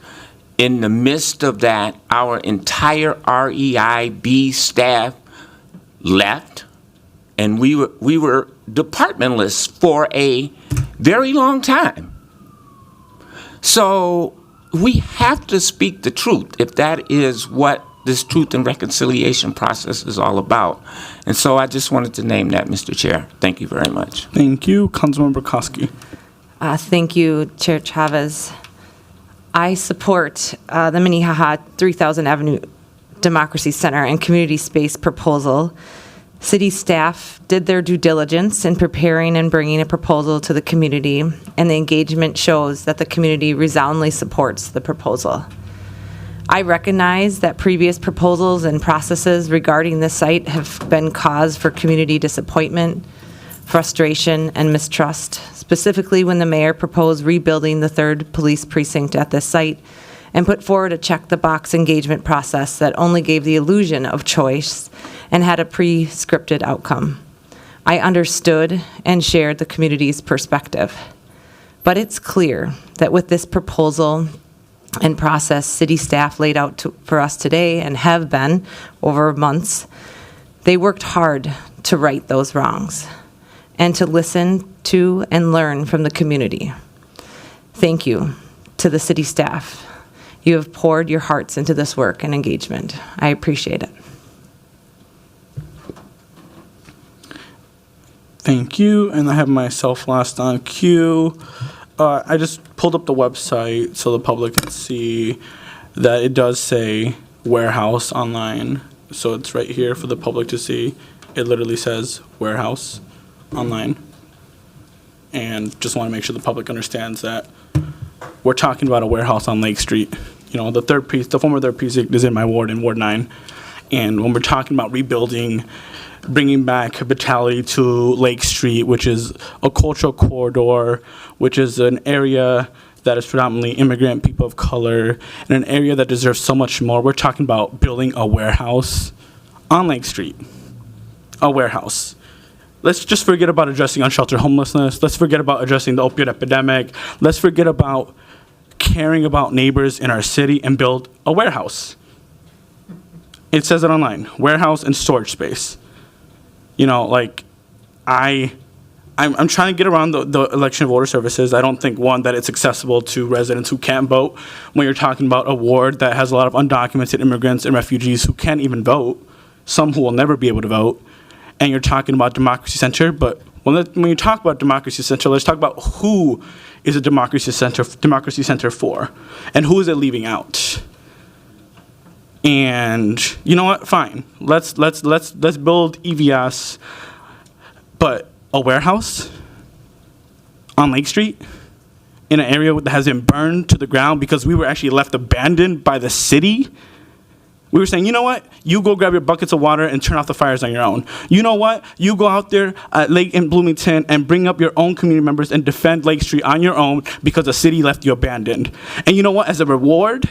In the midst of that, our entire REIB staff left, and we were departmentless for a very long time. So we have to speak the truth if that is what this truth and reconciliation process is all about. And so I just wanted to name that, Mr. Chair. Thank you very much. Thank you. Councilmember Koski. Thank you, Chair Chavez. I support the Minnehaha 3000 Avenue Democracy Center and Community Space proposal. City staff did their due diligence in preparing and bringing a proposal to the community, and the engagement shows that the community resoundingly supports the proposal. I recognize that previous proposals and processes regarding this site have been cause for community disappointment, frustration, and mistrust, specifically when the mayor proposed rebuilding the 3rd police precinct at this site and put forward a check-the-box engagement process that only gave the illusion of choice and had a pre-scripted outcome. I understood and shared the community's perspective. But it's clear that with this proposal and process city staff laid out for us today and have been over months, they worked hard to right those wrongs and to listen to and learn from the community. Thank you to the city staff. You have poured your hearts into this work and engagement. I appreciate it. Thank you. And I have myself last on cue. I just pulled up the website so the public can see that it does say warehouse online. So it's right here for the public to see. It literally says warehouse online. And just want to make sure the public understands that we're talking about a warehouse on Lake Street. You know, the former 3rd precinct is in my ward, in Ward 9. And when we're talking about rebuilding, bringing back vitality to Lake Street, which is a cultural corridor, which is an area that is predominantly immigrant people of color, and an area that deserves so much more. We're talking about building a warehouse on Lake Street. A warehouse. Let's just forget about addressing unsheltered homelessness. Let's forget about addressing the opioid epidemic. Let's forget about caring about neighbors in our city and build a warehouse. It says it online, warehouse and storage space. You know, like, I'm trying to get around the election of voter services. I don't think, one, that it's accessible to residents who can't vote when you're talking about a ward that has a lot of undocumented immigrants and refugees who can't even vote, some who will never be able to vote, and you're talking about Democracy Center. But when you talk about Democracy Center, let's talk about who is a Democracy Center for, and who is it leaving out? And you know what? Fine. Let's build EVS, but a warehouse on Lake Street in an area that has been burned to the ground because we were actually left abandoned by the city. We were saying, you know what? You go grab your buckets of water and turn off the fires on your own. You know what? You go out there at Lake in Bloomington and bring up your own community members and defend Lake Street on your own because the city left you abandoned. And you know what? As a reward,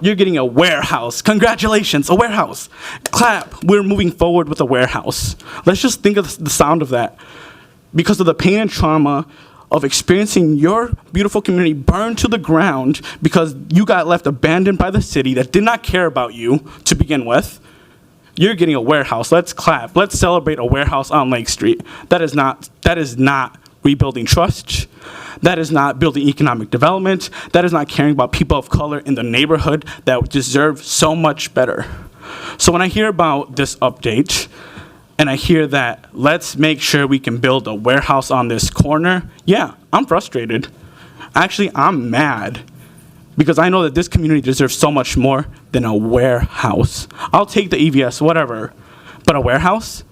you're getting a warehouse. Congratulations, a warehouse. Clap. We're moving forward with a warehouse. Let's just think of the sound of that. Because of the pain and trauma of experiencing your beautiful community burned to the ground because you got left abandoned by the city that did not care about you to begin with, you're getting a warehouse. Let's clap. Let's celebrate a warehouse on Lake Street. That is not rebuilding trust. That is not building economic development. That is not caring about people of color in the neighborhood that deserve so much better. So when I hear about this update, and I hear that let's make sure we can build a warehouse on this corner, yeah, I'm frustrated. Actually, I'm mad because I know that this community deserves so much more than a warehouse. I'll take the EVS, whatever, but a warehouse?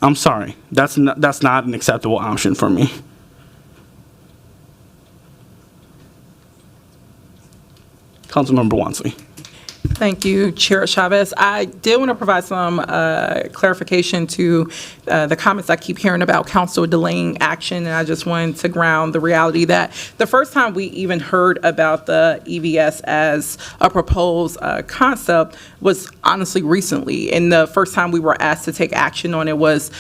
I'm sorry, that's not an acceptable option for me. Councilmember Wansley. Thank you, Chair Chavez. I did want to provide some clarification to the comments I keep hearing about council delaying action, and I just wanted to ground the reality that the first time we even heard about the EVS as a proposed concept was honestly recently, and the first time we were asked to take action on it was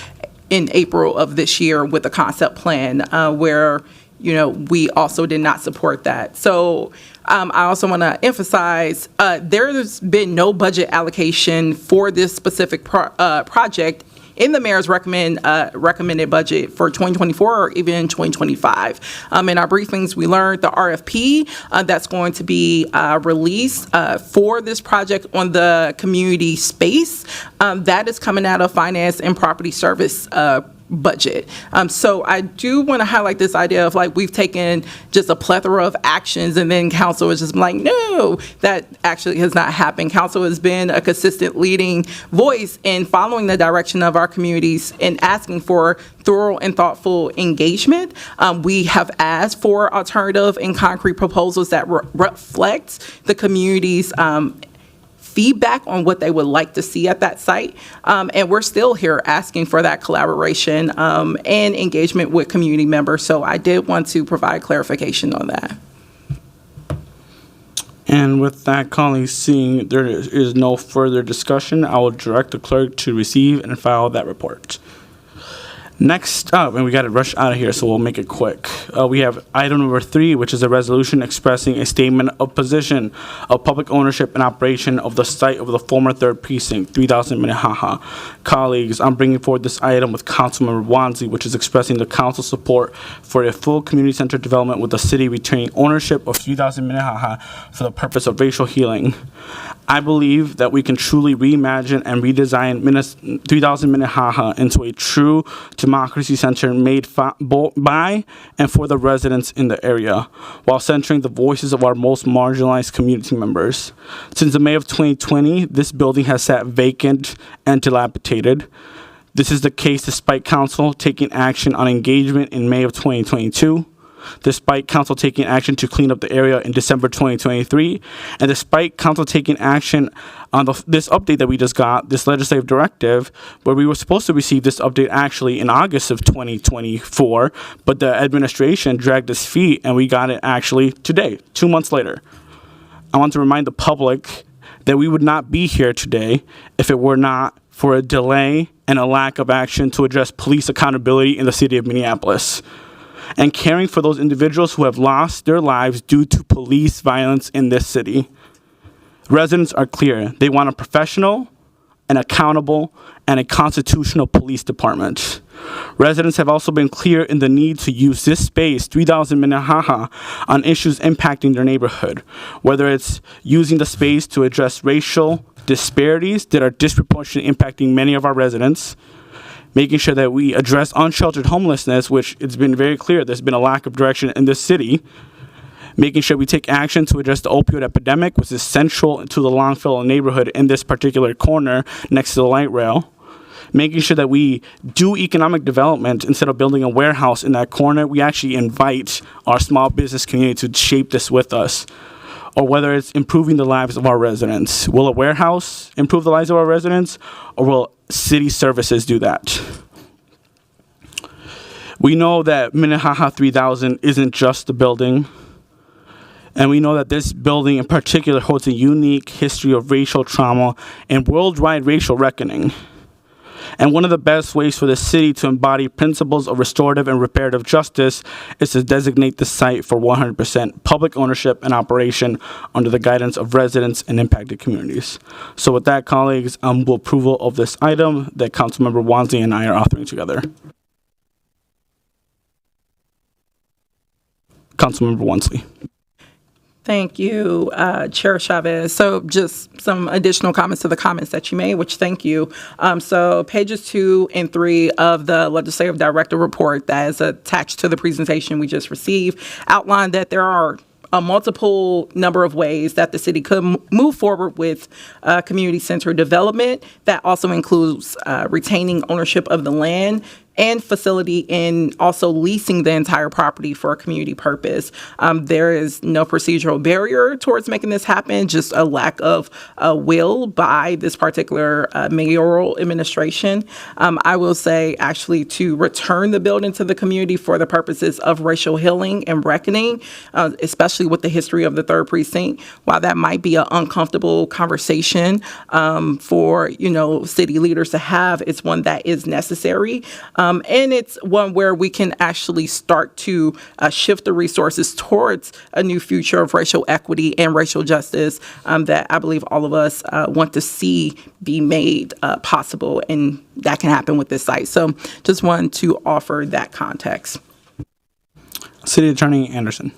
in April of this year with the concept plan, where we also did not support that. So I also want to emphasize there's been no budget allocation for this specific project in the mayor's recommended budget for 2024 or even 2025. In our briefings, we learned the RFP that's going to be released for this project on the community space, that is coming out of finance and property service budget. So I do want to highlight this idea of we've taken just a plethora of actions and then council is just like, no, that actually has not happened. Council has been a consistent leading voice in following the direction of our communities and asking for thorough and thoughtful engagement. We have asked for alternative and concrete proposals that reflect the community's feedback on what they would like to see at that site. And we're still here asking for that collaboration and engagement with community members. So I did want to provide clarification on that. And with that, colleagues, seeing there is no further discussion, I will direct the clerk to receive and file that report. Next up, and we got to rush out of here, so we'll make it quick. We have item number 3, which is a resolution expressing a statement of position of public ownership and operation of the site of the former 3rd Precinct, 3000 Minnehaha. Colleagues, I'm bringing forward this item with Councilmember Wansley, which is expressing the council support for a full community center development with the city retaining ownership of 3000 Minnehaha for the purpose of racial healing. I believe that we can truly reimagine and redesign 3000 Minnehaha into a true democracy center made by and for the residents in the area, while centering the voices of our most marginalized community members. Since the May of 2020, this building has sat vacant and dilapidated. This is the case despite council taking action on engagement in May of 2022. despite council taking action to clean up the area in December 2023, and despite council taking action on this update that we just got, this legislative directive, where we were supposed to receive this update actually in August of 2024, but the administration dragged its feet and we got it actually today, 2 months later. I want to remind the public that we would not be here today if it were not for a delay and a lack of action to address police accountability in the city of Minneapolis, and caring for those individuals who have lost their lives due to police violence in this city. Residents are clear. They want a professional, an accountable, and a constitutional police department. Residents have also been clear in the need to use this space, 3000 Minnehaha, on issues impacting their neighborhood, whether it's using the space to address racial disparities that are disproportionately impacting many of our residents, making sure that we address unsheltered homelessness, which it's been very clear there's been a lack of direction in this city, making sure we take action to address the opioid epidemic, which is central to the Longfellow neighborhood in this particular corner next to the light rail, making sure that we do economic development. Instead of building a warehouse in that corner, we actually invite our small business community to shape this with us. Or whether it's improving the lives of our residents. Will a warehouse improve the lives of our residents, or will city services do that? We know that Minnehaha 3000 isn't just a building, and we know that this building in particular holds a unique history of racial trauma and worldwide racial reckoning. And one of the best ways for the city to embody principles of restorative and reparative justice is to designate the site for 100% public ownership and operation under the guidance of residents and impacted communities. So with that, colleagues, with approval of this item that Councilmember Wansley and I are authoring together. Councilmember Wansley. Thank you, Chair Chavez. So just some additional comments to the comments that you made, which thank you. So pages 2 and 3 of the Legislative Director Report that is attached to the presentation we just received outline that there are a multiple number of ways that the city could move forward with community-centered development. That also includes retaining ownership of the land and facility, and also leasing the entire property for a community purpose. There is no procedural barrier towards making this happen, just a lack of will by this particular mayoral administration. I will say actually to return the building to the community for the purposes of racial healing and reckoning, especially with the history of the 3rd Precinct. While that might be an uncomfortable conversation for city leaders to have, it's one that is necessary. And it's one where we can actually start to shift the resources towards a new future of racial equity and racial justice that I believe all of us want to see be made possible, and that can happen with this site. So just wanted to offer that context. City Attorney Anderson.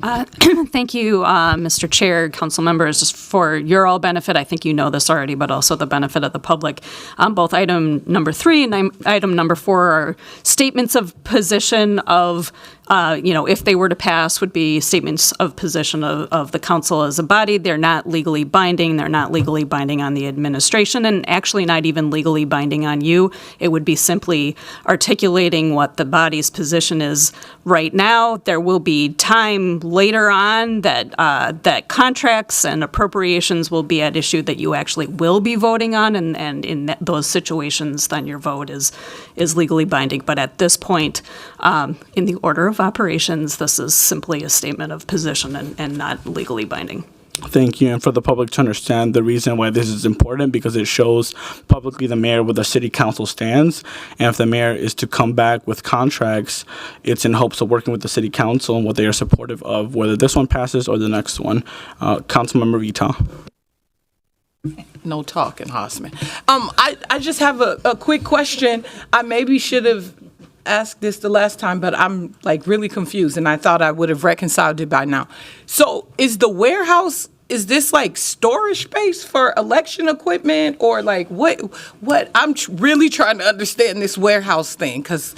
Thank you, Mr. Chair, council members, just for your all benefit. I think you know this already, but also the benefit of the public. Both item number 3 and item number 4 are statements of position of, if they were to pass, would be statements of position of the council as a body. They're not legally binding. They're not legally binding on the administration, and actually not even legally binding on you. It would be simply articulating what the body's position is right now. There will be time later on that contracts and appropriations will be at issue that you actually will be voting on, and in those situations, then your vote is legally binding. But at this point, in the order of operations, this is simply a statement of position and not legally binding. Thank you. And for the public to understand the reason why this is important, because it shows publicly the mayor where the city council stands. And if the mayor is to come back with contracts, it's in hopes of working with the city council and what they are supportive of, whether this one passes or the next one. Councilmember Vita. No talking, Hossman. I just have a quick question. I maybe should have asked this the last time, but I'm really confused, and I thought I would have reconciled it by now. So is the warehouse, is this storage space for election equipment, or what? I'm really trying to understand this warehouse thing, because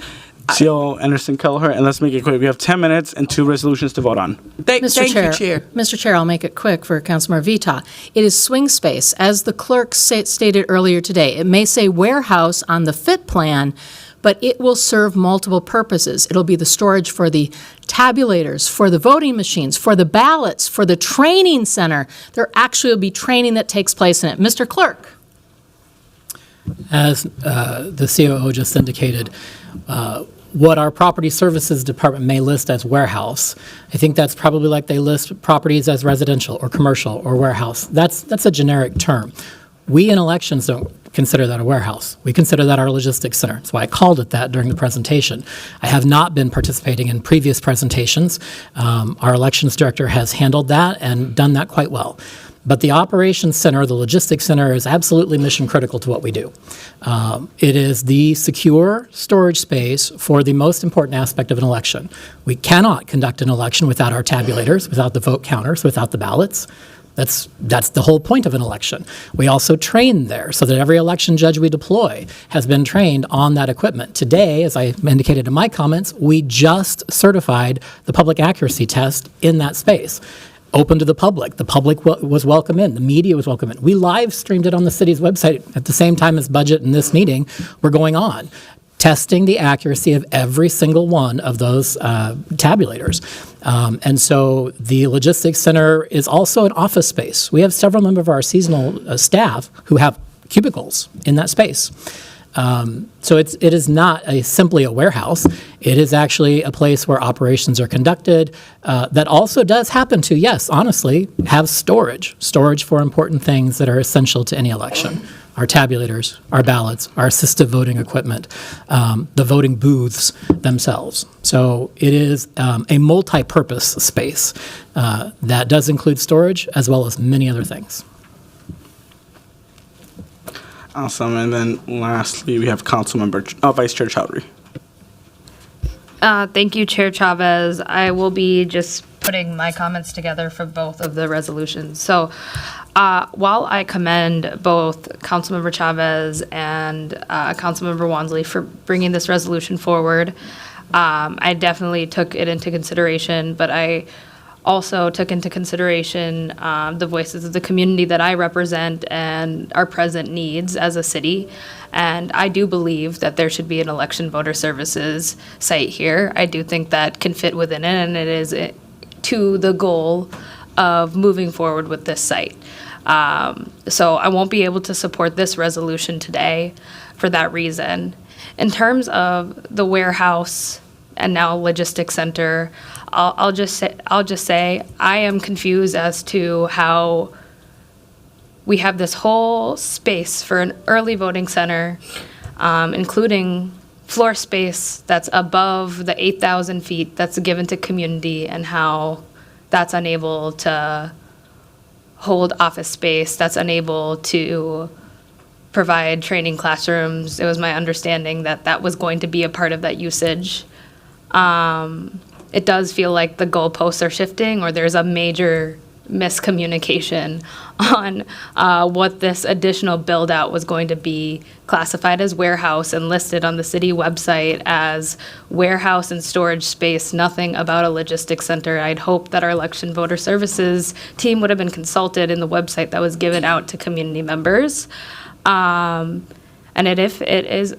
COO Anderson Kelleher, and let's make it quick. We have 10 minutes and 2 resolutions to vote on. Thank you, Chair. Mr. Chair, I'll make it quick for Councilmember Vita. It is swing space. As the clerk stated earlier today, it may say warehouse on the FIT plan, but it will serve multiple purposes. It'll be the storage for the tabulators, for the voting machines, for the ballots, for the training center. There actually will be training that takes place in it. Mr. Clerk. As the COO just indicated, what our property services department may list as warehouse, I think that's probably like they list properties as residential or commercial or warehouse. That's a generic term. We in elections don't consider that a warehouse. We consider that our logistics center. That's why I called it that during the presentation. I have not been participating in previous presentations. Our elections director has handled that and done that quite well. But the operations center, the logistics center, is absolutely mission critical to what we do. It is the secure storage space for the most important aspect of an election. We cannot conduct an election without our tabulators, without the vote counters, without the ballots. That's the whole point of an election. We also train there so that every election judge we deploy has been trained on that equipment. Today, as I indicated in my comments, we just certified the public accuracy test in that space. Open to the public. The public was welcome in. The media was welcome in. We live streamed it on the city's website at the same time as budget and this meeting were going on, testing the accuracy of every single one of those tabulators. And so the logistics center is also an office space. We have several members of our seasonal staff who have cubicles in that space. So it is not simply a warehouse. It is actually a place where operations are conducted that also does happen to, yes, honestly, have storage for important things that are essential to any election. Our tabulators, our ballots, our assistive voting equipment, the voting booths themselves. So it is a multi-purpose space that does include storage as well as many other things. Awesome. And then lastly, we have Vice Chair Chowdhury. Thank you, Chair Chavez. I will be just putting my comments together for both of the resolutions. So while I commend both Councilmember Chavez and Councilmember Wansley for bringing this resolution forward, I definitely took it into consideration, but I also took into consideration the voices of the community that I represent and our present needs as a city. And I do believe that there should be an election voter services site here. I do think that can fit within it, and it is to the goal of moving forward with this site. So I won't be able to support this resolution today for that reason. In terms of the warehouse and now logistics center, I'll just say I am confused as to how we have this whole space for an early voting center, including floor space that's above the 8,000 feet that's given to community, and how that's unable to hold office space, that's unable to provide training classrooms. It was my understanding that that was going to be a part of that usage. It does feel like the goalposts are shifting, or there's a major miscommunication on what this additional build out was going to be classified as warehouse and listed on the city website as warehouse and storage space, nothing about a logistics center. I'd hoped that our election voter services team would have been consulted in the website that was given out to community members. And if it is,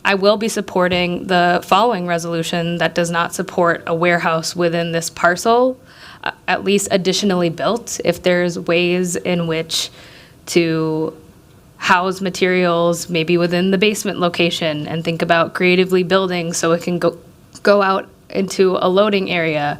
I will be supporting the following resolution that does not support a warehouse within this parcel, at least additionally built. If there's ways in which to house materials, maybe within the basement location, and think about creatively building so it can go out into a loading area.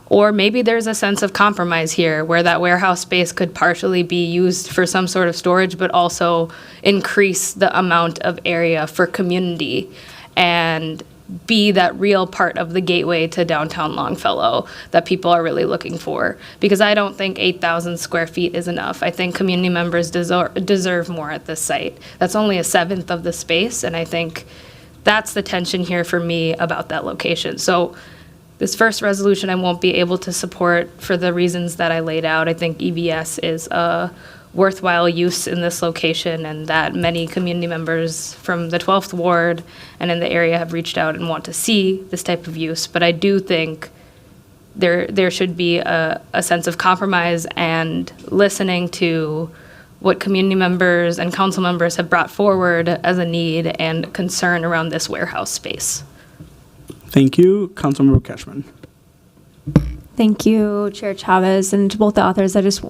Or maybe there's a sense of compromise here where that warehouse space could partially be used for some sort of storage, but also increase the amount of area for community and be that real part of the gateway to downtown Longfellow that people are really looking for. Because I don't think 8,000 square feet is enough. I think community members deserve more at this site. That's only a seventh of the space, and I think that's the tension here for me about that location. So this first resolution I won't be able to support for the reasons that I laid out. I think EVS is a worthwhile use in this location, and that many community members from the 12th Ward and in the area have reached out and want to see this type of use. But I do think there should be a sense of compromise and listening to what community members and council members have brought forward as a need and concern around this warehouse space. Thank you. Councilmember Cashman. Thank you, Chair Chavez, and to both the authors. I just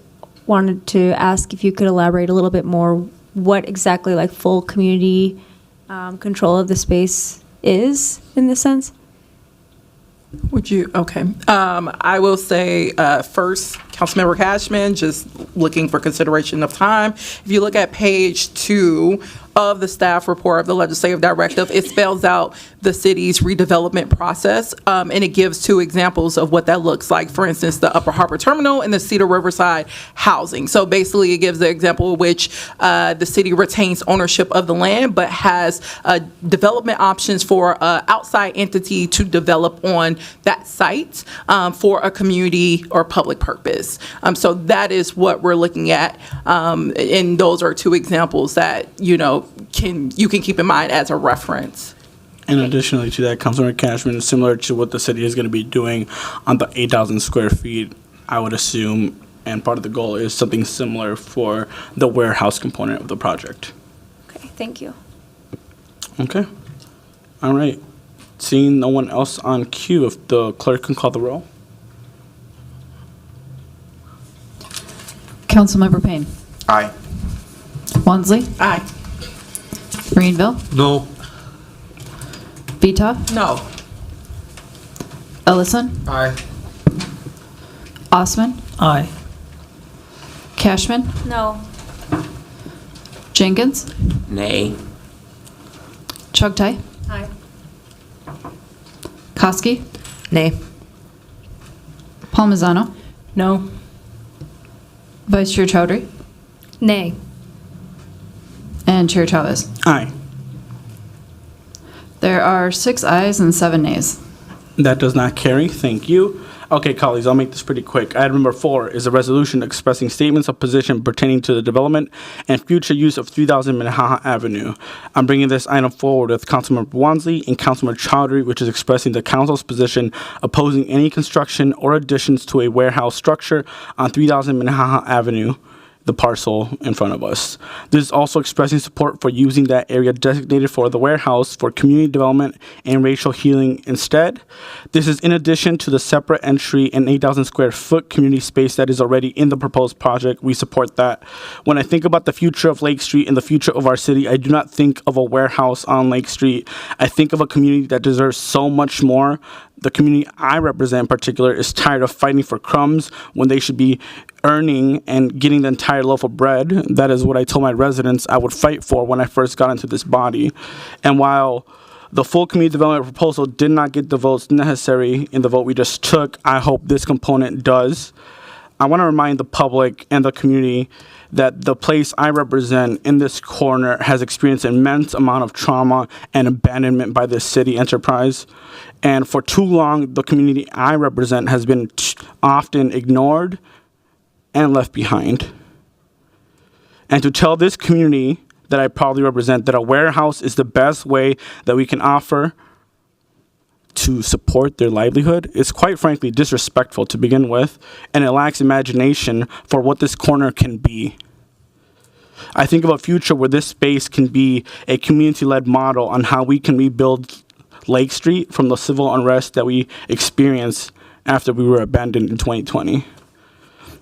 wanted to ask if you could elaborate a little bit more what exactly like full community control of the space is in this sense. Would you, okay. I will say first, Councilmember Cashman, just looking for consideration of time. If you look at page 2 of the staff report of the legislative directive, it spells out the city's redevelopment process, and it gives 2 examples of what that looks like. For instance, the Upper Harbor Terminal and the Cedar Riverside housing. So basically, it gives the example in which the city retains ownership of the land, but has development options for an outside entity to develop on that site for a community or public purpose. So that is what we're looking at, and those are 2 examples that you can keep in mind as a reference. And additionally to that, Councilmember Cashman, similar to what the city is going to be doing on the 8,000 square feet, I would assume, and part of the goal is something similar for the warehouse component of the project. Okay, thank you. Okay. All right. Seeing no one else on queue, if the clerk can call the roll. Councilmember Payne. Aye. Wansley. Aye. Greenville. No. Vita. No. Ellison. Aye. Osman. Aye. Cashman. No. Jenkins. Nay. Chugtai. Aye. Koski. Nay. Palmisano. No. Vice Chair Chowdhury. Nay. And Chair Chavez. Aye. There are 6 ayes and 7 nays. That does not carry. Thank you. Okay, colleagues, I'll make this pretty quick. Item number 4 is a resolution expressing statements of position pertaining to the development and future use of 3000 Minnehaha Avenue. I'm bringing this item forward with Councilmember Wansley and Councilmember Chowdhury, which is expressing the council's position opposing any construction or additions to a warehouse structure on 3000 Minnehaha Avenue, the parcel in front of us. This is also expressing support for using that area designated for the warehouse for community development and racial healing instead. This is in addition to the separate entry and 8,000 square foot community space that is already in the proposed project. We support that. When I think about the future of Lake Street and the future of our city, I do not think of a warehouse on Lake Street. I think of a community that deserves so much more. The community I represent in particular is tired of fighting for crumbs when they should be earning and getting the entire loaf of bread. That is what I told my residents I would fight for when I first got into this body. And while the full community development proposal did not get the votes necessary in the vote we just took, I hope this component does. I want to remind the public and the community that the place I represent in this corner has experienced an immense amount of trauma and abandonment by this city enterprise. And for too long, the community I represent has been often ignored and left behind. And to tell this community that I proudly represent that a warehouse is the best way that we can offer to support their livelihood is quite frankly disrespectful to begin with, and it lacks imagination for what this corner can be. I think of a future where this space can be a community-led model on how we can rebuild Lake Street from the civil unrest that we experienced after we were abandoned in 2020.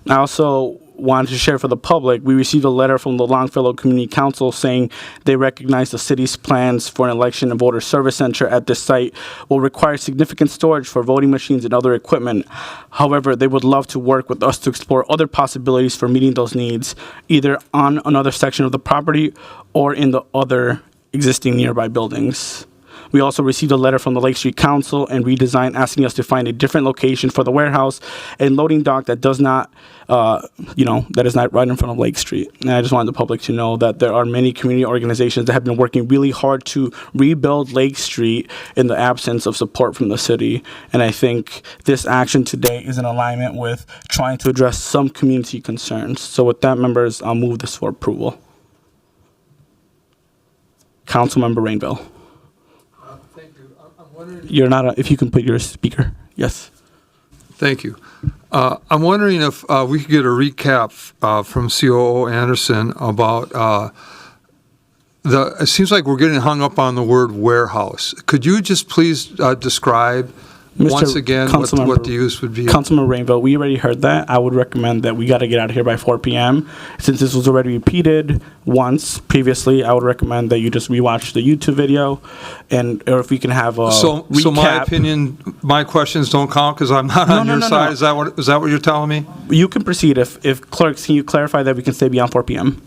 I also wanted to share for the public, we received a letter from the Longfellow Community Council saying they recognize the city's plans for an election and voter service center at this site will require significant storage for voting machines and other equipment. However, they would love to work with us to explore other possibilities for meeting those needs, either on another section of the property or in the other existing nearby buildings. We also received a letter from the Lake Street Council and Redesign asking us to find a different location for the warehouse and loading dock that does not, that is not right in front of Lake Street. And I just wanted the public to know that there are many community organizations that have been working really hard to rebuild Lake Street in the absence of support from the city. And I think this action today is in alignment with trying to address some community concerns. So with that, members, I'll move this for approval. Councilmember Rainville. Thank you. I'm wondering You're not, if you can put your speaker. Yes. Thank you. I'm wondering if we could get a recap from COO Anderson about it seems like we're getting hung up on the word warehouse. Could you just please describe once again what the use would be? Councilman Rainville, we already heard that. I would recommend that we got to get out of here by 4 p.m. Since this was already repeated once previously, I would recommend that you just rewatch the YouTube video, or if we can have a recap. So my opinion, my questions don't count because I'm not on your side? Is that what you're telling me? You can proceed. If clerks, can you clarify that we can stay beyond 4 p.m.?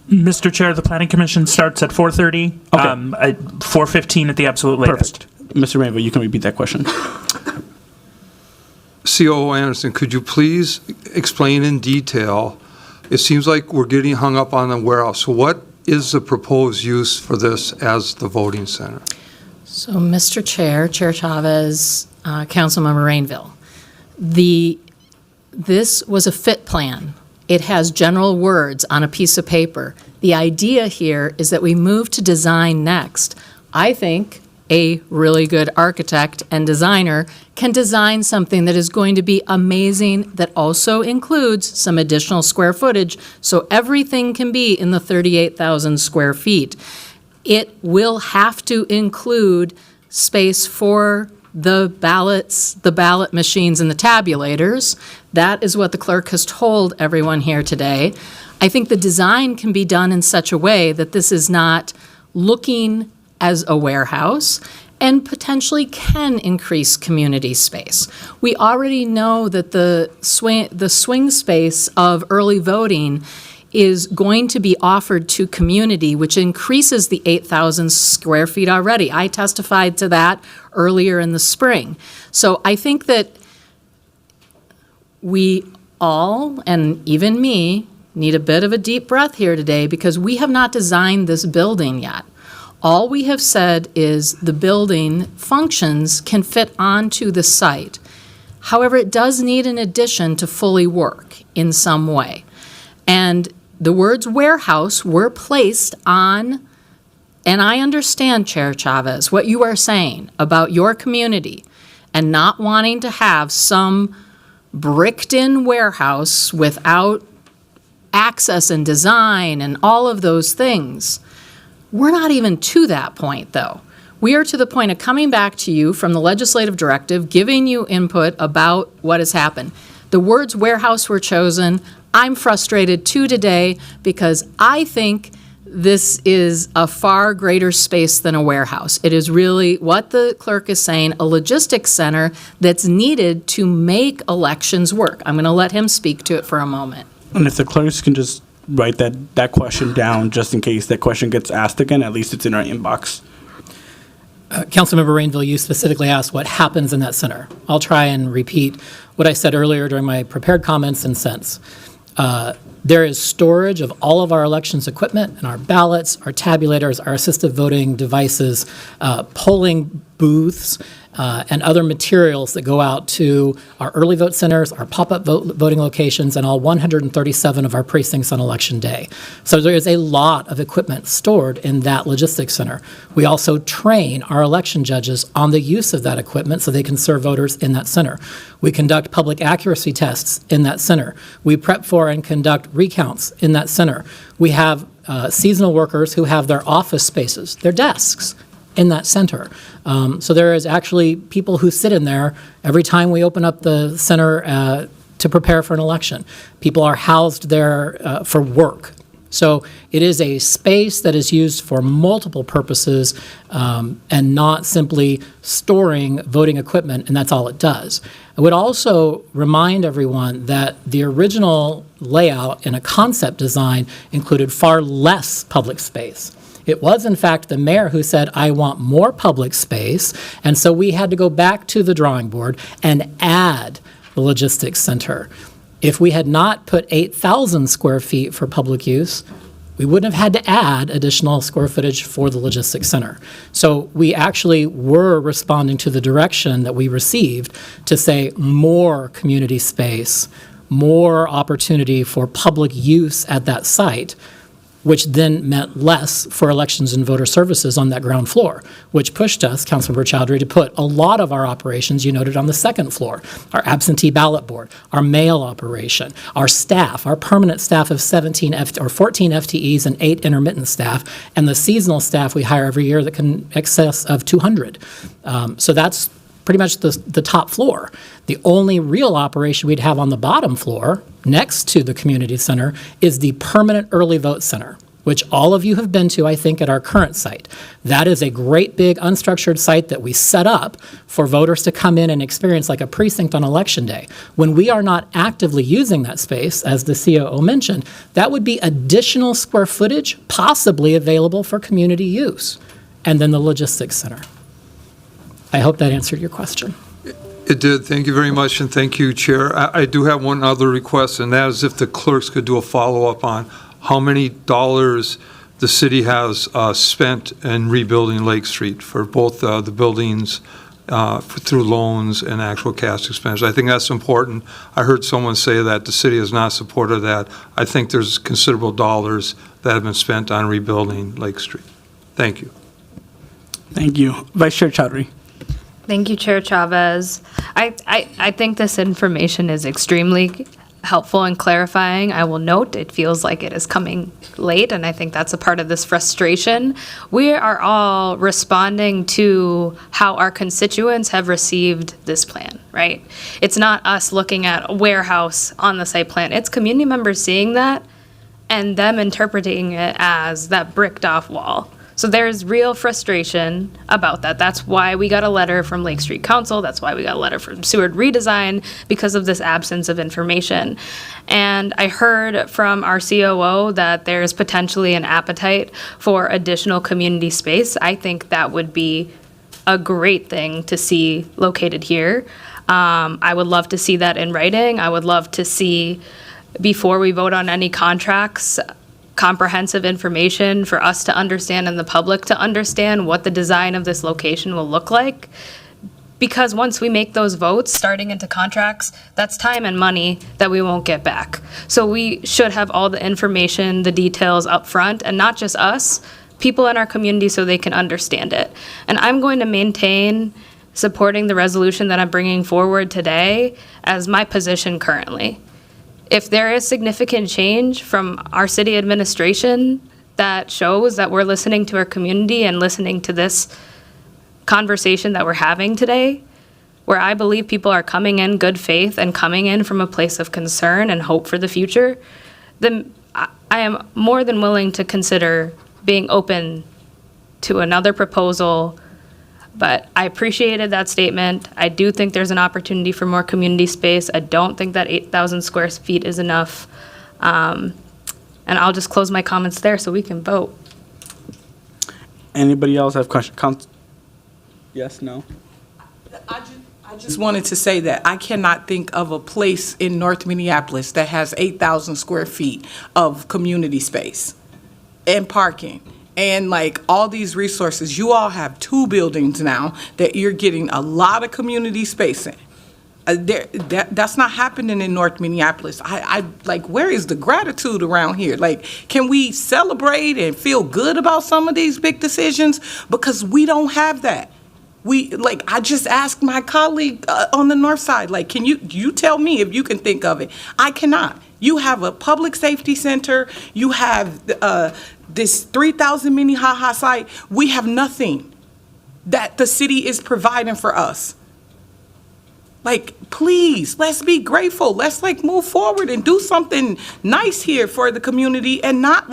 Mr. Chair, the Planning Commission starts at 4:30. Okay. At 4:15 at the absolute latest. Perfect. Mr. Rainbow, you can repeat that question. COO Anderson, could you please explain in detail? It seems like we're getting hung up on the warehouse. So what is the proposed use for this as the voting center? So, Mr. Chair, Chair Chavez, Councilmember Rainville, this was a fit plan. It has general words on a piece of paper. The idea here is that we move to design next. I think a really good architect and designer can design something that is going to be amazing, that also includes some additional square footage, so everything can be in the 38,000 square feet. It will have to include space for the ballot machines and the tabulators. That is what the clerk has told everyone here today. I think the design can be done in such a way that this is not looking as a warehouse and potentially can increase community space. We already know that the swing space of early voting is going to be offered to community, which increases the 8,000 square feet already. I testified to that earlier in the spring. So I think that we all, and even me, need a bit of a deep breath here today because we have not designed this building yet. All we have said is the building functions can fit onto the site. However, it does need an addition to fully work in some way. And the words warehouse were placed on, and I understand, Chair Chavez, what you are saying about your community and not wanting to have some bricked-in warehouse without access and design and all of those things. We're not even to that point, though. We are to the point of coming back to you from the legislative directive, giving you input about what has happened. The words warehouse were chosen. I'm frustrated too today because I think this is a far greater space than a warehouse. It is really what the clerk is saying, a logistics center that's needed to make elections work. I'm going to let him speak to it for a moment. And if the clerks can just write that question down just in case that question gets asked again, at least it's in our inbox. Councilmember Rainville, you specifically asked what happens in that center. I'll try and repeat what I said earlier during my prepared comments and sense. There is storage of all of our elections equipment and our ballots, our tabulators, our assistive voting devices, polling booths, and other materials that go out to our early vote centers, our pop-up voting locations, and all 137 of our precincts on Election Day. So there is a lot of equipment stored in that logistics center. We also train our election judges on the use of that equipment so they can serve voters in that center. We conduct public accuracy tests in that center. We prep for and conduct recounts in that center. We have seasonal workers who have their office spaces, their desks, in that center. So there is actually people who sit in there every time we open up the center to prepare for an election. People are housed there for work. So it is a space that is used for multiple purposes and not simply storing voting equipment, and that's all it does. I would also remind everyone that the original layout in a concept design included far less public space. It was, in fact, the mayor who said, I want more public space, and so we had to go back to the drawing board and add the logistics center. If we had not put 8,000 square feet for public use, we wouldn't have had to add additional square footage for the logistics center. So we actually were responding to the direction that we received to say more community space, more opportunity for public use at that site. which then meant less for elections and voter services on that ground floor, which pushed us, Councilmember Chowdhury, to put a lot of our operations, you noted, on the second floor. Our absentee ballot board, our mail operation, our staff, our permanent staff of 14 FTEs and 8 intermittent staff, and the seasonal staff we hire every year that can excess of 200. So that's pretty much the top floor. The only real operation we'd have on the bottom floor, next to the community center, is the permanent early vote center, which all of you have been to, I think, at our current site. That is a great big unstructured site that we set up for voters to come in and experience like a precinct on election day. When we are not actively using that space, as the COO mentioned, that would be additional square footage possibly available for community use. And then the logistics center. I hope that answered your question. It did. Thank you very much, and thank you, Chair. I do have one other request, and that is if the clerks could do a follow-up on how many dollars the city has spent in rebuilding Lake Street for both the buildings through loans and actual cash expenses. I think that's important. I heard someone say that the city has not supported that. I think there's considerable dollars that have been spent on rebuilding Lake Street. Thank you. Thank you. Vice Chair Chowdhury. Thank you, Chair Chavez. I think this information is extremely helpful and clarifying. I will note it feels like it is coming late, and I think that's a part of this frustration. We are all responding to how our constituents have received this plan, right? It's not us looking at a warehouse on the site plan. It's community members seeing that and them interpreting it as that bricked off wall. So there's real frustration about that. That's why we got a letter from Lake Street Council. That's why we got a letter from Seward Redesign, because of this absence of information. And I heard from our COO that there's potentially an appetite for additional community space. I think that would be a great thing to see located here. I would love to see that in writing. I would love to see, before we vote on any contracts, comprehensive information for us to understand and the public to understand what the design of this location will look like. Because once we make those votes, starting into contracts, that's time and money that we won't get back. So we should have all the information, the details up front, and not just us, people in our community, so they can understand it. And I'm going to maintain supporting the resolution that I'm bringing forward today as my position currently. If there is significant change from our city administration that shows that we're listening to our community and listening to this conversation that we're having today, where I believe people are coming in good faith and coming in from a place of concern and hope for the future, then I am more than willing to consider being open to another proposal. But I appreciated that statement. I do think there's an opportunity for more community space. I don't think that 8,000 square feet is enough. And I'll just close my comments there so we can vote. Anybody else have questions? Yes, no? I just wanted to say that I cannot think of a place in North Minneapolis that has 8,000 square feet of community space and parking. And like all these resources, you all have 2 buildings now that you're getting a lot of community space in. That's not happening in North Minneapolis. I like, where is the gratitude around here? Like, can we celebrate and feel good about some of these big decisions? Because we don't have that. I just asked my colleague on the north side, like, can you tell me if you can think of it? I cannot. You have a public safety center. You have this 3,000 Minnehaha site. We have nothing that the city is providing for us. Like, please, let's be grateful. Let's move forward and do something nice here for the community and not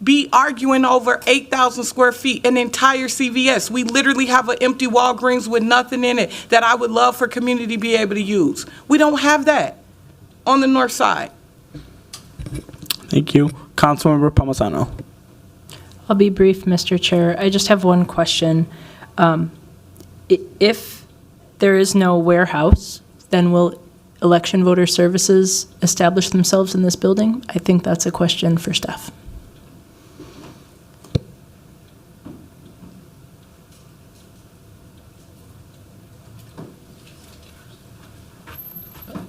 be arguing over 8,000 square feet, an entire CVS. We literally have an empty Walgreens with nothing in it that I would love for community to be able to use. We don't have that on the north side. Thank you. Councilmember Palmisano. I'll be brief, Mr. Chair. I just have one question. If there is no warehouse, then will election voter services establish themselves in this building? I think that's a question for staff.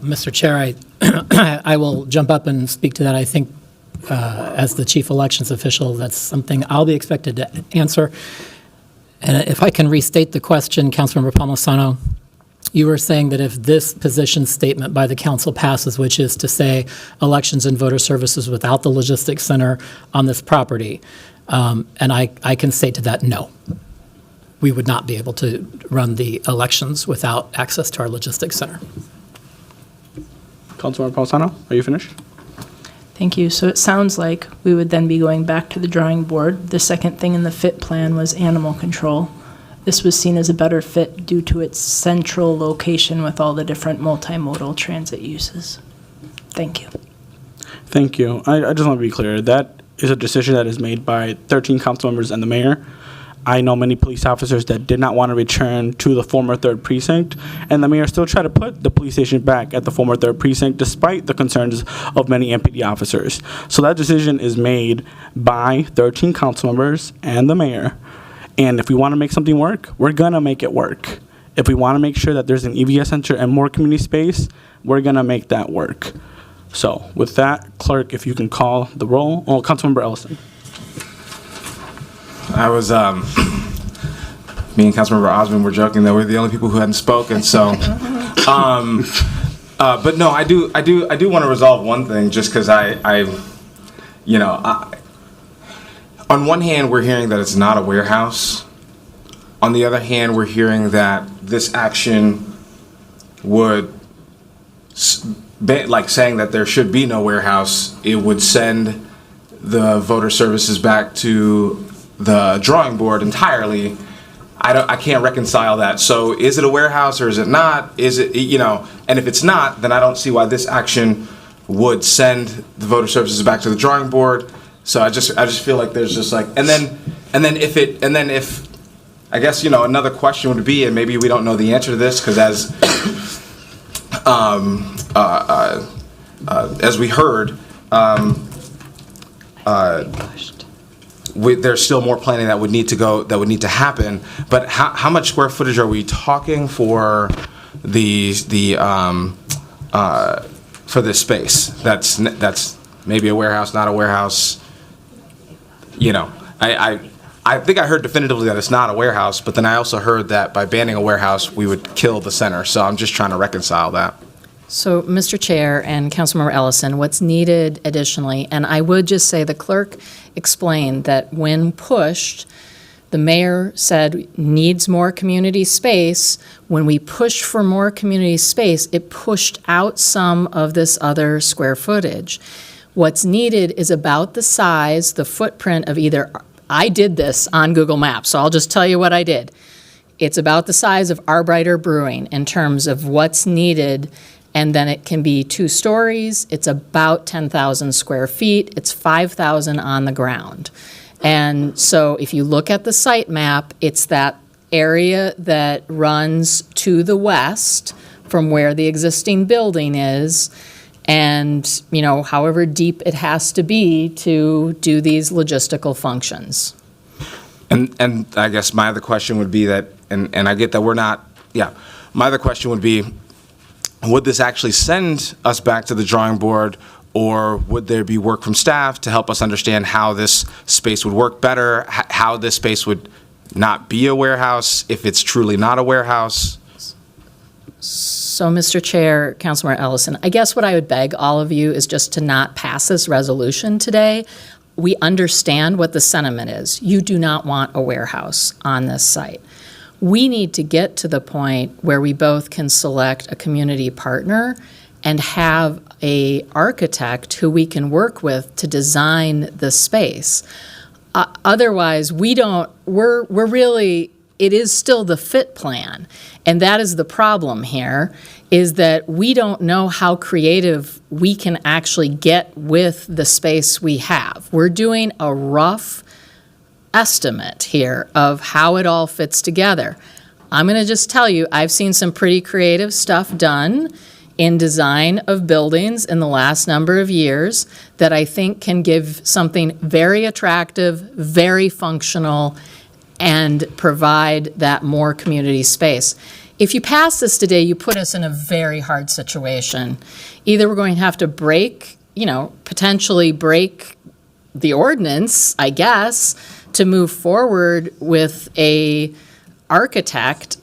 Mr. Chair, I will jump up and speak to that. I think as the chief elections official, that's something I'll be expected to answer. And if I can restate the question, Councilmember Palmisano, you were saying that if this position statement by the council passes, which is to say elections and voter services without the logistics center on this property, and I can say to that, no. We would not be able to run the elections without access to our logistics center. Councilmember Palmisano, are you finished? Thank you. So it sounds like we would then be going back to the drawing board. The second thing in the fit plan was animal control. This was seen as a better fit due to its central location with all the different multimodal transit uses. Thank you. Thank you. I just want to be clear. That is a decision that is made by 13 council members and the mayor. I know many police officers that did not want to return to the former 3rd precinct, and the mayor still tried to put the police station back at the former 3rd precinct despite the concerns of many MPD officers. So that decision is made by 13 council members and the mayor. And if we want to make something work, we're going to make it work. If we want to make sure that there's an EVS center and more community space, we're going to make that work. So with that, clerk, if you can call the roll. Oh, Councilmember Ellison. I was, me and Councilmember Osmond were joking that we're the only people who hadn't spoken. So, but no, I do want to resolve one thing, just because on one hand, we're hearing that it's not a warehouse. On the other hand, we're hearing that this action would, like saying that there should be no warehouse, it would send the voter services back to the drawing board entirely. I can't reconcile that. So is it a warehouse or is it not? Is it, and if it's not, then I don't see why this action would send the voter services back to the drawing board. So I just feel like there's just like, and then if I guess, another question would be, and maybe we don't know the answer to this, because as we heard, there's still more planning that would need to happen. But how much square footage are we talking for for this space? That's maybe a warehouse, not a warehouse. I think I heard definitively that it's not a warehouse, but then I also heard that by banning a warehouse, we would kill the center. So I'm just trying to reconcile that. So, Mr. Chair and Councilmember Ellison, what's needed additionally, and I would just say the clerk explained that when pushed, the mayor said needs more community space. When we pushed for more community space, it pushed out some of this other square footage. What's needed is about the size, the footprint of either, I did this on Google Maps, so I'll just tell you what I did. It's about the size of Arbiter Brewing in terms of what's needed, and then it can be 2 stories. It's about 10,000 square feet. It's 5,000 on the ground. And so if you look at the site map, it's that area that runs to the west from where the existing building is, and, however deep it has to be to do these logistical functions. And I guess my other question would be that, and I get that we're not, my other question would be, would this actually send us back to the drawing board, or would there be work from staff to help us understand how this space would work better, how this space would not be a warehouse if it's truly not a warehouse? So, Mr. Chair, Councilmember Ellison, I guess what I would beg all of you is just to not pass this resolution today. We understand what the sentiment is. You do not want a warehouse on this site. We need to get to the point where we both can select a community partner and have a architect who we can work with to design the space. Otherwise, we're really, it is still the fit plan. And that is the problem here, is that we don't know how creative we can actually get with the space we have. We're doing a rough estimate here of how it all fits together. I'm going to just tell you, I've seen some pretty creative stuff done in design of buildings in the last number of years that I think can give something very attractive, very functional, and provide that more community space. If you pass this today, you put us in a very hard situation. Either we're going to have to break potentially break the ordinance, I guess, to move forward with a architect.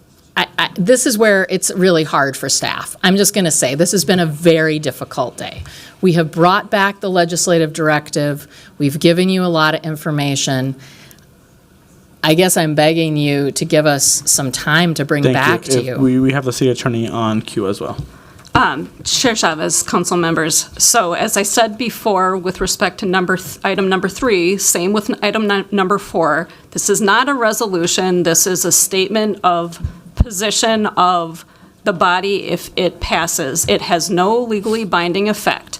This is where it's really hard for staff. I'm just going to say, this has been a very difficult day. We have brought back the legislative directive. We've given you a lot of information. I guess I'm begging you to give us some time to bring back to you. We have the city attorney on queue as well. Chair Chavez, council members. So as I said before, with respect to item number 3, same with item number 4, this is not a resolution. This is a statement of position of the body if it passes. It has no legally binding effect.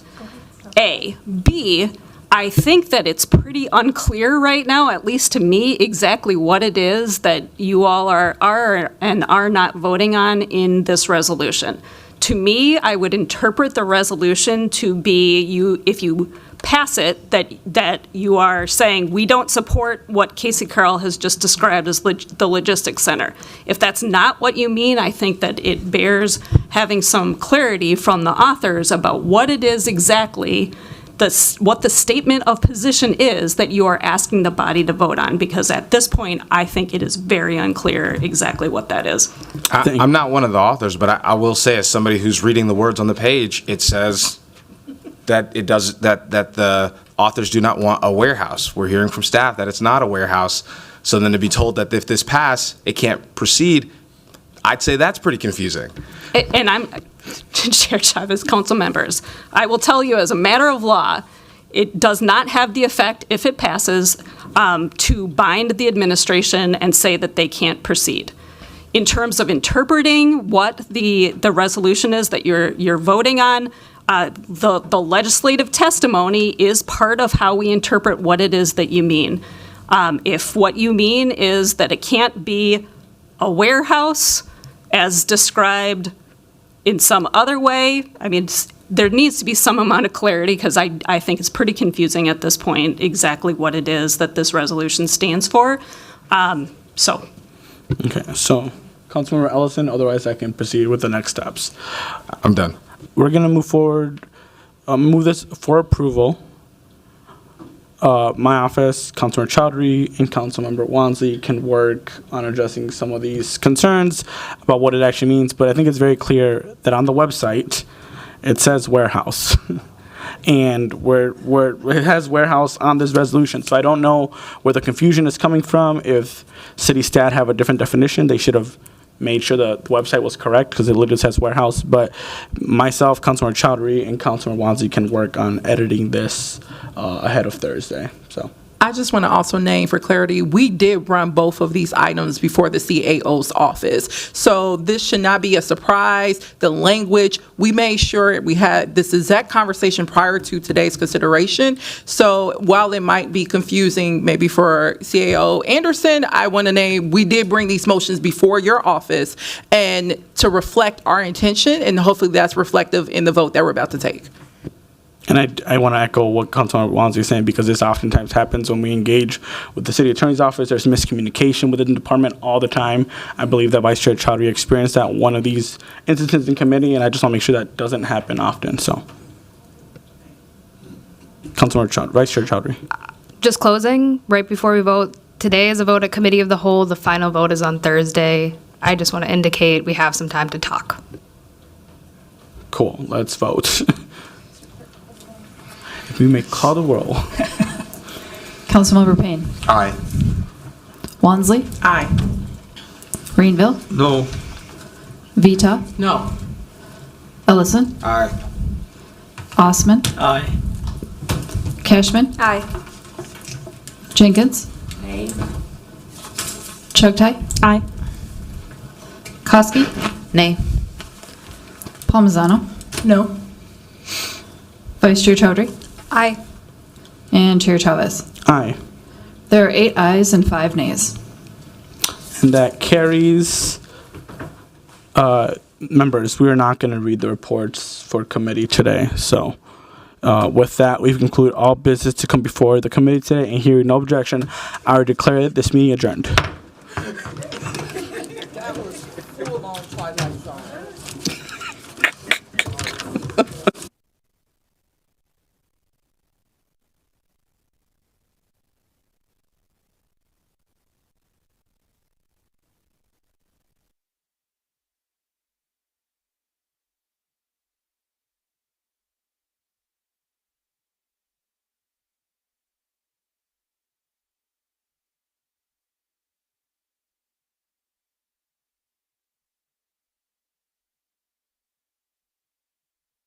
A. B, I think that it's pretty unclear right now, at least to me, exactly what it is that you all are and are not voting on in this resolution. To me, I would interpret the resolution to be if you pass it, that you are saying we don't support what Casey Carroll has just described as the logistics center. If that's not what you mean, I think that it bears having some clarity from the authors about what it is exactly, what the statement of position is that you are asking the body to vote on, because at this point, I think it is very unclear exactly what that is. I'm not one of the authors, but I will say, as somebody who's reading the words on the page, it says that that the authors do not want a warehouse. We're hearing from staff that it's not a warehouse. So then to be told that if this pass, it can't proceed, I'd say that's pretty confusing. And I'm, Chair Chavez, council members, I will tell you as a matter of law, it does not have the effect, if it passes, to bind the administration and say that they can't proceed. In terms of interpreting what the resolution is that you're voting on, the legislative testimony is part of how we interpret what it is that you mean. If what you mean is that it can't be a warehouse as described in some other way, I mean, there needs to be some amount of clarity, because I think it's pretty confusing at this point exactly what it is that this resolution stands for. Okay, so Councilmember Ellison, otherwise I can proceed with the next steps. I'm done. We're going to move forward, move this for approval. My office, Councilmember Chowdhury, and Councilmember Wansley can work on addressing some of these concerns about what it actually means. But I think it's very clear that on the website, it says warehouse. And it has warehouse on this resolution. So I don't know where the confusion is coming from. If city stat have a different definition, they should have made sure the website was correct, because it literally says warehouse. But myself, Councilmember Chowdhury, and Councilmember Wansley can work on editing this ahead of Thursday. So I just want to also name for clarity, we did run both of these items before the CAO's office. So this should not be a surprise. The language, we made sure we had this exact conversation prior to today's consideration. So while it might be confusing maybe for CAO Anderson, I want to name, we did bring these motions before your office and to reflect our intention, and hopefully that's reflective in the vote that we're about to take. And I want to echo what Councilmember Wansley is saying, because this oftentimes happens when we engage with the city attorney's office. There's miscommunication within the department all the time. I believe that Vice Chair Chowdhury experienced that one of these instances in committee, and I just want to make sure that doesn't happen often. So, Councilmember Chowdhury, Vice Chair Chowdhury. Just closing, right before we vote, today is a vote at Committee of the Whole. The final vote is on Thursday. I just want to indicate we have some time to talk. Cool, let's vote. We may call the roll. Councilmember Payne. Aye. Wansley. Aye. Greenville. No. Vita. No. Ellison. Aye. Osman. Aye. Cashman. Aye. Jenkins. Nay. Chugtai. Aye. Koski. Nay. Palmisano. No. Vice Chair Chowdhury. Aye. And Chair Chavez. Aye. There are 8 ayes and 5 nays. And that carries. Members, we are not going to read the reports for committee today. So with that, we've concluded all business to come before the committee today, and hearing no objection, I declare this meeting adjourned. That was full-on Twilight Zone.